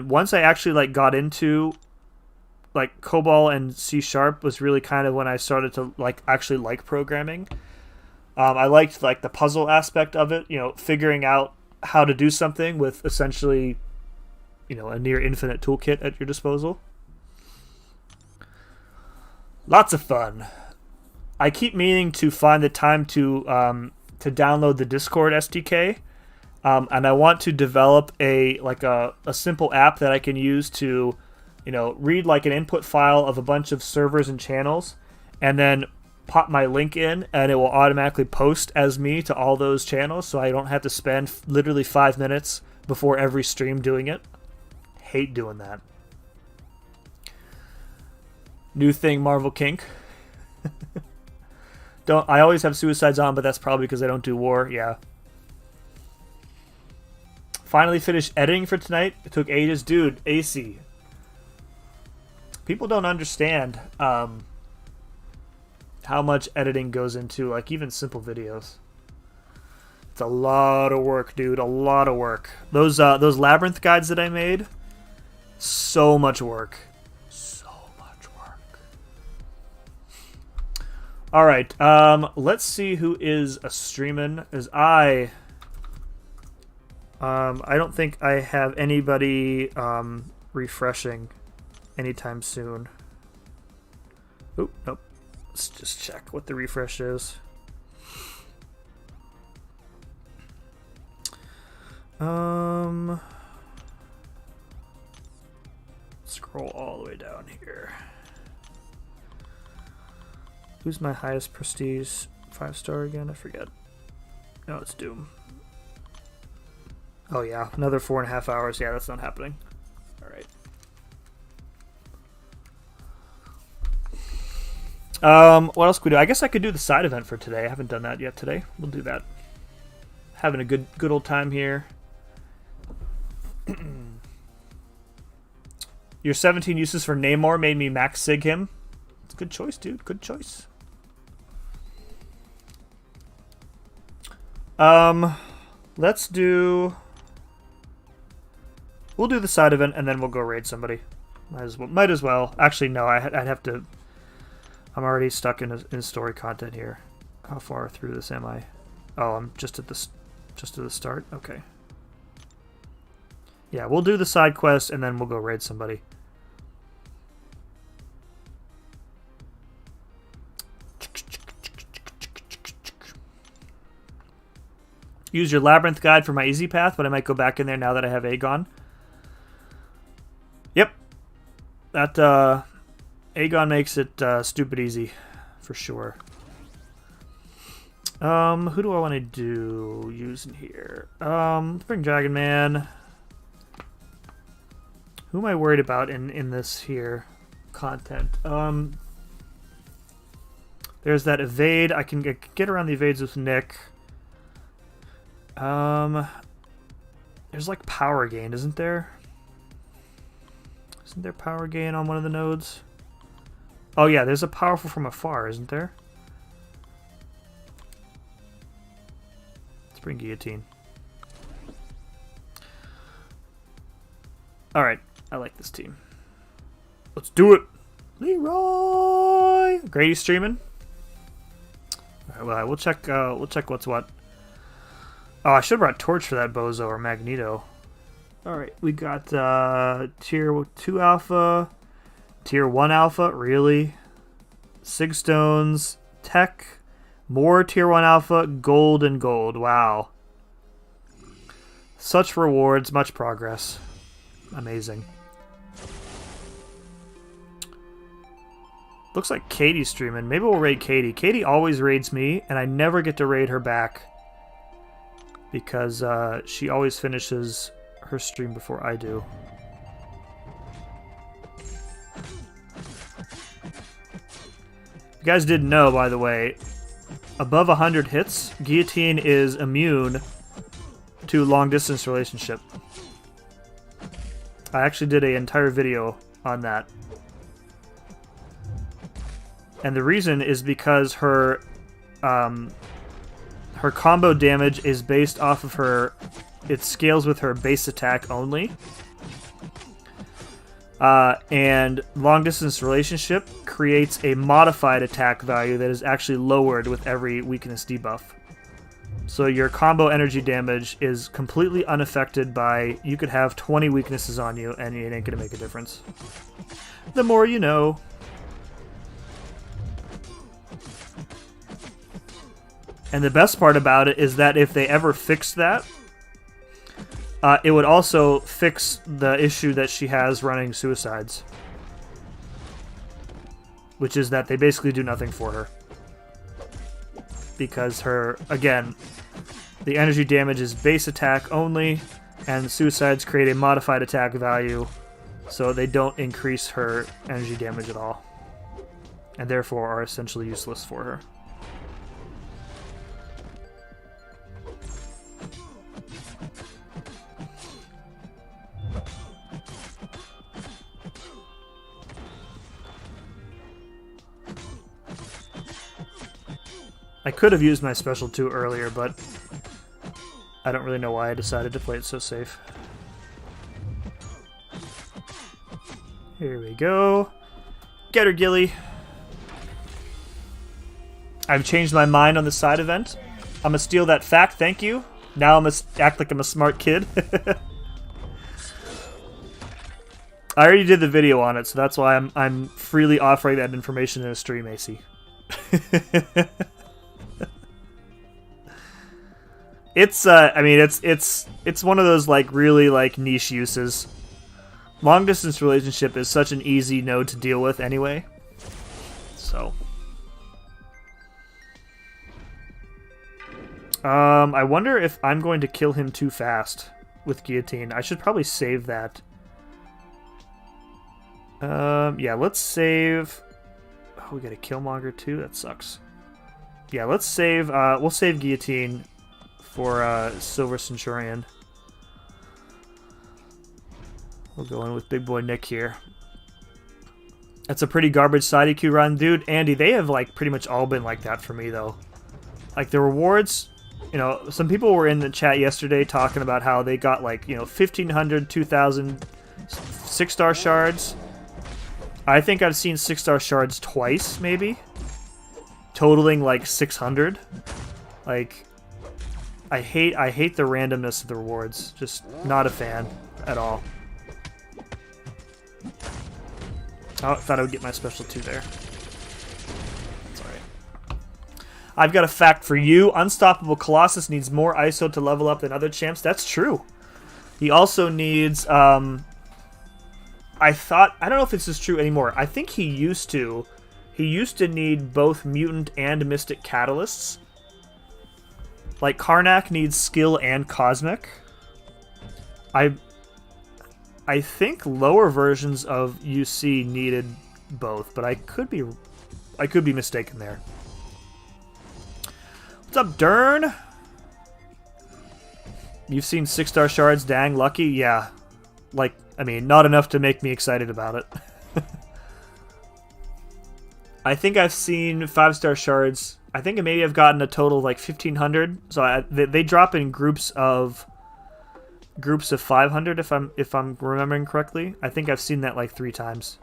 once I actually like got into like COBOL and C# was really kind of when I started to like actually like programming. I liked like the puzzle aspect of it, you know, figuring out how to do something with essentially, you know, a near infinite toolkit at your disposal. Lots of fun. I keep meaning to find the time to download the Discord SDK, and I want to develop a simple app that I can use to you know, read like an input file of a bunch of servers and channels, and then pop my link in, and it will automatically post as me to all those channels, so I don't have to spend literally 5 minutes before every stream doing it. Hate doing that. New thing, Marvel Kink. I always have suicides on, but that's probably because I don't do war. Yeah. Finally finished editing for tonight. It took ages. Dude, AC. People don't understand how much editing goes into, like, even simple videos. It's a lot of work, dude. A lot of work. Those labyrinth guides that I made, so much work. So much work. All right. Let's see who is a streaming. As I don't think I have anybody refreshing anytime soon. Oh, nope. Let's just check what the refresh is. Scroll all the way down here. Who's my highest prestige 5-star again? I forget. No, it's Doom. Oh yeah, another 4.5 hours. Yeah, that's not happening. All right. What else could we do? I guess I could do the side event for today. I haven't done that yet today. We'll do that. Having a good old time here. Your 17 uses for Namor made me max sig him. It's a good choice, dude. Good choice. Let's do... We'll do the side event, and then we'll go raid somebody. Might as well. Actually, no, I'd have to... I'm already stuck in story content here. How far through this am I? Oh, I'm just at the start? Okay. Yeah, we'll do the side quest, and then we'll go raid somebody. Use your labyrinth guide for my easy path, but I might go back in there now that I have Aegon. Yep. That, Aegon makes it stupid easy, for sure. Who do I want to do use in here? Let's bring Dragon Man. Who am I worried about in this here content? There's that evade. I can get around the evades with Nick. There's like power gain, isn't there? Isn't there power gain on one of the nodes? Oh yeah, there's a powerful from afar, isn't there? Let's bring Guillotine. Alright, I like this team. Let's do it! Leroy! Grady's streaming? Alright, well, we'll check what's what. Oh, I should have brought Torch for that bozo or Magneto. Alright, we got Tier 2 Alpha, Tier 1 Alpha, really? Sigstones, Tech, more Tier 1 Alpha, Gold and Gold. Wow. Such rewards, much progress. Amazing. Looks like Katie's streaming. Maybe we'll raid Katie. Katie always raids me, and I never get to raid her back. Because she always finishes her stream before I do. You guys didn't know, by the way, above 100 hits, Guillotine is immune to long-distance relationship. I actually did an entire video on that. And the reason is because her combo damage is based off of her... It scales with her base attack only. And long-distance relationship creates a modified attack value that is actually lowered with every weakness debuff. So your combo energy damage is completely unaffected by... You could have 20 weaknesses on you, and it ain't gonna make a difference. The more you know. And the best part about it is that if they ever fix that, it would also fix the issue that she has running suicides. which is that they basically do nothing for her. Because her, again, the energy damage is base attack only, and suicides create a modified attack value, so they don't increase her energy damage at all, and therefore are essentially useless for her. I could have used my special 2 earlier, but I don't really know why I decided to play it so safe. Here we go. Get her, Gilly. I've changed my mind on the side event. I'm gonna steal that fact, thank you. Now I'm gonna act like I'm a smart kid. I already did the video on it, so that's why I'm freely offering that information in a stream, AC. It's I mean it's one of those like really like niche uses. Long distance relationship is such an easy node to deal with anyway. So I wonder if I'm going to kill him too fast with guillotine. I should probably save that. Yeah, let's save. Oh, we got a Killmonger too. That sucks. Yeah, let's save. We'll save guillotine for Silver Centurion. We'll go in with Big Boy Nick here. That's a pretty garbage side EQ run. Dude, Andy, they have like pretty much all been like that for me though. Like the rewards, you know, some people were in the chat yesterday talking about how they got like, you know, 1,500, 2,000 6-star shards. I think I've seen 6-star shards twice, maybe. Totaling like 600. Like, I hate the randomness of the rewards. Just not a fan at all. Oh, I thought I would get my special 2 there. That's alright. I've got a fact for you. Unstoppable Colossus needs more ISO to level up than other champs. That's true. He also needs, I don't know if this is true anymore. I think he used to need both Mutant and Mystic Catalysts. Like, Karnak needs Skill and Cosmic. I think lower versions of UC needed both, but I could be mistaken there. What's up, Dern? You've seen 6-star shards, dang, lucky? Yeah. Like, I mean, not enough to make me excited about it. I think I've seen 5-star shards. I think maybe I've gotten a total of like 1,500. So they drop in groups of 500 if I'm remembering correctly. I think I've seen that like 3 times.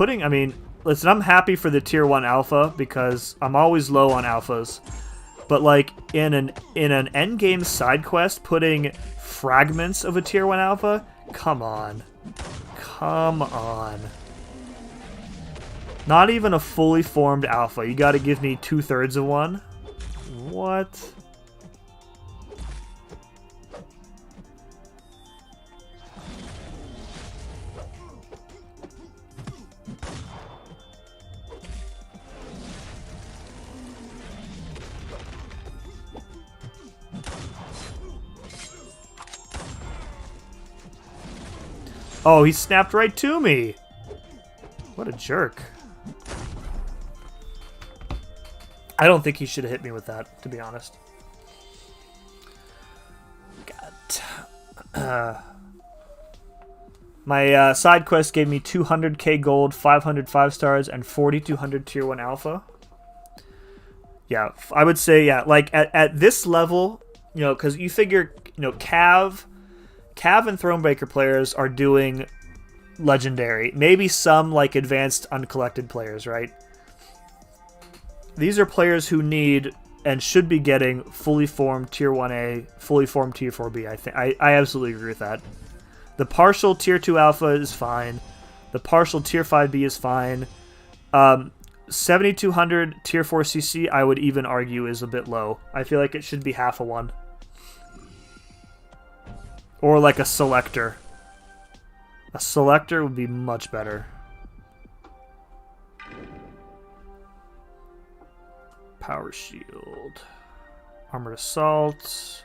I mean, listen, I'm happy for the tier 1 alpha because I'm always low on alphas. But like in an endgame side quest, putting fragments of a tier 1 alpha, come on. Come on. Not even a fully formed alpha. You gotta give me 2/3 of one? What? Oh, he snapped right to me. What a jerk. I don't think he should have hit me with that, to be honest. God. My side quest gave me 200k gold, 500 5-stars, and 4,200 tier 1 alpha. Yeah, I would say, yeah, like at this level, you know, because you figure, you know, Cav and Thronebreaker players are doing legendary. Maybe some like advanced uncollected players, right? These are players who need and should be getting fully formed tier 1A, fully formed tier 4B. I absolutely agree with that. The partial tier 2 alpha is fine. The partial tier 5B is fine. 7,200 tier 4 CC, I would even argue, is a bit low. I feel like it should be half a 1. Or like a selector. A selector would be much better. Power shield. Armored assault.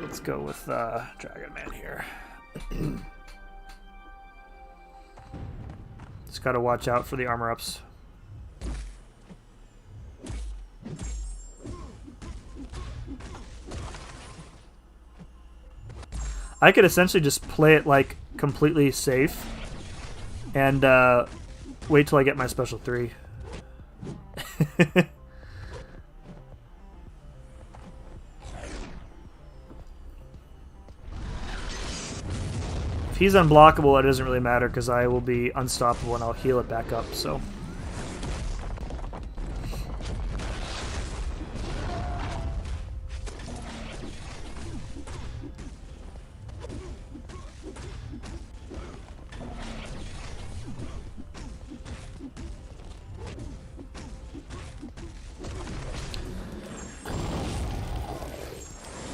Let's go with Dragon Man here. Just gotta watch out for the armor ups. I could essentially just play it like completely safe and wait till I get my special 3. If he's unblockable, it doesn't really matter because I will be unstoppable and I'll heal it back up, so.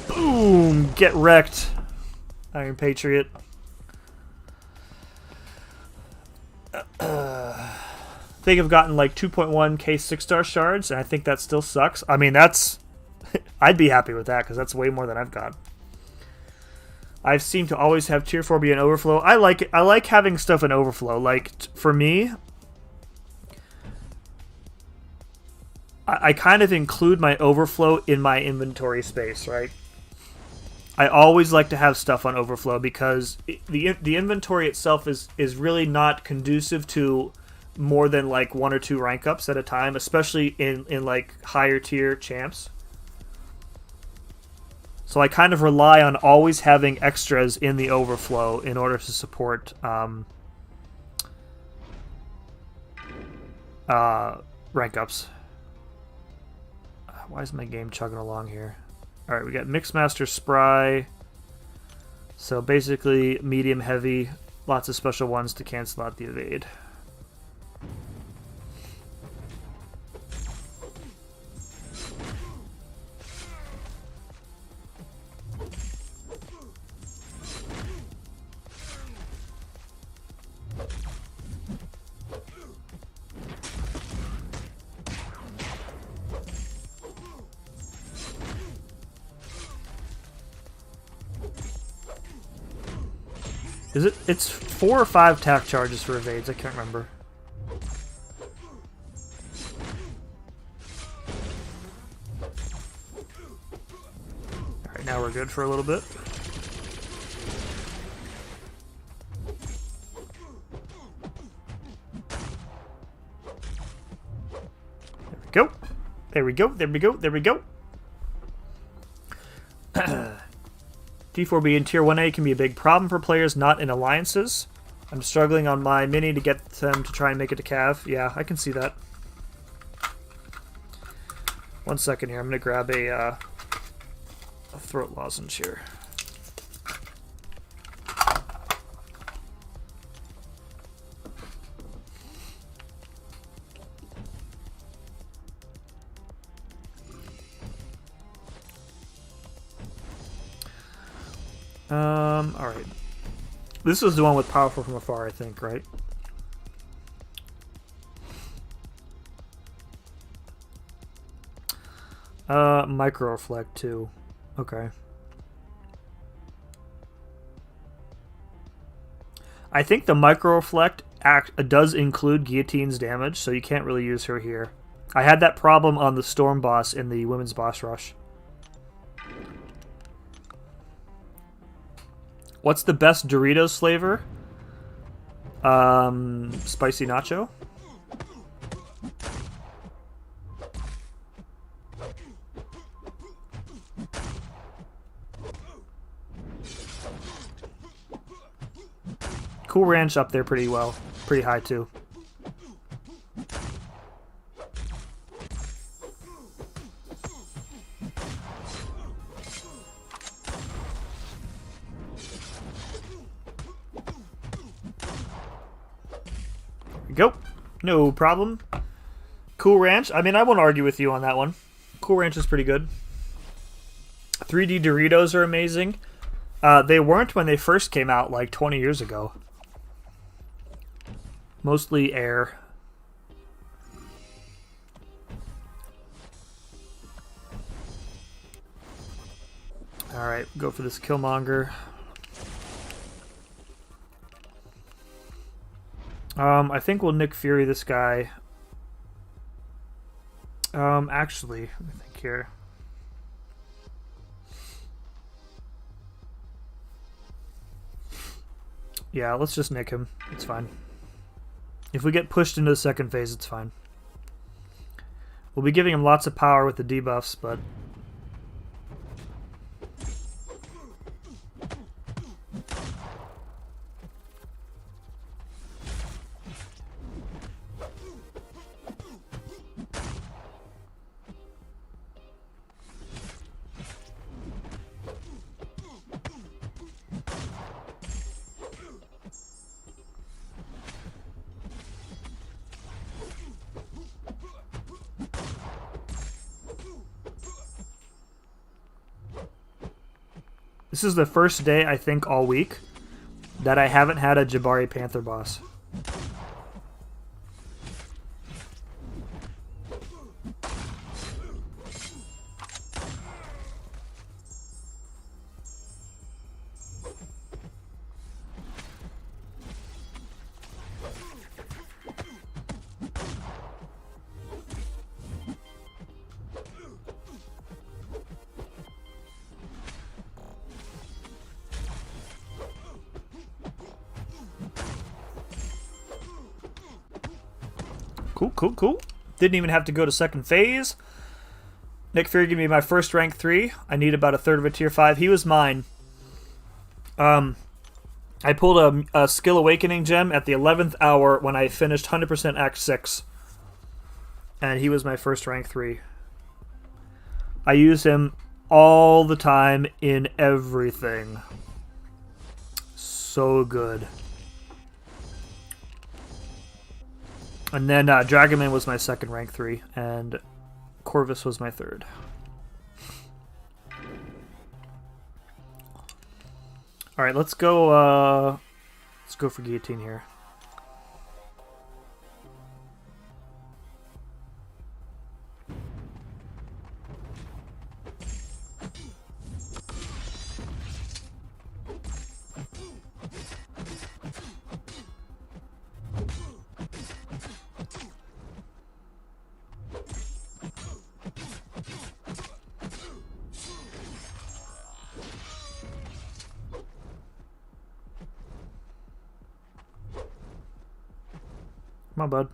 Boom! Get wrecked, Iron Patriot. I think I've gotten like 2.1k 6-star shards, and I think that still sucks. I mean, that's... I'd be happy with that, because that's way more than I've got. I seem to always have tier 4 be an overflow. I like it. I like having stuff in overflow. Like, for me, I kind of include my overflow in my inventory space, right? I always like to have stuff on overflow because the inventory itself is really not conducive to more than like 1 or 2 rank ups at a time, especially in like higher tier champs. So I kind of rely on always having extras in the overflow in order to support rank ups. Why is my game chugging along here? Alright, we got Mixmaster Spry. So basically medium heavy, lots of special ones to cancel out the evade. Is it? It's 4 or 5 tack charges for evades. I can't remember. Alright, now we're good for a little bit. There we go. There we go. There we go. There we go. D4B in Tier 1A can be a big problem for players not in alliances. I'm struggling on my mini to get them to try and make it to Cav. Yeah, I can see that. 1 second here. I'm going to grab a throat lozenge here. Alright. This was the one with Powerful from Afar, I think, right? Micro Reflect, too. Okay. I think the Micro Reflect does include Guillotine's damage, so you can't really use her here. I had that problem on the Storm boss in the Women's Boss Rush. What's the best Doritos flavor? Spicy nacho. Cool Ranch up there pretty well. Pretty high too. Go. No problem. Cool Ranch. I mean, I won't argue with you on that one. Cool Ranch is pretty good. 3D Doritos are amazing. They weren't when they first came out, like 20 years ago. Mostly air. Alright, go for this Killmonger. I think we'll Nick Fury this guy. Actually, let me think here. Yeah, let's just nick him. It's fine. If we get pushed into the second phase, it's fine. We'll be giving him lots of power with the debuffs, but... This is the first day, I think, all week that I haven't had a Jabari Panther boss. Cool. Didn't even have to go to second phase. Nick Fury gave me my first rank 3. I need about a third of a tier 5. He was mine. I pulled a skill awakening gem at the 11th hour when I finished 100% Act 6. And he was my first rank 3. I use him all the time in everything. So good. And then Dragonman was my second rank 3, and Corvus was my third. All right, let's go for guillotine here. Come on, bud.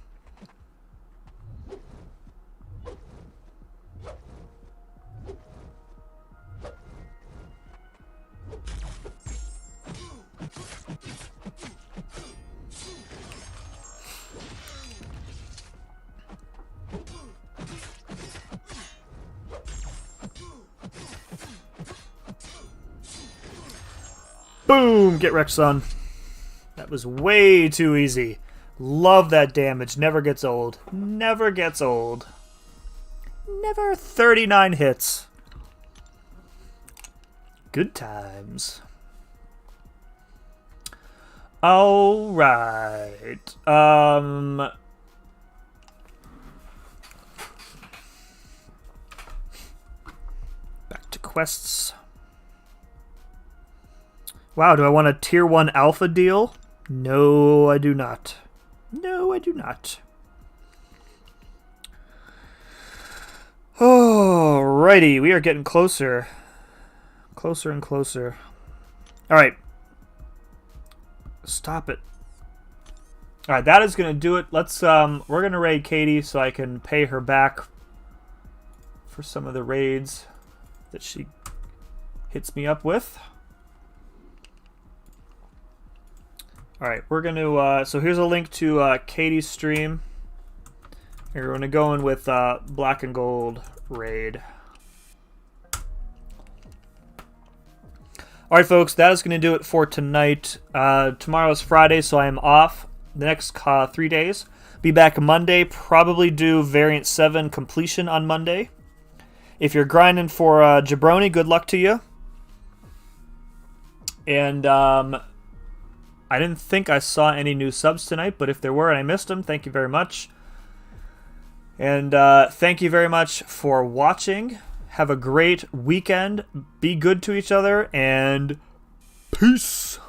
Boom! Get wrecked, son. That was way too easy. Love that damage. Never gets old. Never gets old. Never 39 hits. Good times. All right. Back to quests. Wow, do I want a tier 1 alpha deal? No, I do not. No, I do not. Alrighty, we are getting closer. Closer and closer. Alright. Stop it. Alright, that is gonna do it. Let's we're gonna raid Katie so I can pay her back for some of the raids that she hits me up with. Alright, we're going to, so here's a link to Katie's stream. We're going to go in with Black and Gold raid. Alright folks, that is going to do it for tonight. Tomorrow is Friday, so I am off the next 3 days. Be back Monday, probably do Variant 7 completion on Monday. If you're grinding for Jabroni, good luck to you. And I didn't think I saw any new subs tonight, but if there were and I missed them, thank you very much. And thank you very much for watching. Have a great weekend. Be good to each other, and peace.